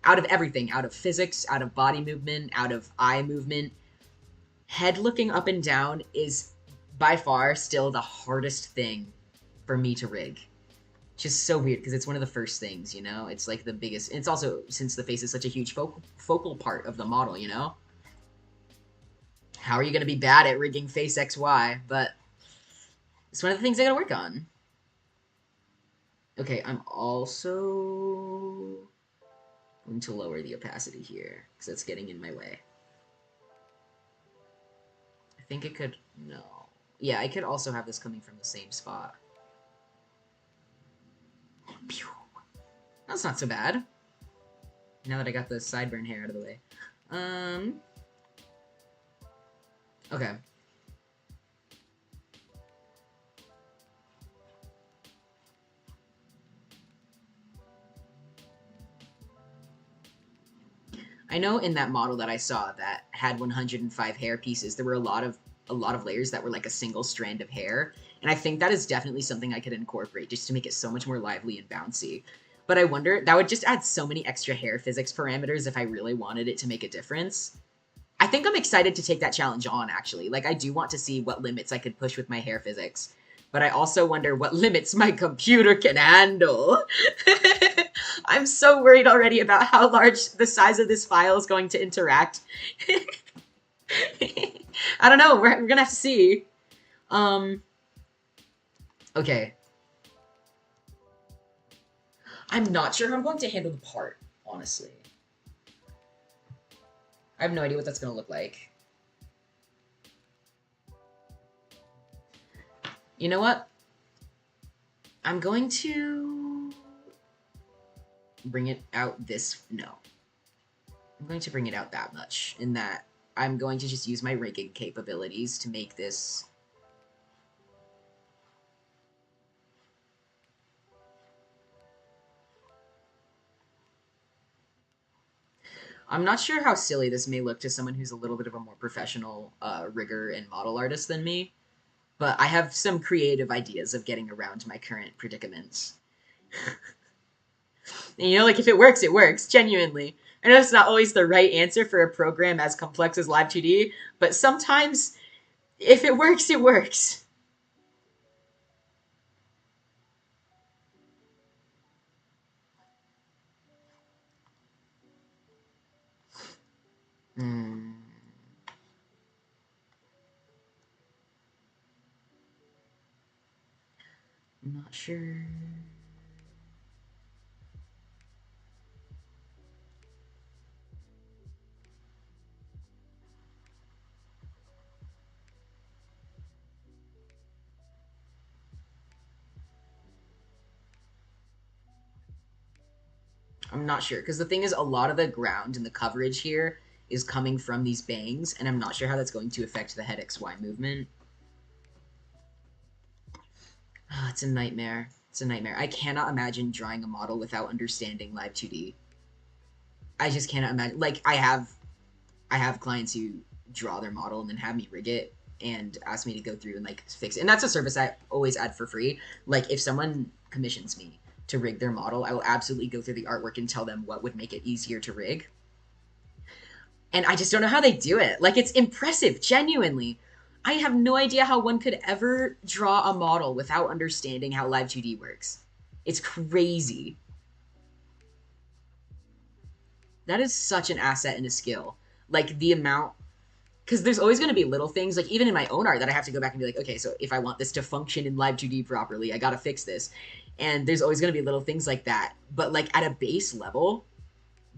out of everything, out of physics, out of body movement, out of eye movement. Head looking up and down is by far still the hardest thing for me to rig. Which is so weird because it's one of the first things, you know? It's like the biggest. It's also, since the face is such a huge focal part of the model, you know? How are you going to be bad at rigging face XY? But it's one of the things I gotta work on. Okay, I'm also going to lower the opacity here because that's getting in my way. I think it could. No. Yeah, I could also have this coming from the same spot. Pew. That's not so bad. Now that I got the sideburn hair out of the way. Okay. I know in that model that I saw that had 105 hair pieces, there were a lot of layers that were like a single strand of hair, and I think that is definitely something I could incorporate just to make it so much more lively and bouncy. But I wonder, that would just add so many extra hair physics parameters if I really wanted it to make a difference. I think I'm excited to take that challenge on, actually. Like, I do want to see what limits I could push with my hair physics. But I also wonder what limits my computer can handle. I'm so worried already about how large the size of this file is going to interact. I don't know. We're gonna have to see. Um, okay. I'm not sure how I'm going to handle the part, honestly. I have no idea what that's gonna look like. You know what? I'm going to bring it out this... No. I'm going to bring it out that much, in that I'm going to just use my rigging capabilities to make this... I'm not sure how silly this may look to someone who's a little bit of a more professional rigger and model artist than me, but I have some creative ideas of getting around my current predicaments. And, you know, like, if it works, genuinely. I know it's not always the right answer for a program as complex as Live 2D, but sometimes, if it works, it works. Hmm. I'm not sure. I'm not sure, because the thing is, a lot of the ground and the coverage here is coming from these bangs, and I'm not sure how that's going to affect the head XY movement. Oh, it's a nightmare. It's a nightmare. I cannot imagine drawing a model without understanding Live 2D. I just cannot imagine. Like, I have clients who draw their model and then have me rig it and ask me to go through and like fix it. And that's a service I always add for free. Like, if someone commissions me to rig their model, I will absolutely go through the artwork and tell them what would make it easier to rig. And I just don't know how they do it. Like, it's impressive, genuinely. I have no idea how one could ever draw a model without understanding how Live 2D works. It's crazy. That is such an asset and a skill. Like, the amount, because there's always going to be little things, like even in my own art, that I have to go back and be like, okay, so if I want this to function in Live 2D properly, I got to fix this. And there's always going to be little things like that. But like, at a base level,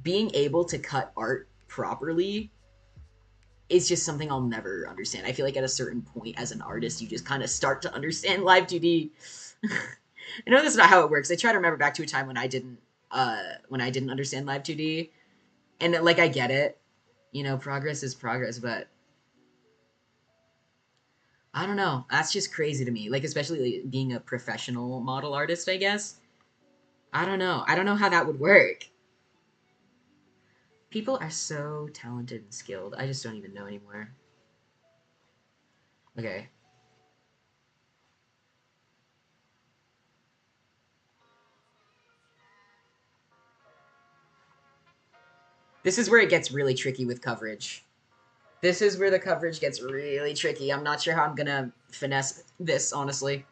being able to cut art properly is just something I'll never understand. I feel like at a certain point as an artist, you just kind of start to understand Live 2D. I know that's not how it works. I try to remember back to a time when I didn't understand Live 2D, and like, I get it. You know, progress is progress, but I don't know. That's just crazy to me. Like, especially like, being a professional model artist, I guess. I don't know. I don't know how that would work. People are so talented and skilled. I just don't even know anymore. Okay. This is where it gets really tricky with coverage. This is where the coverage gets really tricky. I'm not sure how I'm gonna finesse this, honestly.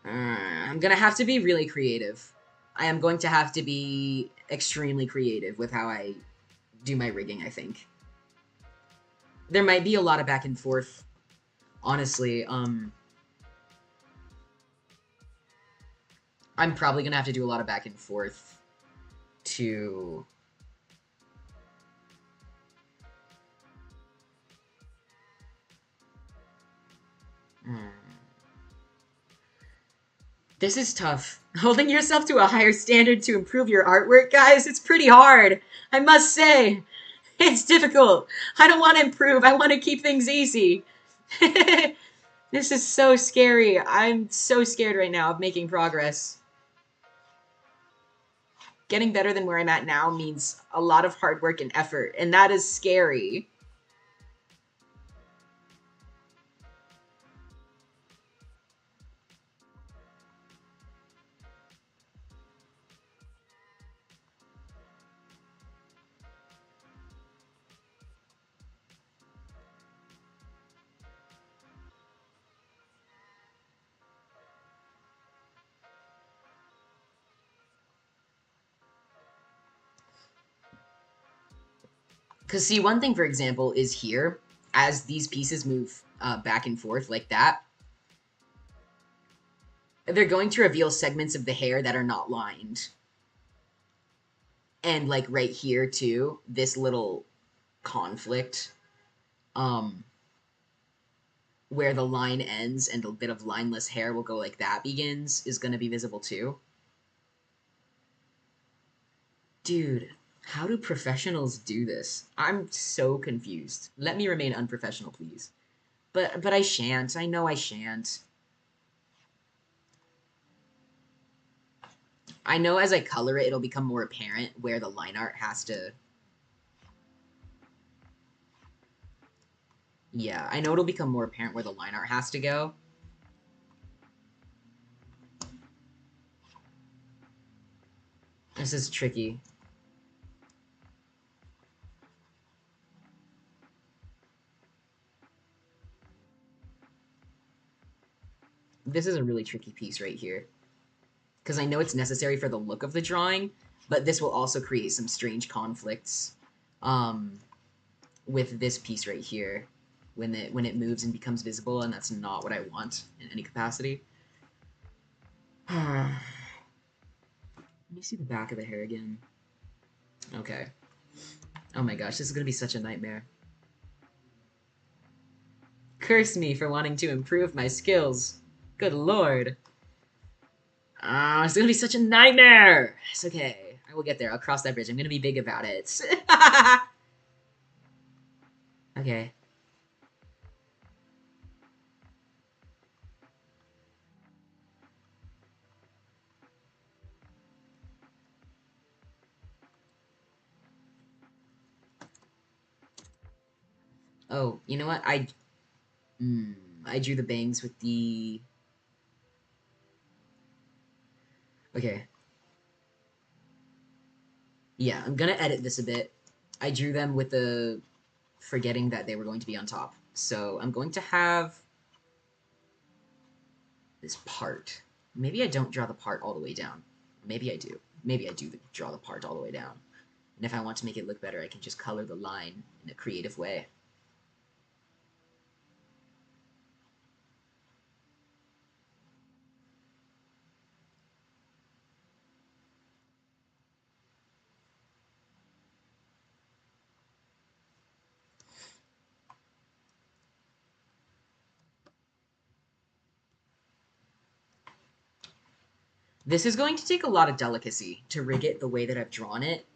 I'm gonna have to be really creative. I am going to have to be extremely creative with how I do my rigging, I think. There might be a lot of back and forth, honestly. I'm probably gonna have to do a lot of back and forth to... Hmm. This is tough. Holding yourself to a higher standard to improve your artwork, guys, it's pretty hard. I must say. It's difficult. I don't want to improve. I want to keep things easy. This is so scary. I'm so scared right now of making progress. Getting better than where I'm at now means a lot of hard work and effort, and that is scary. Because, see, one thing, for example, is here, as these pieces move back and forth like that, they're going to reveal segments of the hair that are not lined. And, like, right here, too, this little conflict, where the line ends and a bit of lineless hair will go like that begins, is going to be visible, too. Dude, how do professionals do this? I'm so confused. Let me remain unprofessional, please. But I shan't. I know I shan't. I know as I color it, it'll become more apparent where the line art has to... Yeah, I know it'll become more apparent where the line art has to go. This is tricky. This is a really tricky piece right here. Because I know it's necessary for the look of the drawing, but this will also create some strange conflicts with this piece right here when it moves and becomes visible, and that's not what I want in any capacity. Let me see the back of the hair again. Okay. Oh my gosh, this is gonna be such a nightmare. Curse me for wanting to improve my skills. Good lord. It's gonna be such a nightmare! It's okay. I will get there. I'll cross that bridge. I'm gonna be big about it. Okay. Oh, you know what? I drew the bangs with the... Okay. Yeah, I'm gonna edit this a bit. I drew them with the... forgetting that they were going to be on top. So I'm going to have this part. Maybe I don't draw the part all the way down. Maybe I do. Maybe I do draw the part all the way down. And if I want to make it look better, I can just color the line in a creative way. This is going to take a lot of delicacy to rig it the way that I've drawn it,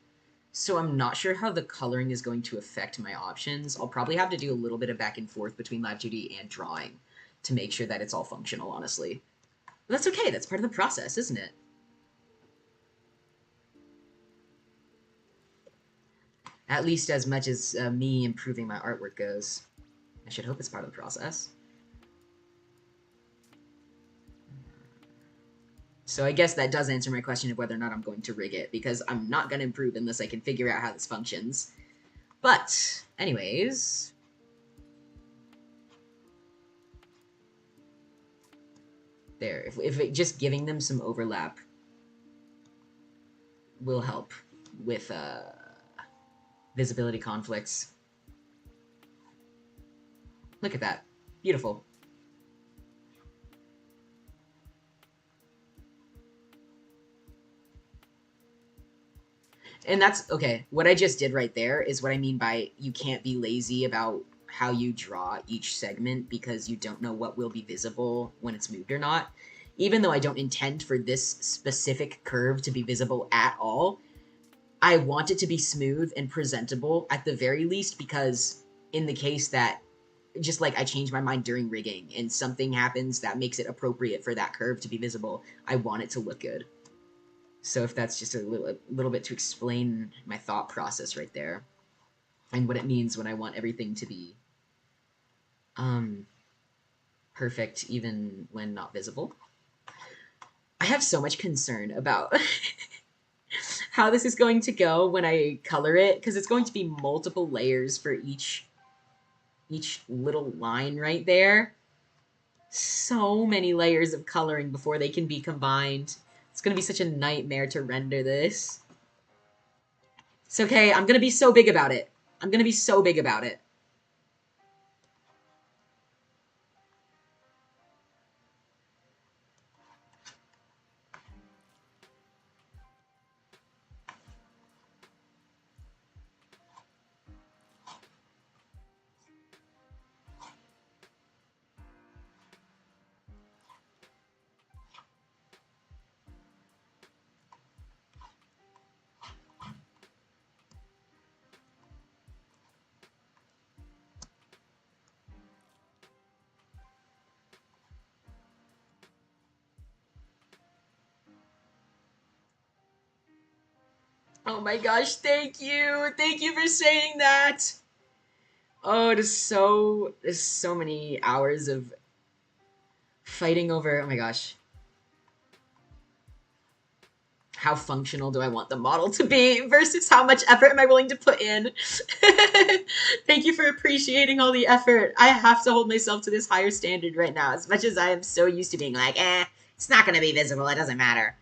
so I'm not sure how the coloring is going to affect my options. I'll probably have to do a little bit of back and forth between Live 2D and drawing to make sure that it's all functional, honestly. But that's okay, that's part of the process, isn't it? At least as much as me improving my artwork goes. I should hope it's part of the process. So I guess that does answer my question of whether or not I'm going to rig it, because I'm not going to improve unless I can figure out how this functions. But, anyways... There, if just giving them some overlap will help with visibility conflicts. Look at that. Beautiful. And that's, okay, what I just did right there is what I mean by you can't be lazy about how you draw each segment because you don't know what will be visible when it's moved or not. even though I don't intend for this specific curve to be visible at all, I want it to be smooth and presentable at the very least, because in the case that just like I change my mind during rigging and something happens that makes it appropriate for that curve to be visible, I want it to look good. So if that's just a little bit to explain my thought process right there, and what it means when I want everything to be um, perfect even when not visible. I have so much concern about how this is going to go when I color it, because it's going to be multiple layers for each little line right there. So many layers of coloring before they can be combined. It's going to be such a nightmare to render this. It's okay. I'm going to be so big about it. I'm going to be so big about it. Oh my gosh, thank you. Thank you for saying that. Oh, there's so many hours of fighting over, oh my gosh, how functional do I want the model to be versus how much effort am I willing to put in. Thank you for appreciating all the effort. I have to hold myself to this higher standard right now, as much as I am so used to being like, it's not going to be visible, it doesn't matter.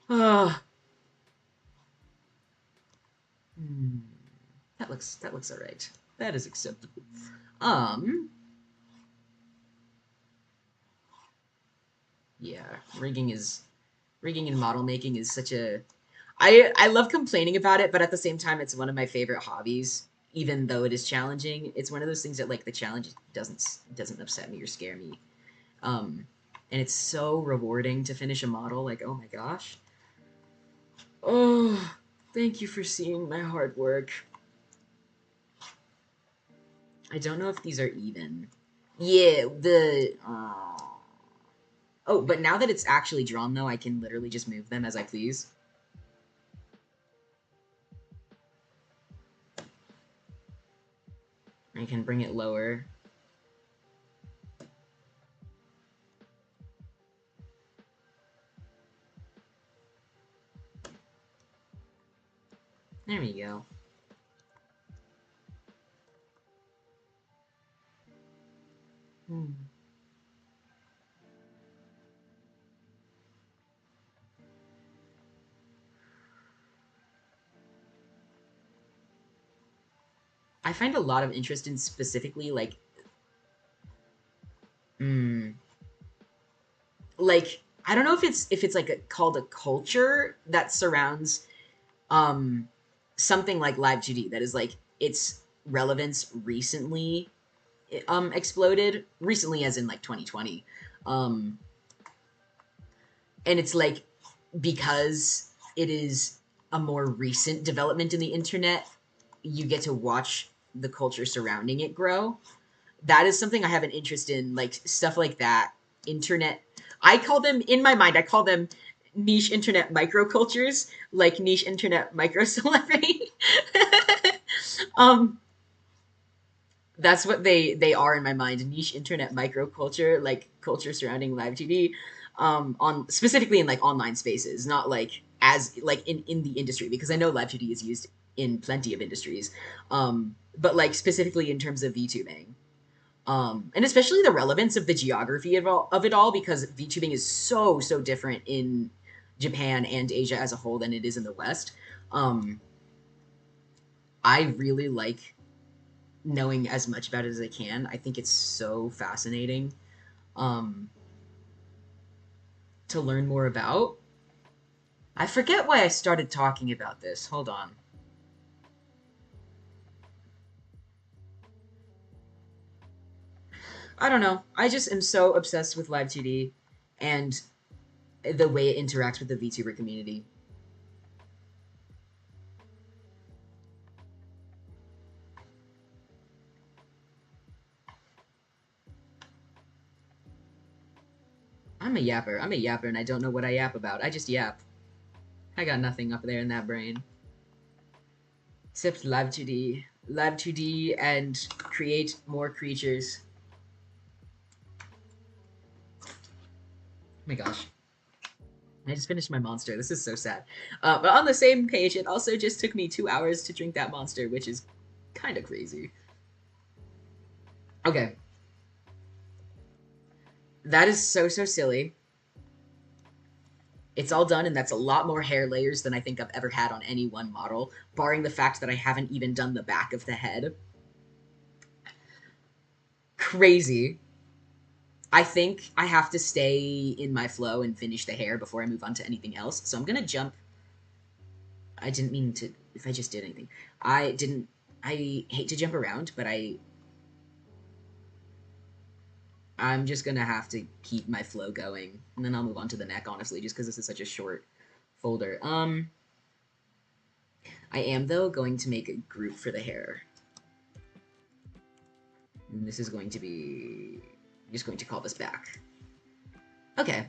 Oh. Hmm. That looks all right. That is acceptable. Um, yeah, rigging and model making is such a I love complaining about it, but at the same time it's one of my favorite hobbies, even though it is challenging. It's one of those things that like the challenge doesn't upset me or scare me. Um and it's so rewarding to finish a model, like, oh my gosh. Oh, thank you for seeing my hard work. I don't know if these are even. Yeah, the oh, but now that it's actually drawn though, I can literally just move them as I please. I can bring it lower. There we go. Hmm. I find a lot of interest in specifically mm, like I don't know if it's like called a culture that surrounds um something like live 2D that is like its relevance recently exploded recently, as in like 2020. um and it's like, because it is a more recent development in the internet, you get to watch the culture surrounding it grow. That is something I have an interest in, like stuff like that. Internet, I call them, in my mind, I call them niche internet microcultures, like niche internet micro celebrity. um, that's what they are in my mind. Niche internet microculture, like culture surrounding live TV, on specifically in like online spaces, not like as like in the industry, because I know live TV is used in plenty of industries, but like specifically in terms of VTubing. And especially the relevance of the geography of it all, because VTubing is so different in Japan and Asia as a whole than it is in the West. Um, I really like knowing as much about it as I can. I think it's so fascinating um, to learn more about. I forget why I started talking about this. Hold on. I don't know. I just am so obsessed with live 2D, and the way it interacts with the VTuber community. I'm a yapper, and I don't know what I yap about. I just yap. I got nothing up there in that brain. Except Live 2D. Live 2D and create more creatures. Oh my gosh. I just finished my monster. This is so sad. But on the same page, it also just took me 2 hours to drink that monster, which is kind of crazy. Okay. That is so silly. It's all done, and that's a lot more hair layers than I think I've ever had on any one model, barring the fact that I haven't even done the back of the head. Crazy. I think I have to stay in my flow and finish the hair before I move on to anything else. So I'm gonna jump. I didn't mean to. If I just did anything, I didn't. I hate to jump around, but I'm just gonna have to keep my flow going, and then I'll move on to the neck. Honestly, just because this is such a short folder. I am though going to make a group for the hair. And this is going to be. I'm just going to call this back. Okay.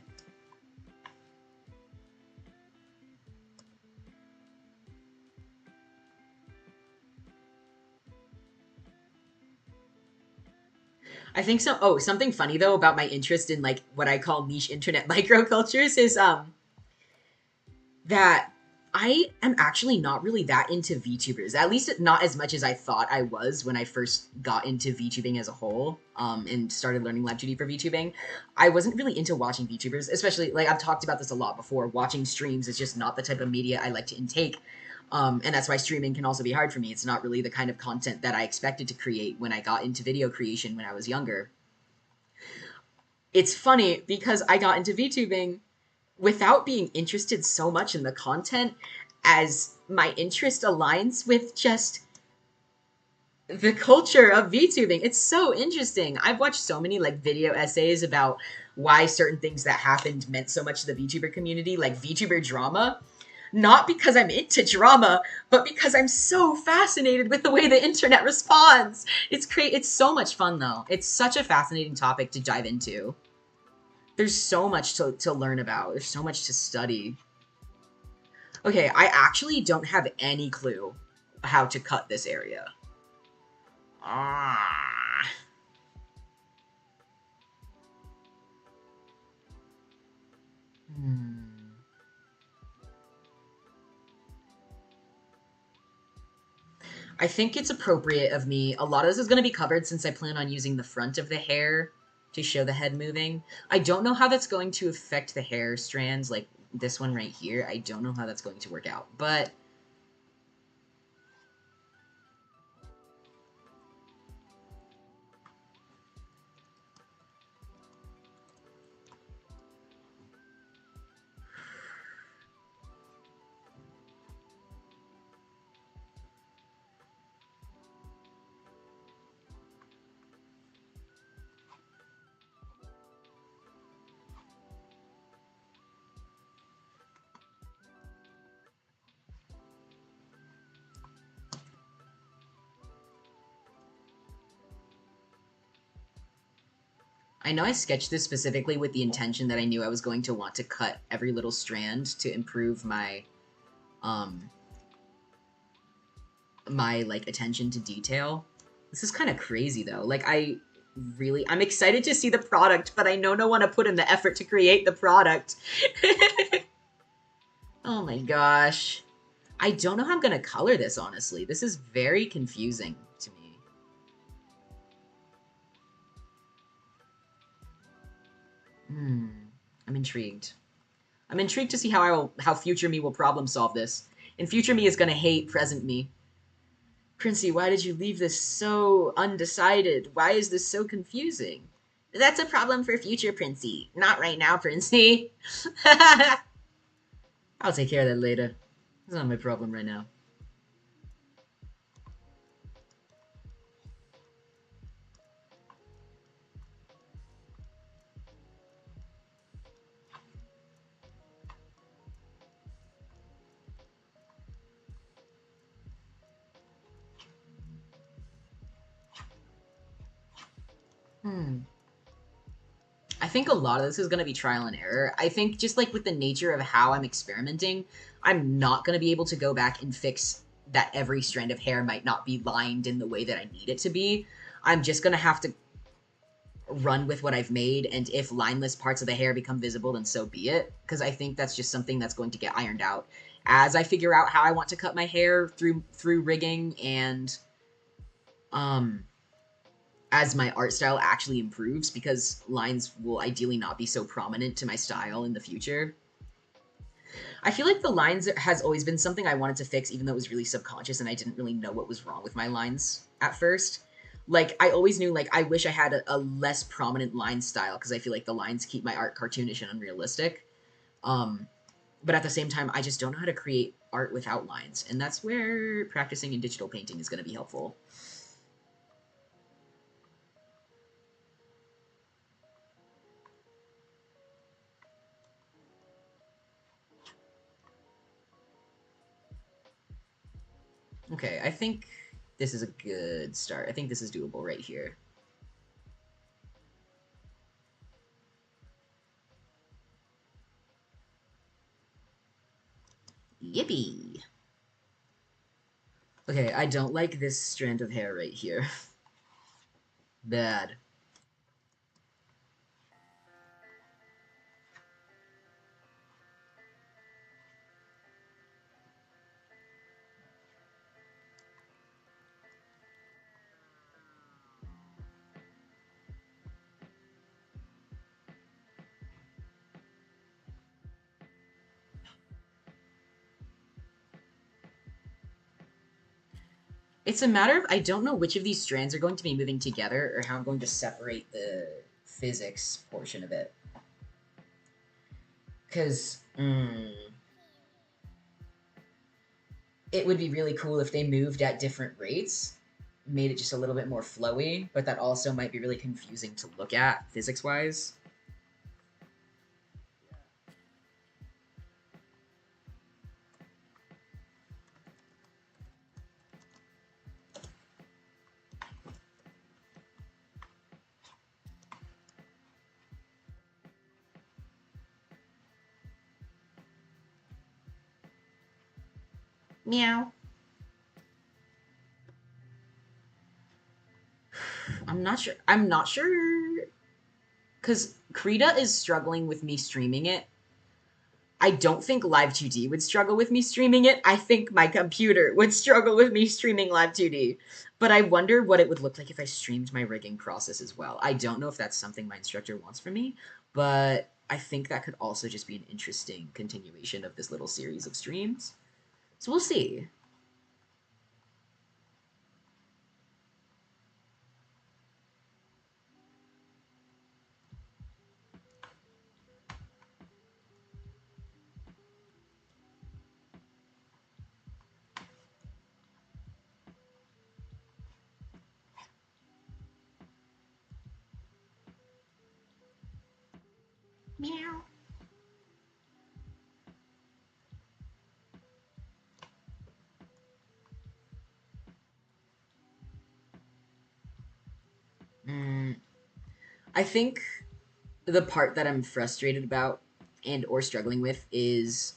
I think so. Oh, something funny though about my interest in like what I call niche internet microcultures is that I am actually not really that into VTubers. At least not as much as I thought I was when I first got into VTubing as a whole, and started learning Lab 2D for VTubing. I wasn't really into watching VTubers, especially like I've talked about this a lot before. Watching streams is just not the type of media I like to intake. And that's why streaming can also be hard for me. It's not really the kind of content that I expected to create when I got into video creation when I was younger. It's funny because I got into VTubing without being interested so much in the content as my interest aligns with just the culture of VTubing. It's so interesting. I've watched so many like video essays about why certain things that happened meant so much to the VTuber community, like VTuber drama. Not because I'm into drama, but because I'm so fascinated with the way the internet responds. It's so much fun though. It's such a fascinating topic to dive into. There's so much to learn about. There's so much to study. Okay, I actually don't have any clue how to cut this area. Ah. Hmm. I think it's appropriate of me. A lot of this is going to be covered since I plan on using the front of the hair to show the head moving. I don't know how that's going to affect the hair strands, like this one right here. I don't know how that's going to work out, but I know I sketched this specifically with the intention that I knew I was going to want to cut every little strand to improve um, my like attention to detail. This is kind of crazy though. Like I'm excited to see the product, but I know no one to put in the effort to create the product. Oh my gosh. I don't know how I'm gonna color this, honestly. This is very confusing to me. Hmm. I'm intrigued. I'm intrigued to see how future me will problem solve this. And future me is gonna hate present me. Princey, why did you leave this so undecided? Why is this so confusing? That's a problem for future Princey. Not right now, Princey. I'll take care of that later. It's not my problem right now. Hmm. I think a lot of this is going to be trial and error. I think just like with the nature of how I'm experimenting, I'm not going to be able to go back and fix that every strand of hair might not be lined in the way that I need it to be. I'm just going to have to run with what I've made, and if lineless parts of the hair become visible, then so be it. Because I think that's just something that's going to get ironed out as I figure out how I want to cut my hair through rigging, and um as my art style actually improves, because lines will ideally not be so prominent to my style in the future. I feel like the lines has always been something I wanted to fix, even though it was really subconscious and I didn't really know what was wrong with my lines at first. Like, I always knew, like, I wish I had a less prominent line style, because I feel like the lines keep my art cartoonish and unrealistic. Um, but at the same time, I just don't know how to create art without lines, and that's where practicing in digital painting is going to be helpful. Okay, I think this is a good start. I think this is doable right here. Yippee! Okay, I don't like this strand of hair right here. Bad. It's a matter of I don't know which of these strands are going to be moving together, or how I'm going to separate the physics portion of it. Because it would be really cool if they moved at different rates, made it just a little bit more flowy, but that also might be really confusing to look at physics wise. Meow. I'm not sure. I'm not sure because Krita is struggling with me streaming it. I don't think Live 2D would struggle with me streaming it. I think my computer would struggle with me streaming Live 2D. But I wonder what it would look like if I streamed my rigging process as well. I don't know if that's something my instructor wants from me, but I think that could also just be an interesting continuation of this little series of streams. So we'll see. Meow. Mm, I think the part that I'm frustrated about and or struggling with is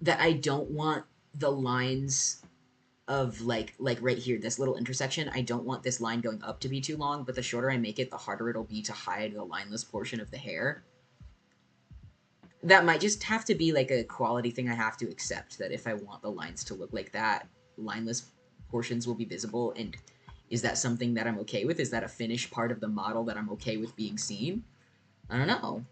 that I don't want the lines of like right here, this little intersection. I don't want this line going up to be too long, but the shorter I make it, the harder it'll be to hide the lineless portion of the hair. That might just have to be like a quality thing I have to accept, that if I want the lines to look like that, lineless portions will be visible. And is that something that I'm okay with? Is that a finished part of the model that I'm okay with being seen? I don't know.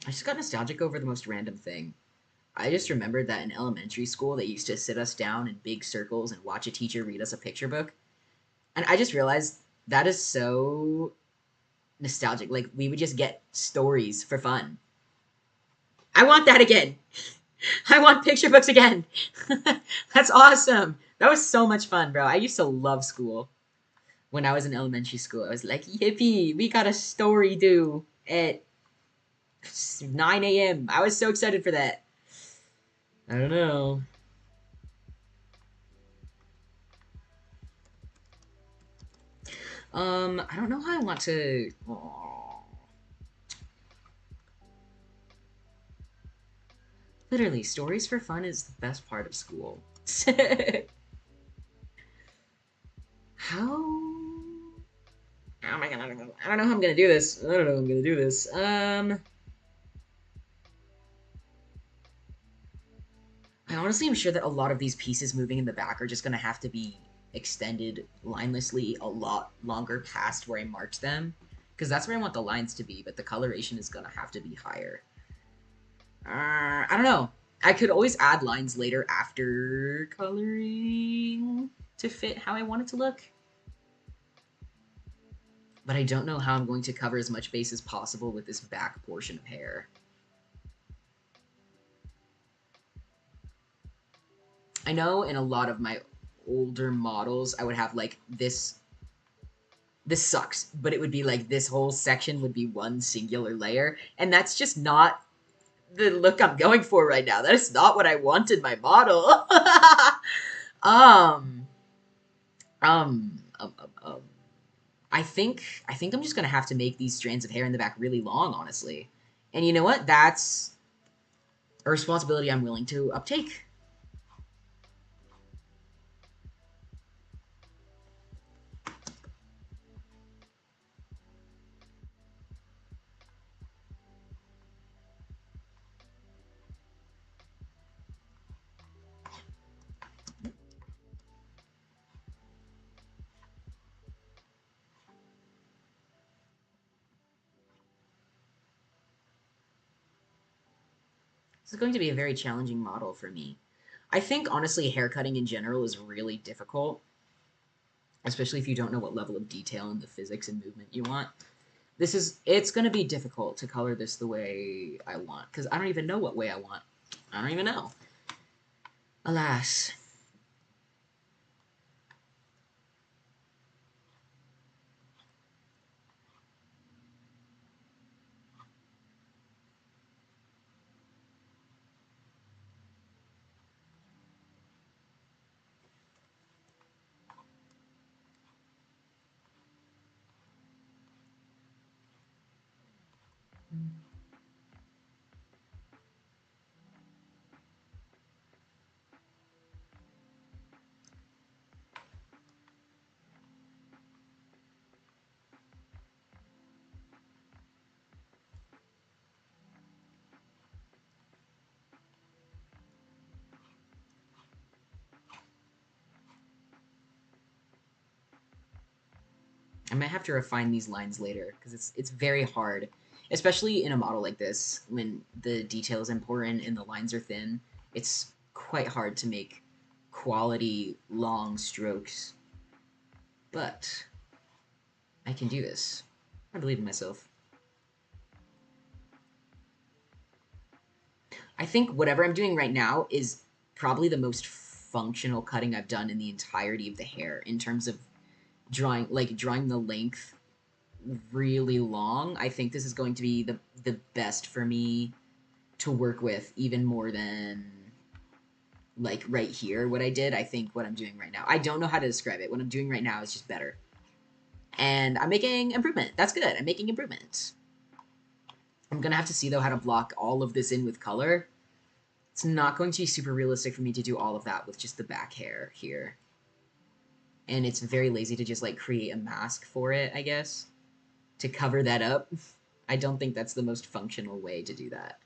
I just got nostalgic over the most random thing. I just remembered that in elementary school they used to sit us down in big circles and watch a teacher read us a picture book. And I just realized that is so nostalgic. Like we would just get stories for fun. I want that again. I want picture books again. That's awesome. That was so much fun, bro. I used to love school. When I was in elementary school, I was like, yippee, we got a story due at 9 a.m. I was so excited for that. I don't know. I don't know how I want to. Aw. Literally, stories for fun is the best part of school. How? How am I gonna? I don't know how I'm gonna do this. I don't know how I'm gonna do this. I honestly am sure that a lot of these pieces moving in the back are just gonna have to be extended linelessly a lot longer past where I marked them, because that's where I want the lines to be. But the coloration is gonna have to be higher. I don't know. I could always add lines later after coloring to fit how I want it to look. But I don't know how I'm going to cover as much base as possible with this back portion of hair. I know in a lot of my older models, I would have like this sucks, but it would be like this whole section would be one singular layer, and that's just not the look I'm going for right now. That is not what I want in my model. um, um, um, um, um, I think I'm just gonna have to make these strands of hair in the back really long, honestly. And you know what? That's a responsibility I'm willing to uptake. This is going to be a very challenging model for me. I think honestly, haircutting in general is really difficult, especially if you don't know what level of detail in the physics and movement you want. It's going to be difficult to color this the way I want, because I don't even know what way I want. I don't even know. Alas. I might have to refine these lines later, because it's very hard, especially in a model like this, when the detail is important and the lines are thin. It's quite hard to make quality long strokes, but I can do this. I believe in myself. I think whatever I'm doing right now is probably the most functional cutting I've done in the entirety of the hair in terms of drawing the length really long. I think this is going to be the best for me to work with, even more than like right here what I did. I think what I'm doing right now, I don't know how to describe it. What I'm doing right now is just better. And I'm making improvement. That's good. I'm making improvements. I'm gonna have to see though how to block all of this in with color. It's not going to be super realistic for me to do all of that with just the back hair here. And it's very lazy to just like create a mask for it, I guess, to cover that up. I don't think that's the most functional way to do that.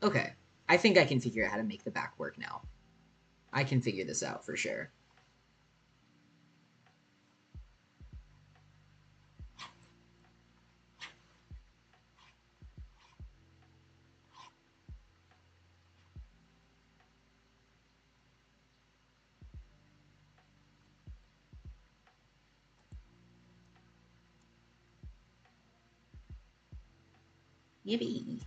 Okay. I think I can figure out how to make the back work now. I can figure this out for sure. Yippee.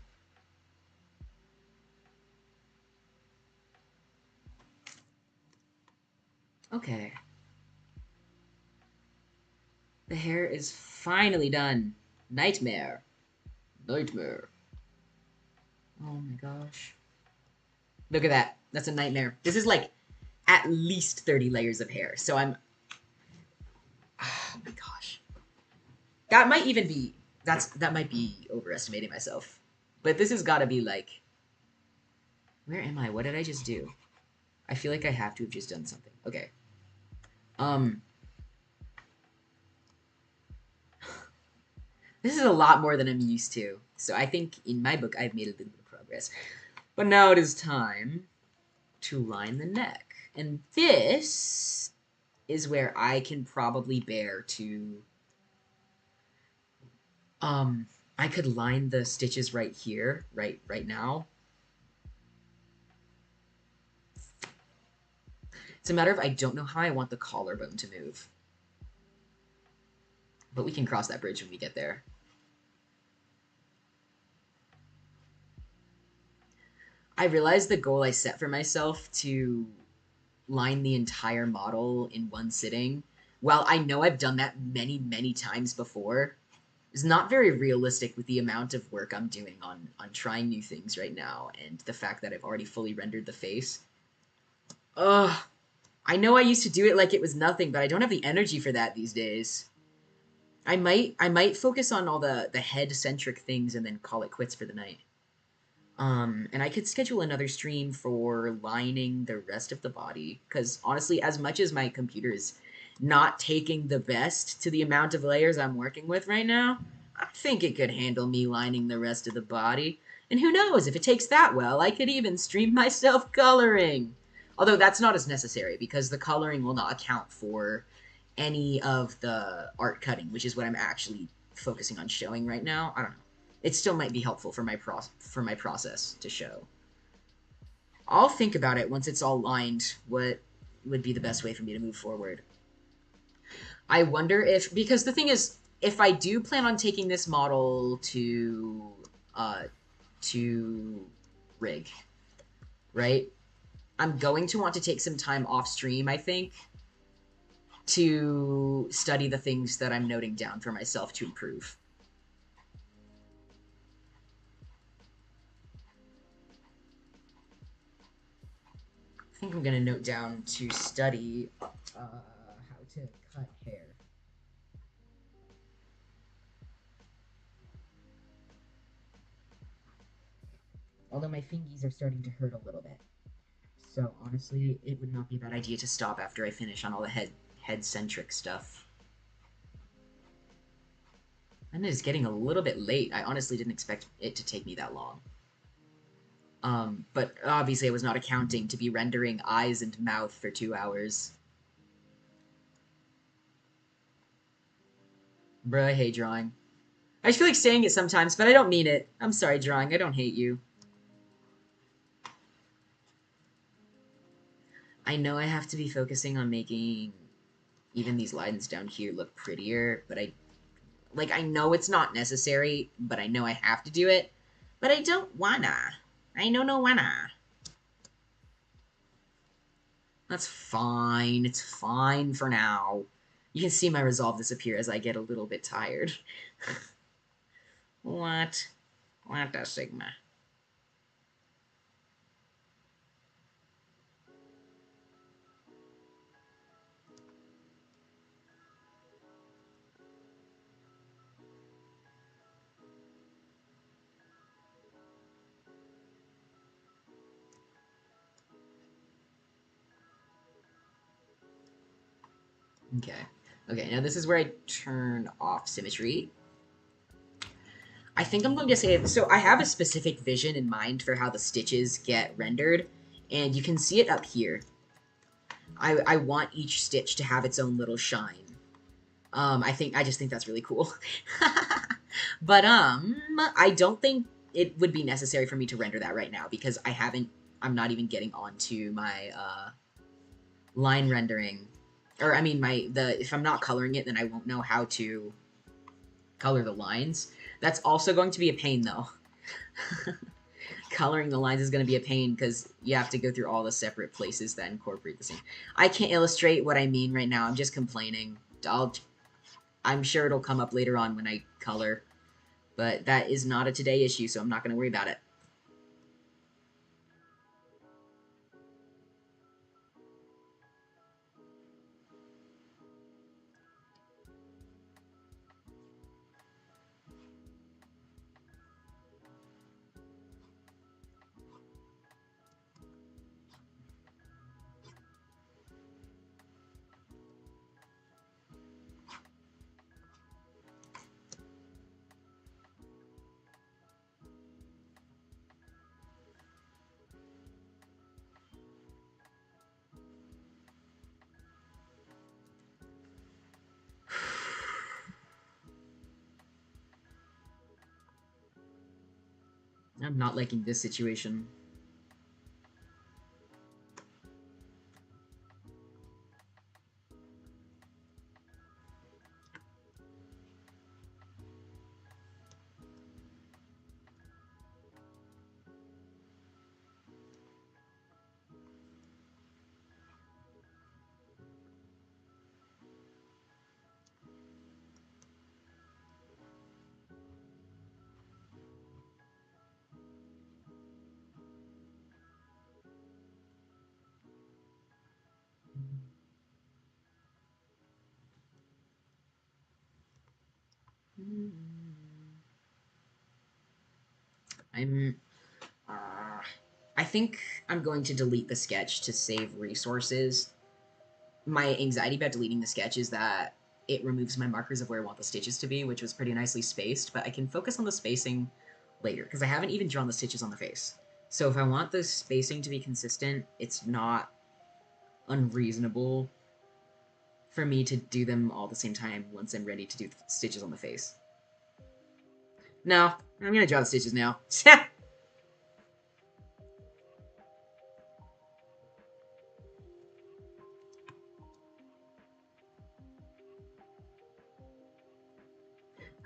Okay. The hair is finally done. Nightmare. Nightmare. Oh my gosh. Look at that. That's a nightmare. This is like at least 30 layers of hair. So I'm. Oh my gosh. That might even be. That might be overestimating myself. But this has got to be like. Where am I? What did I just do? I feel like I have to have just done something. Okay. Um. This is a lot more than I'm used to. So I think in my book I've made a little bit of progress. But now it is time to line the neck. And this is where I can probably bear to I could line the stitches right here, right now. It's a matter of I don't know how I want the collarbone to move. But we can cross that bridge when we get there. I realized the goal I set for myself to line the entire model in one sitting, while I know I've done that many, many times before, is not very realistic with the amount of work I'm doing on trying new things right now and the fact that I've already fully rendered the face. Ugh. I know I used to do it like it was nothing, but I don't have the energy for that these days. I might focus on all the head centric things and then call it quits for the night. And I could schedule another stream for lining the rest of the body. Because honestly, as much as my computer is not taking the best to the amount of layers I'm working with right now, I think it could handle me lining the rest of the body. And who knows, if it takes that well, I could even stream myself coloring. Although that's not as necessary because the coloring will not account for any of the art cutting, which is what I'm actually focusing on showing right now. I don't know. It still might be helpful for my process to show. I'll think about it once it's all lined. What would be the best way for me to move forward? I wonder if because the thing is, if I do plan on taking this model uh to rig, right? I'm going to want to take some time off stream, I think, to study the things that I'm noting down for myself to improve. I think I'm going to note down to study how to cut hair. Although my fingies are starting to hurt a little bit. So honestly, it would not be a bad idea to stop after I finish on all the head-centric stuff. And it is getting a little bit late. I honestly didn't expect it to take me that long. But obviously I was not accounting to be rendering eyes and mouth for 2 hours. Bruh, I hate drawing. I just feel like saying it sometimes, but I don't mean it. I'm sorry, drawing. I don't hate you. I know I have to be focusing on making even these lines down here look prettier, but I know it's not necessary, but I know I have to do it. But I don't wanna. I no wanna. That's fine. It's fine for now. You can see my resolve disappear as I get a little bit tired. What? What the Sigma? Okay. Okay, now this is where I turn off symmetry. I think I'm going to say, so I have a specific vision in mind for how the stitches get rendered, and you can see it up here. I want each stitch to have its own little shine. I just think that's really cool. But I don't think it would be necessary for me to render that right now because I'm not even getting onto my line rendering. Or I mean if I'm not coloring it, then I won't know how to color the lines. That's also going to be a pain though. Coloring the lines is going to be a pain because you have to go through all the separate places that incorporate the same. I can't illustrate what I mean right now. I'm just complaining. I'm sure it'll come up later on when I color, but that is not a today issue, so I'm not going to worry about it. I'm not liking this situation. I'm. I think I'm going to delete the sketch to save resources. My anxiety about deleting the sketch is that it removes my markers of where I want the stitches to be, which was pretty nicely spaced, but I can focus on the spacing later, because I haven't even drawn the stitches on the face. So if I want the spacing to be consistent, it's not unreasonable for me to do them all at the same time once I'm ready to do stitches on the face. No, I'm gonna draw the stitches now.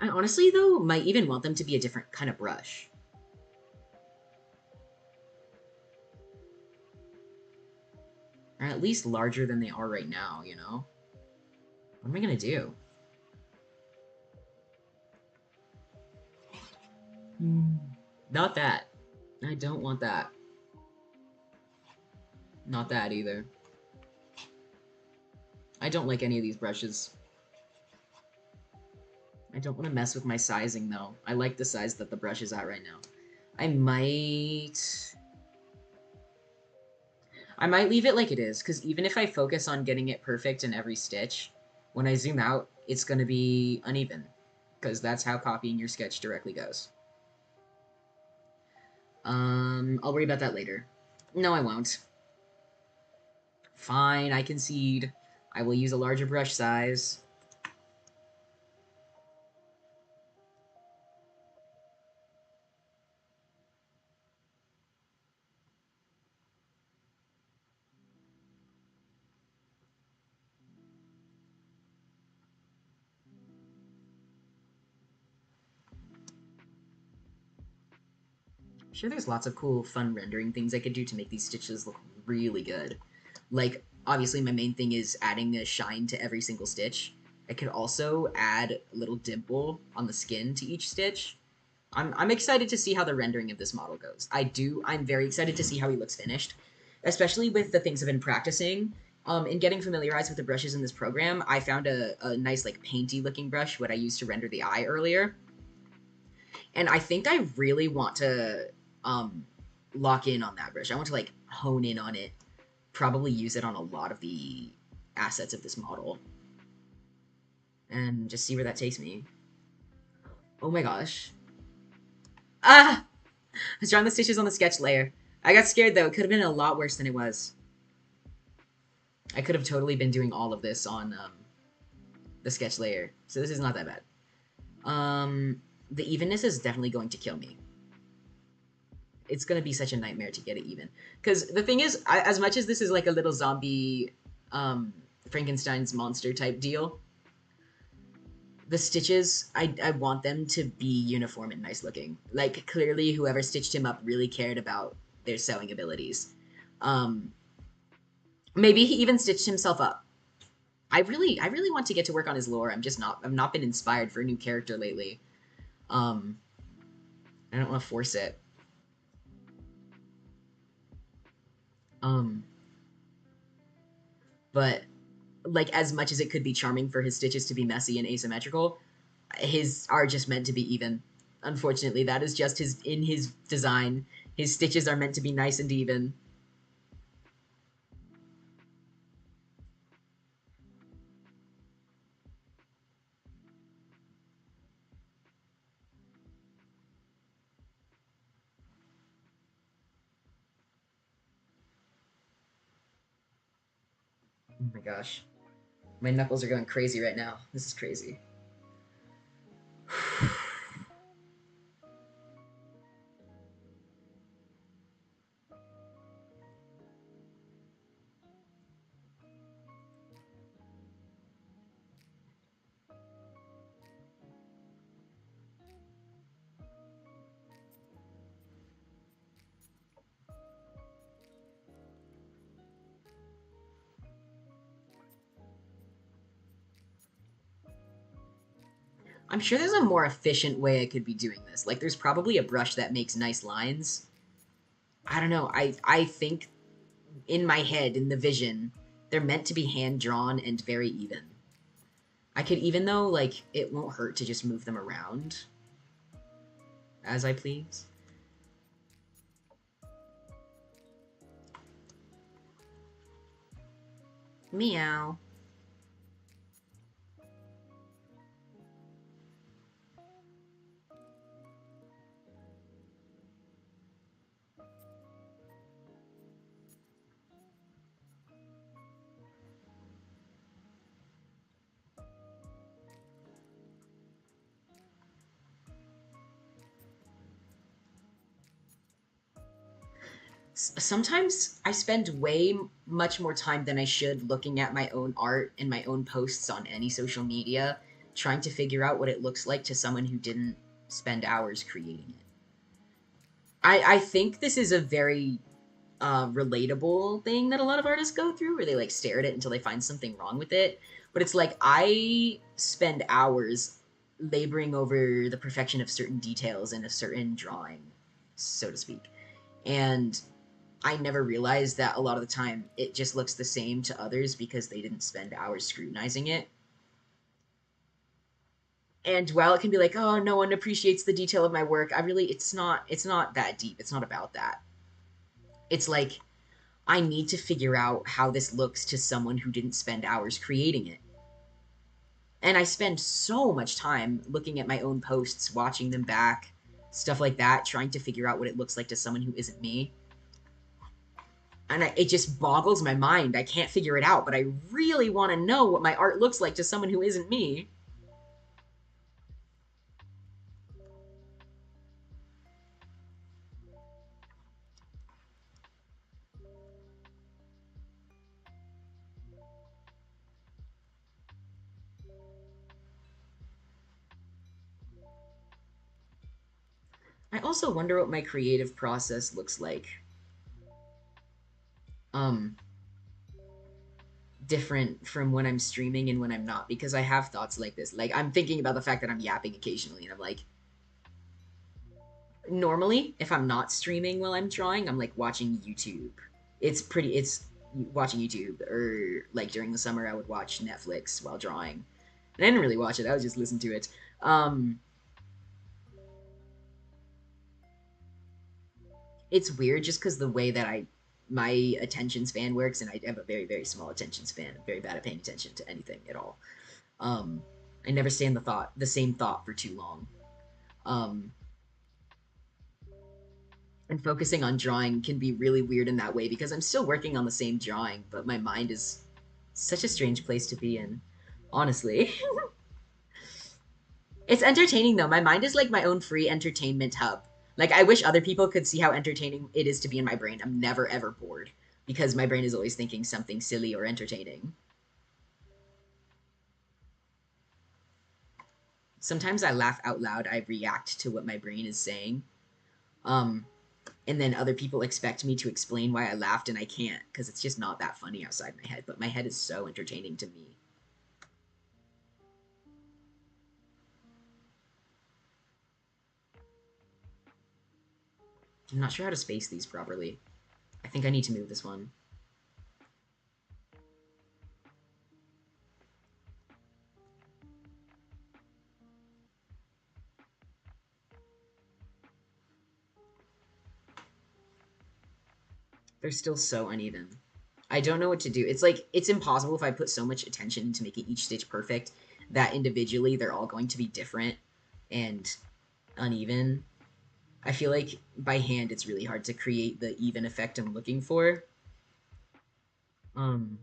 I honestly, though, might even want them to be a different kind of brush. Or at least larger than they are right now, you know? What am I gonna do? Not that. I don't want that. Not that either. I don't like any of these brushes. I don't want to mess with my sizing, though. I like the size that the brush is at right now. I might... I might leave it like it is, because even if I focus on getting it perfect in every stitch, when I zoom out, it's going to be uneven, because that's how copying your sketch directly goes. I'll worry about that later. No, I won't. Fine, I concede. I will use a larger brush size. I'm sure there's lots of cool, fun rendering things I could do to make these stitches look really good. Like, obviously my main thing is adding a shine to every single stitch. I could also add a little dimple on the skin to each stitch. I'm excited to see how the rendering of this model goes. I'm very excited to see how he looks finished, especially with the things I've been practicing. In getting familiarized with the brushes in this program, I found a nice, like, painty looking brush, what I used to render the eye earlier. And I think I really want to um, lock in on that brush. I want to, like, hone in on it, probably use it on a lot of the assets of this model, and just see where that takes me. Oh my gosh. Ah! I was drawing the stitches on the sketch layer. I got scared though. It could have been a lot worse than it was. I could have totally been doing all of this on the sketch layer. So this is not that bad. The evenness is definitely going to kill me. It's going to be such a nightmare to get it even. Because the thing is, as much as this is like a little zombie um, Frankenstein's monster type deal, the stitches, I want them to be uniform and nice looking. Like, clearly, whoever stitched him up really cared about their sewing abilities. Um, Maybe he even stitched himself up. I really want to get to work on his lore. I've not been inspired for a new character lately. Um, I don't want to force it. Um, but like as much as it could be charming for his stitches to be messy and asymmetrical, his are just meant to be even. Unfortunately, that is just his in his design. His stitches are meant to be nice and even. Oh my gosh. My knuckles are going crazy right now. This is crazy. I'm sure there's a more efficient way I could be doing this. Like there's probably a brush that makes nice lines. I don't know. I think in my head, in the vision, they're meant to be hand drawn and very even. I could even though like it won't hurt to just move them around as I please. Meow. Sometimes I spend way much more time than I should looking at my own art and my own posts on any social media, trying to figure out what it looks like to someone who didn't spend hours creating it. I think this is a very relatable thing that a lot of artists go through where they like stare at it until they find something wrong with it. But it's like I spend hours laboring over the perfection of certain details in a certain drawing, so to speak. And I never realized that a lot of the time it just looks the same to others because they didn't spend hours scrutinizing it. And while it can be like, oh, no one appreciates the detail of my work, I really it's not that deep. It's not about that. It's like I need to figure out how this looks to someone who didn't spend hours creating it. And I spend so much time looking at my own posts, watching them back, stuff like that, trying to figure out what it looks like to someone who isn't me. And it just boggles my mind. I can't figure it out, but I really want to know what my art looks like to someone who isn't me. I also wonder what my creative process looks like. Um, Different from when I'm streaming and when I'm not, because I have thoughts like this. Like I'm thinking about the fact that I'm yapping occasionally, and I'm like, normally if I'm not streaming while I'm drawing, I'm like watching YouTube. It's watching YouTube, or like during the summer I would watch Netflix while drawing. And I didn't really watch it, I would just listen to it. Um it's weird just because the way that my attention span works, and I have a very, very small attention span. I'm very bad at paying attention to anything at all. Um I never stay in the same thought for too long. Um And focusing on drawing can be really weird in that way because I'm still working on the same drawing, but my mind is such a strange place to be in, honestly. It's entertaining though. My mind is like my own free entertainment hub. Like I wish other people could see how entertaining it is to be in my brain. I'm never ever bored because my brain is always thinking something silly or entertaining. Sometimes I laugh out loud. I react to what my brain is saying. Um, and then other people expect me to explain why I laughed and I can't because it's just not that funny outside my head, but my head is so entertaining to me. I'm not sure how to space these properly. I think I need to move this one. They're still so uneven. I don't know what to do. It's like it's impossible if I put so much attention into making each stitch perfect that individually they're all going to be different and uneven. I feel like by hand it's really hard to create the even effect I'm looking for. Um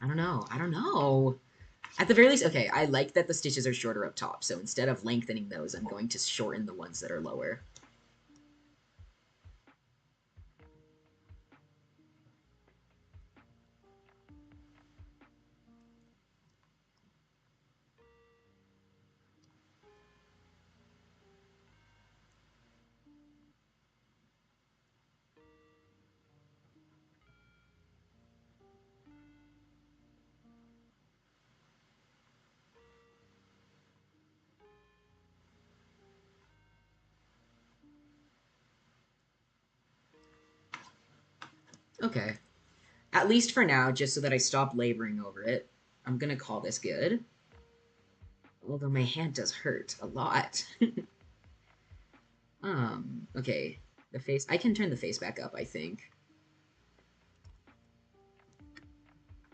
I don't know. I don't know. At the very least, okay, I like that the stitches are shorter up top. So instead of lengthening those, I'm going to shorten the ones that are lower. Okay. At least for now, just so that I stop laboring over it, I'm gonna call this good. Although my hand does hurt a lot. Okay. The face, I can turn the face back up, I think.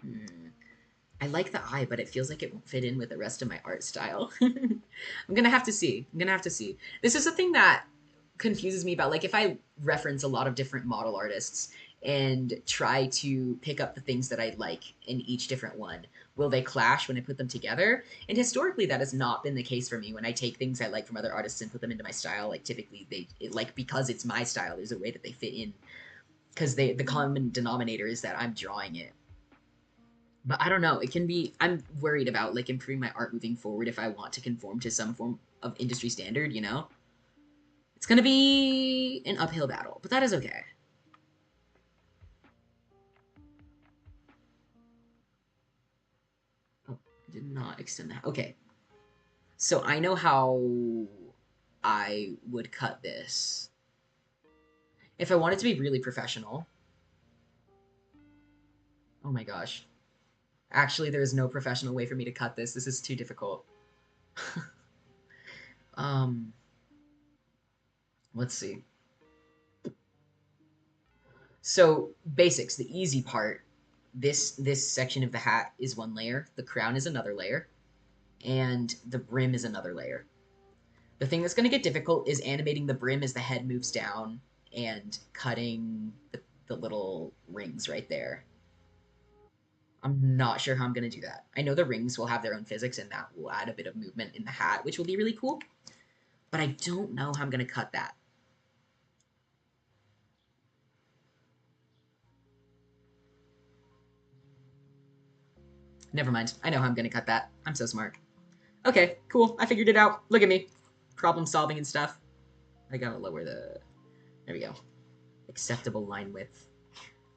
Hmm. I like the eye, but it feels like it won't fit in with the rest of my art style. I'm gonna have to see. I'm gonna have to see. This is a thing that confuses me about, like, if I reference a lot of different model artists and try to pick up the things that I like in each different one, will they clash when I put them together? And historically, that has not been the case for me. When I take things I like from other artists and put them into my style, like typically like because it's my style, there's a way that they fit in because the common denominator is that I'm drawing it. But I don't know. It can be. I'm worried about like improving my art moving forward if I want to conform to some form of industry standard. It's gonna be an uphill battle, but that is okay. Oh, I did not extend that. Okay, so I know how I would cut this. If I wanted to be really professional, oh my gosh. Actually, there is no professional way for me to cut this. This is too difficult. um, let's see. So basics, the easy part. This section of the hat is one layer, the crown is another layer, and the brim is another layer. The thing that's going to get difficult is animating the brim as the head moves down and cutting the little rings right there. I'm not sure how I'm going to do that. I know the rings will have their own physics and that will add a bit of movement in the hat, which will be really cool. But I don't know how I'm going to cut that. Never mind. I know how I'm going to cut that. I'm so smart. Okay, cool. I figured it out. Look at me. Problem solving and stuff. I gotta lower the... There we go. Acceptable line width.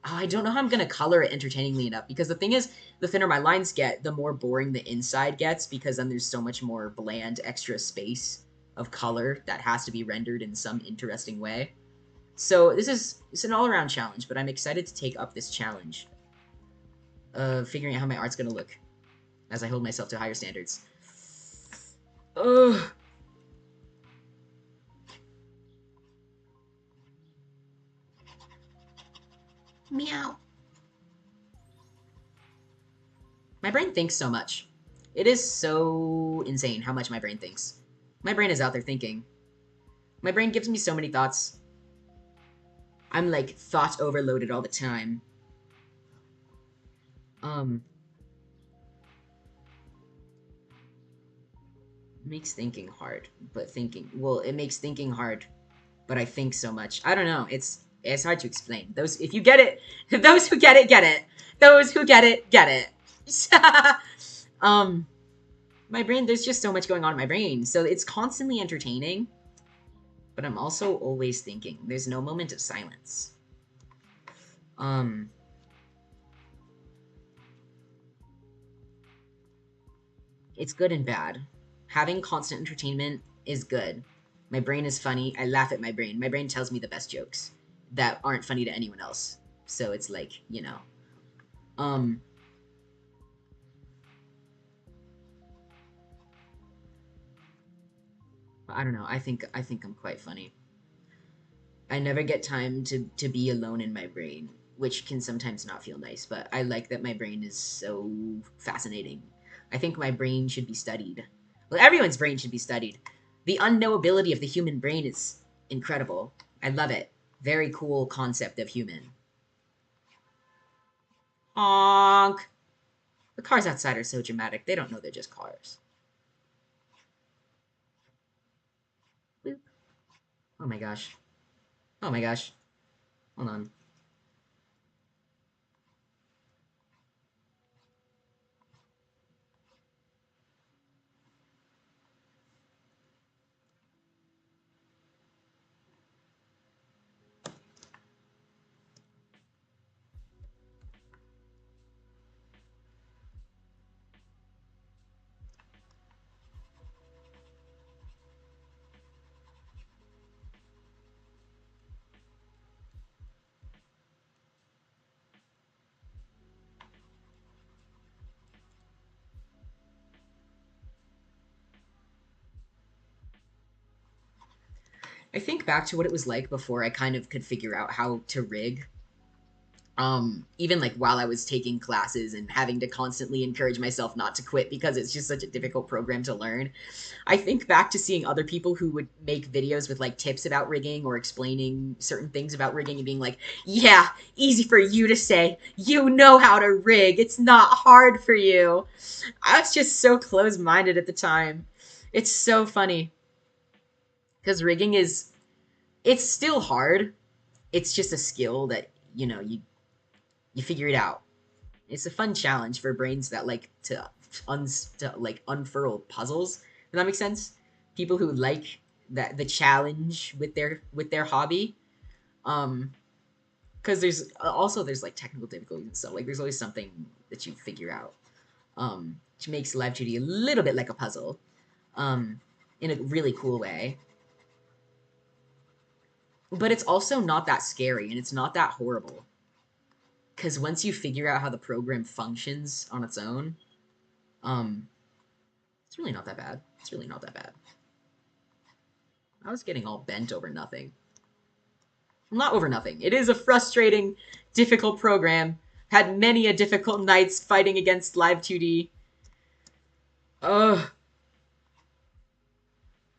Oh, I don't know how I'm gonna color it entertainingly enough because the thing is, the thinner my lines get, the more boring the inside gets because then there's so much more bland extra space of color that has to be rendered in some interesting way. So it's an all-around challenge, but I'm excited to take up this challenge of figuring out how my art's gonna look as I hold myself to higher standards. Ugh. Meow. My brain thinks so much. It is so insane how much my brain thinks. My brain is out there thinking. My brain gives me so many thoughts. I'm like thought overloaded all the time. Um, makes thinking hard, but it makes thinking hard, but I think so much. I don't know. It's hard to explain. Those if you get it, those who get it get it. Those who get it get it. um, my brain, there's just so much going on in my brain, so it's constantly entertaining, but I'm also always thinking. There's no moment of silence. Um, it's good and bad. Having constant entertainment is good. My brain is funny. I laugh at my brain. My brain tells me the best jokes that aren't funny to anyone else. So it's like, um, I don't know. I think I'm quite funny. I never get time to be alone in my brain, which can sometimes not feel nice, but I like that my brain is so fascinating. I think my brain should be studied. Well, everyone's brain should be studied. The unknowability of the human brain is incredible. I love it. Very cool concept of human. Honk. The cars outside are so dramatic. They don't know they're just cars. Boop. Oh my gosh. Oh my gosh. Hold on. I think back to what it was like before I kind of could figure out how to rig. Even like while I was taking classes and having to constantly encourage myself not to quit because it's just such a difficult program to learn. I think back to seeing other people who would make videos with like tips about rigging or explaining certain things about rigging and being like, yeah, easy for you to say. You know how to rig. It's not hard for you. I was just so close minded at the time. It's so funny because rigging it's still hard. It's just a skill that, you figure it out. It's a fun challenge for brains that like to like unfurl puzzles. Does that make sense? People who like that the challenge with their hobby. Um, because there's like technical difficulties and stuff. Like there's always something that you figure out. Which makes live duty a little bit like a puzzle. Um, in a really cool way. But it's also not that scary and it's not that horrible. Because once you figure out how the program functions on its own, um, it's really not that bad. It's really not that bad. I was getting all bent over nothing. Well, not over nothing. It is a frustrating, difficult program. Had many a difficult nights fighting against Live 2D. Ugh.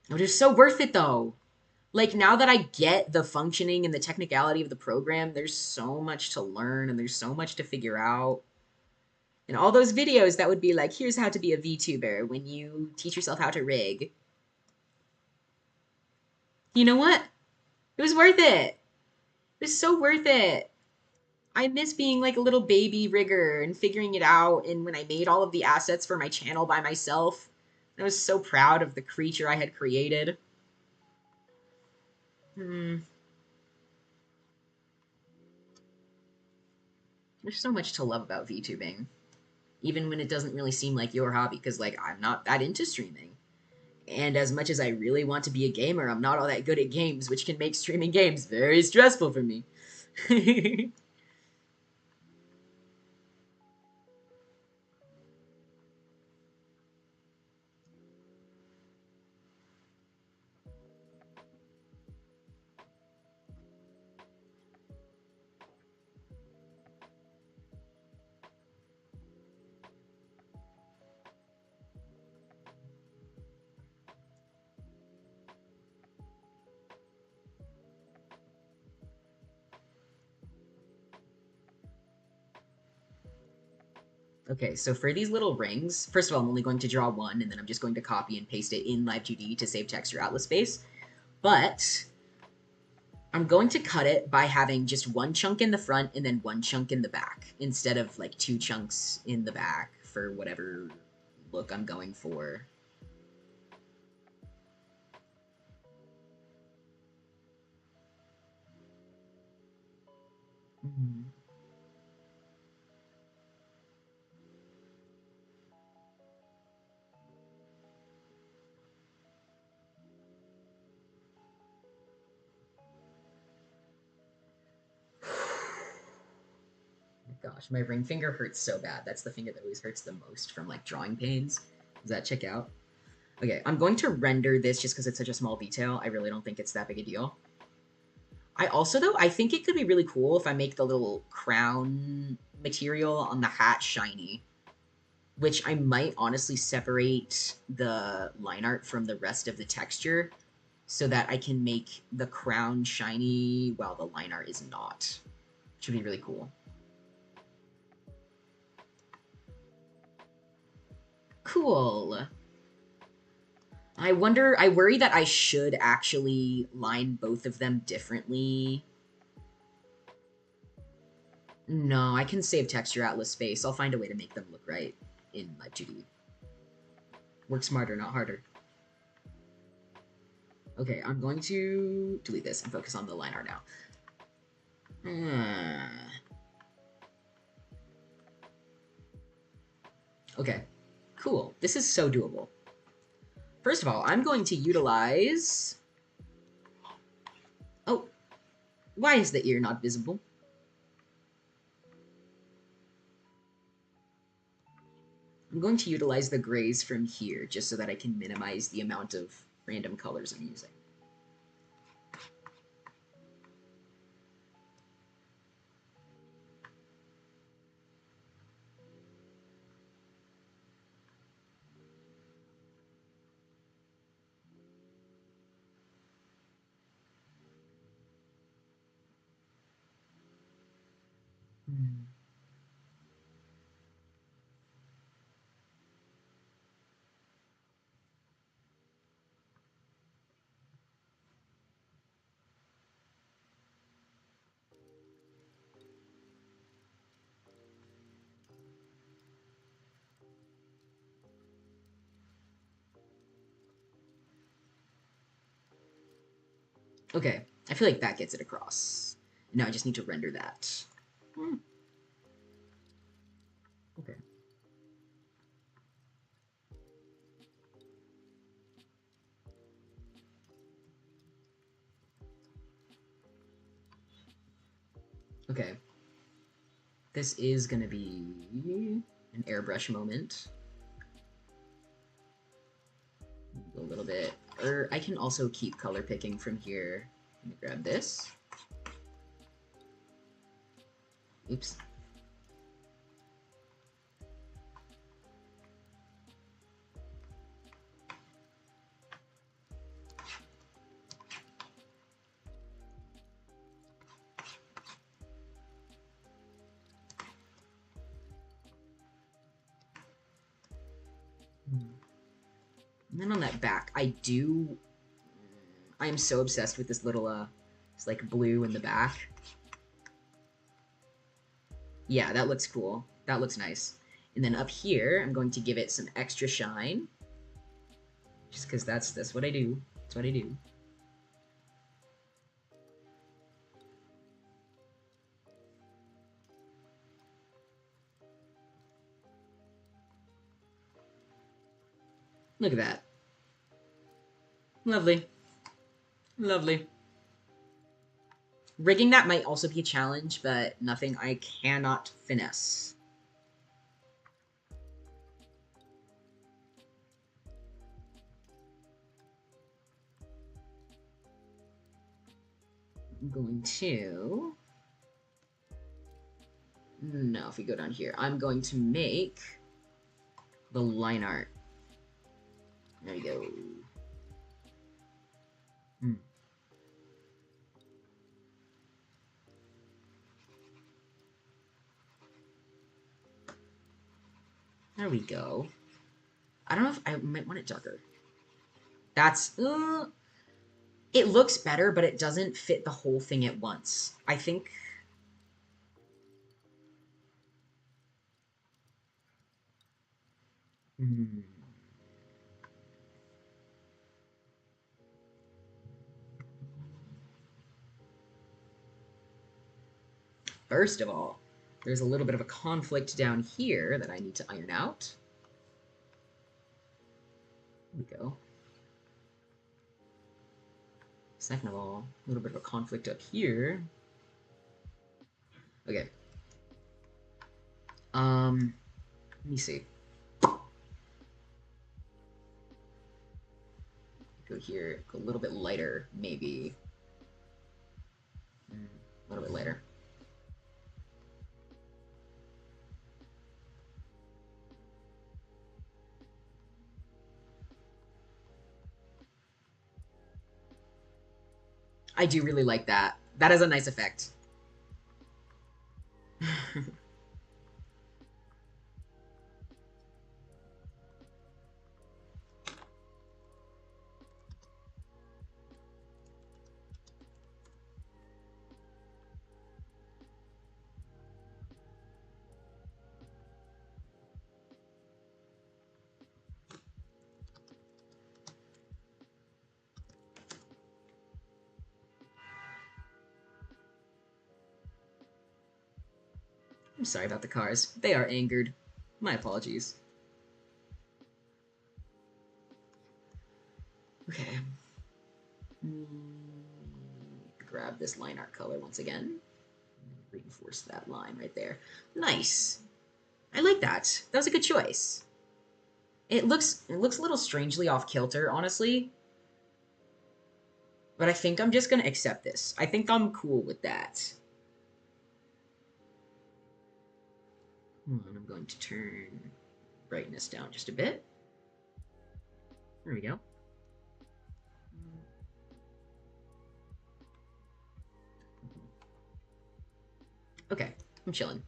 But it's so worth it though. Like now that I get the functioning and the technicality of the program, there's so much to learn and there's so much to figure out. And all those videos that would be like, here's how to be a VTuber when you teach yourself how to rig. You know what? It was worth it. It was so worth it. I miss being like a little baby rigger and figuring it out. And when I made all of the assets for my channel by myself, I was so proud of the creature I had created. Hmm. There's so much to love about VTubing, even when it doesn't really seem like your hobby, because like I'm not that into streaming. And as much as I really want to be a gamer, I'm not all that good at games, which can make streaming games very stressful for me. Okay, so for these little rings, first of all, I'm only going to draw one, and then I'm just going to copy and paste it in Live2D to save texture outlet space. But I'm going to cut it by having just one chunk in the front and then one chunk in the back, instead of like two chunks in the back for whatever look I'm going for. Mm. Gosh, my ring finger hurts so bad. That's the finger that always hurts the most from like drawing pains. Does that check out? Okay, I'm going to render this just because it's such a small detail. I really don't think it's that big a deal. I also, though, I think it could be really cool if I make the little crown material on the hat shiny, which I might honestly separate the line art from the rest of the texture so that I can make the crown shiny while the line art is not. Which would be really cool. Cool. I worry that I should actually line both of them differently. No, I can save texture atlas space. I'll find a way to make them look right in Live2D. Work smarter, not harder. Okay, I'm going to delete this and focus on the line art now. Okay, cool. This is so doable. First of all, I'm going to utilize... Oh, why is the ear not visible? I'm going to utilize the grays from here just so that I can minimize the amount of random colors I'm using. Okay, I feel like that gets it across. Now I just need to render that. Okay. Okay. This is gonna be an airbrush moment. A little bit. Or I can also keep color picking from here. Let me grab this. Oops. And then on that back, I am so obsessed with this little, it's like blue in the back. Yeah, that looks cool. That looks nice. And then up here, I'm going to give it some extra shine. Just because that's what I do. That's what I do. Look at that. Lovely. Lovely. Rigging that might also be a challenge, but nothing I cannot finesse. I'm going to... No, if we go down here, I'm going to make the line art. There we go. There we go. I don't know if I might want it darker. That's... it looks better, but it doesn't fit the whole thing at once. I think... Hmm. First of all, there's a little bit of a conflict down here that I need to iron out. There we go. Second of all, a little bit of a conflict up here. Okay. Let me see. Go here, go a little bit lighter, maybe. A little bit lighter. I do really like that. That is a nice effect. I'm sorry about the cars. They are angered. My apologies. Okay. Grab this line art color once again. Reinforce that line right there. Nice. I like that. That was a good choice. It looks a little strangely off kilter, honestly. But I think I'm just gonna accept this. I think I'm cool with that. I'm going to turn brightness down just a bit. There we go. Okay, I'm chilling.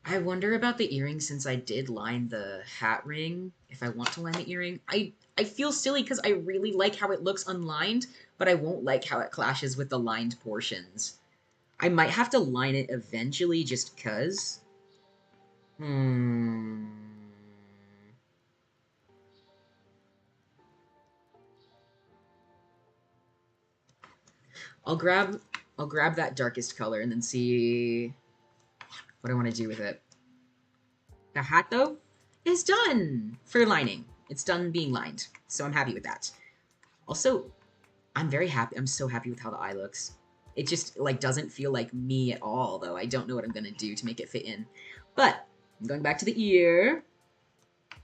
I wonder about the earring since I did line the hat ring. If I want to line the earring, I feel silly because I really like how it looks unlined, but I won't like how it clashes with the lined portions. I might have to line it eventually just cuz. I'll grab that darkest color and then see what I want to do with it. The hat though is done for lining. It's done being lined. So I'm happy with that. Also, I'm very happy. I'm so happy with how the eye looks. It just like doesn't feel like me at all though. I don't know what I'm going to do to make it fit in. But I'm going back to the ear. I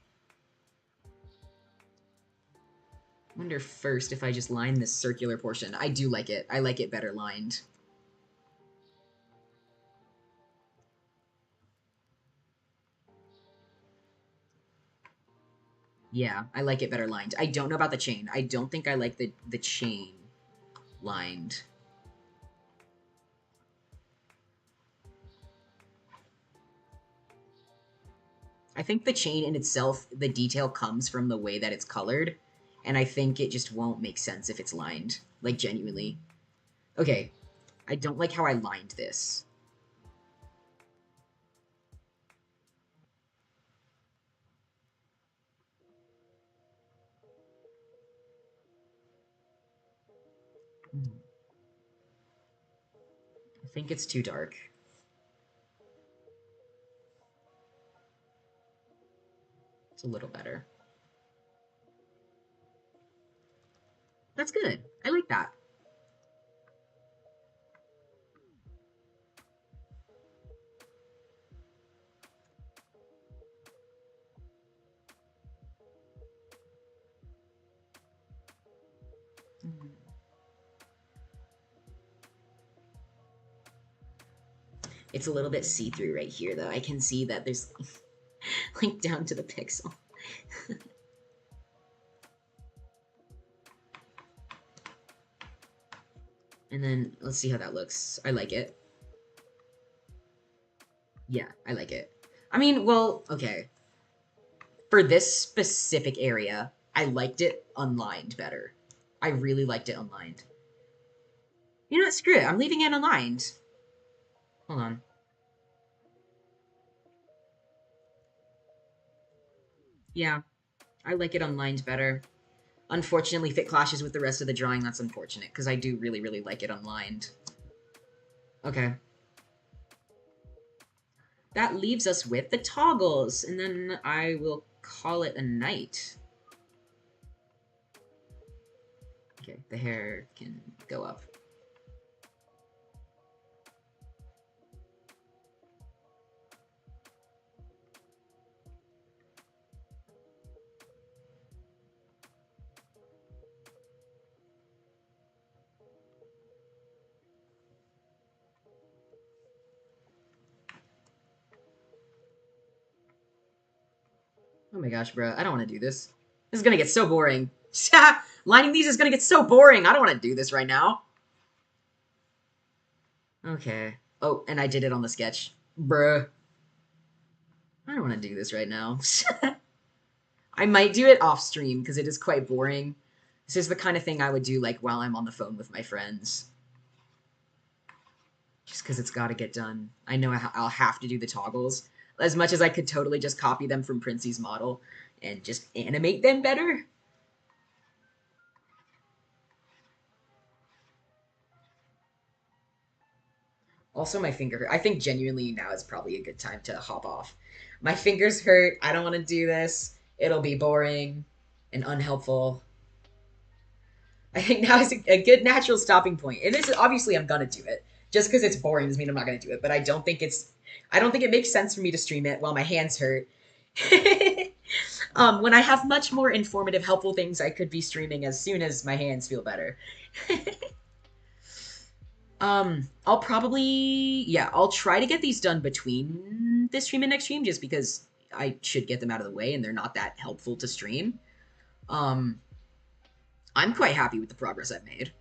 wonder first if I just line this circular portion. I do like it. I like it better lined. Yeah, I like it better lined. I don't know about the chain. I don't think I like the chain lined. I think the chain in itself, the detail comes from the way that it's colored, and I think it just won't make sense if it's lined. Like, genuinely. Okay, I don't like how I lined this. I think it's too dark. It's a little better. That's good. I like that. It's a little bit see-through right here, though. I can see that there's like down to the pixel. And then let's see how that looks. I like it. Yeah, I like it. I mean, well, okay. For this specific area, I liked it unlined better. I really liked it unlined. You know what? Screw it. I'm leaving it unlined. Hold on. Yeah, I like it unlined better. Unfortunately, if it clashes with the rest of the drawing, that's unfortunate, because I do really, really like it unlined. Okay. That leaves us with the toggles, and then I will call it a night. Okay, the hair can go up. Oh my gosh, bro. I don't want to do this. This is gonna get so boring. Lining these is gonna get so boring. I don't want to do this right now. Okay. Oh, and I did it on the sketch. Bruh. I don't want to do this right now. I might do it off stream because it is quite boring. This is the kind of thing I would do like while I'm on the phone with my friends. Just because it's got to get done. I know I'll have to do the toggles. As much as I could totally just copy them from Princey's model and just animate them better. Also, my finger hurt. I think genuinely now is probably a good time to hop off. My fingers hurt. I don't want to do this. It'll be boring and unhelpful. I think now is a good natural stopping point. And this is obviously I'm gonna do it. Just because it's boring doesn't mean I'm not gonna do it. But I don't think it makes sense for me to stream it while my hands hurt. When I have much more informative, helpful things I could be streaming as soon as my hands feel better. I'll probably, yeah, I'll try to get these done between this stream and next stream just because I should get them out of the way and they're not that helpful to stream. Um, I'm quite happy with the progress I've made.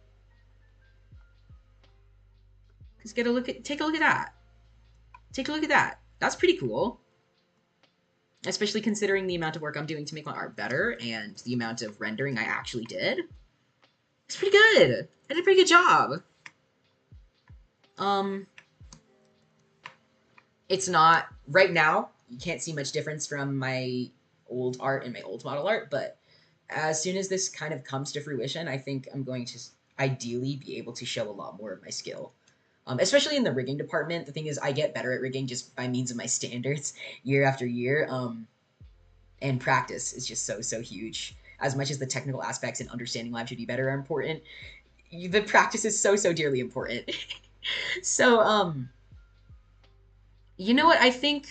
Just take a look at that. Take a look at that. That's pretty cool. Especially considering the amount of work I'm doing to make my art better and the amount of rendering I actually did. It's pretty good. I did a pretty good job. Um, it's not right now. You can't see much difference from my old art and my old model art, but as soon as this kind of comes to fruition, I think I'm going to ideally be able to show a lot more of my skill. Especially in the rigging department. The thing is, I get better at rigging just by means of my standards year after year. And practice is just so huge. As much as the technical aspects and understanding live 2D better are important, the practice is so dearly important. So, you know what? I think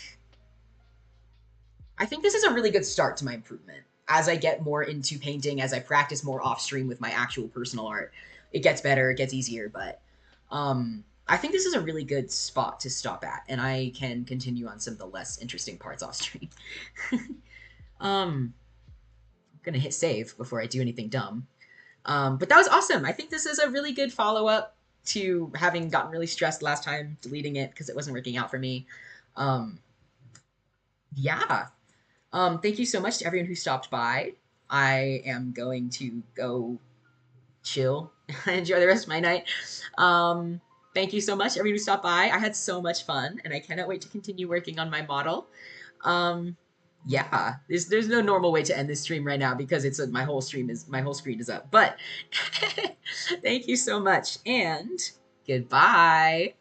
this is a really good start to my improvement. As I get more into painting, as I practice more off stream with my actual personal art, it gets better, it gets easier, but I think this is a really good spot to stop at, and I can continue on some of the less interesting parts off stream. I'm gonna hit save before I do anything dumb. But that was awesome. I think this is a really good follow up to having gotten really stressed last time deleting it because it wasn't working out for me. Um, yeah. Thank you so much to everyone who stopped by. I am going to go chill and enjoy the rest of my night. Um, Thank you so much, everyone who stopped by. I had so much fun, and I cannot wait to continue working on my model. Um, yeah, there's no normal way to end this stream right now because my whole screen is up. But thank you so much, and goodbye.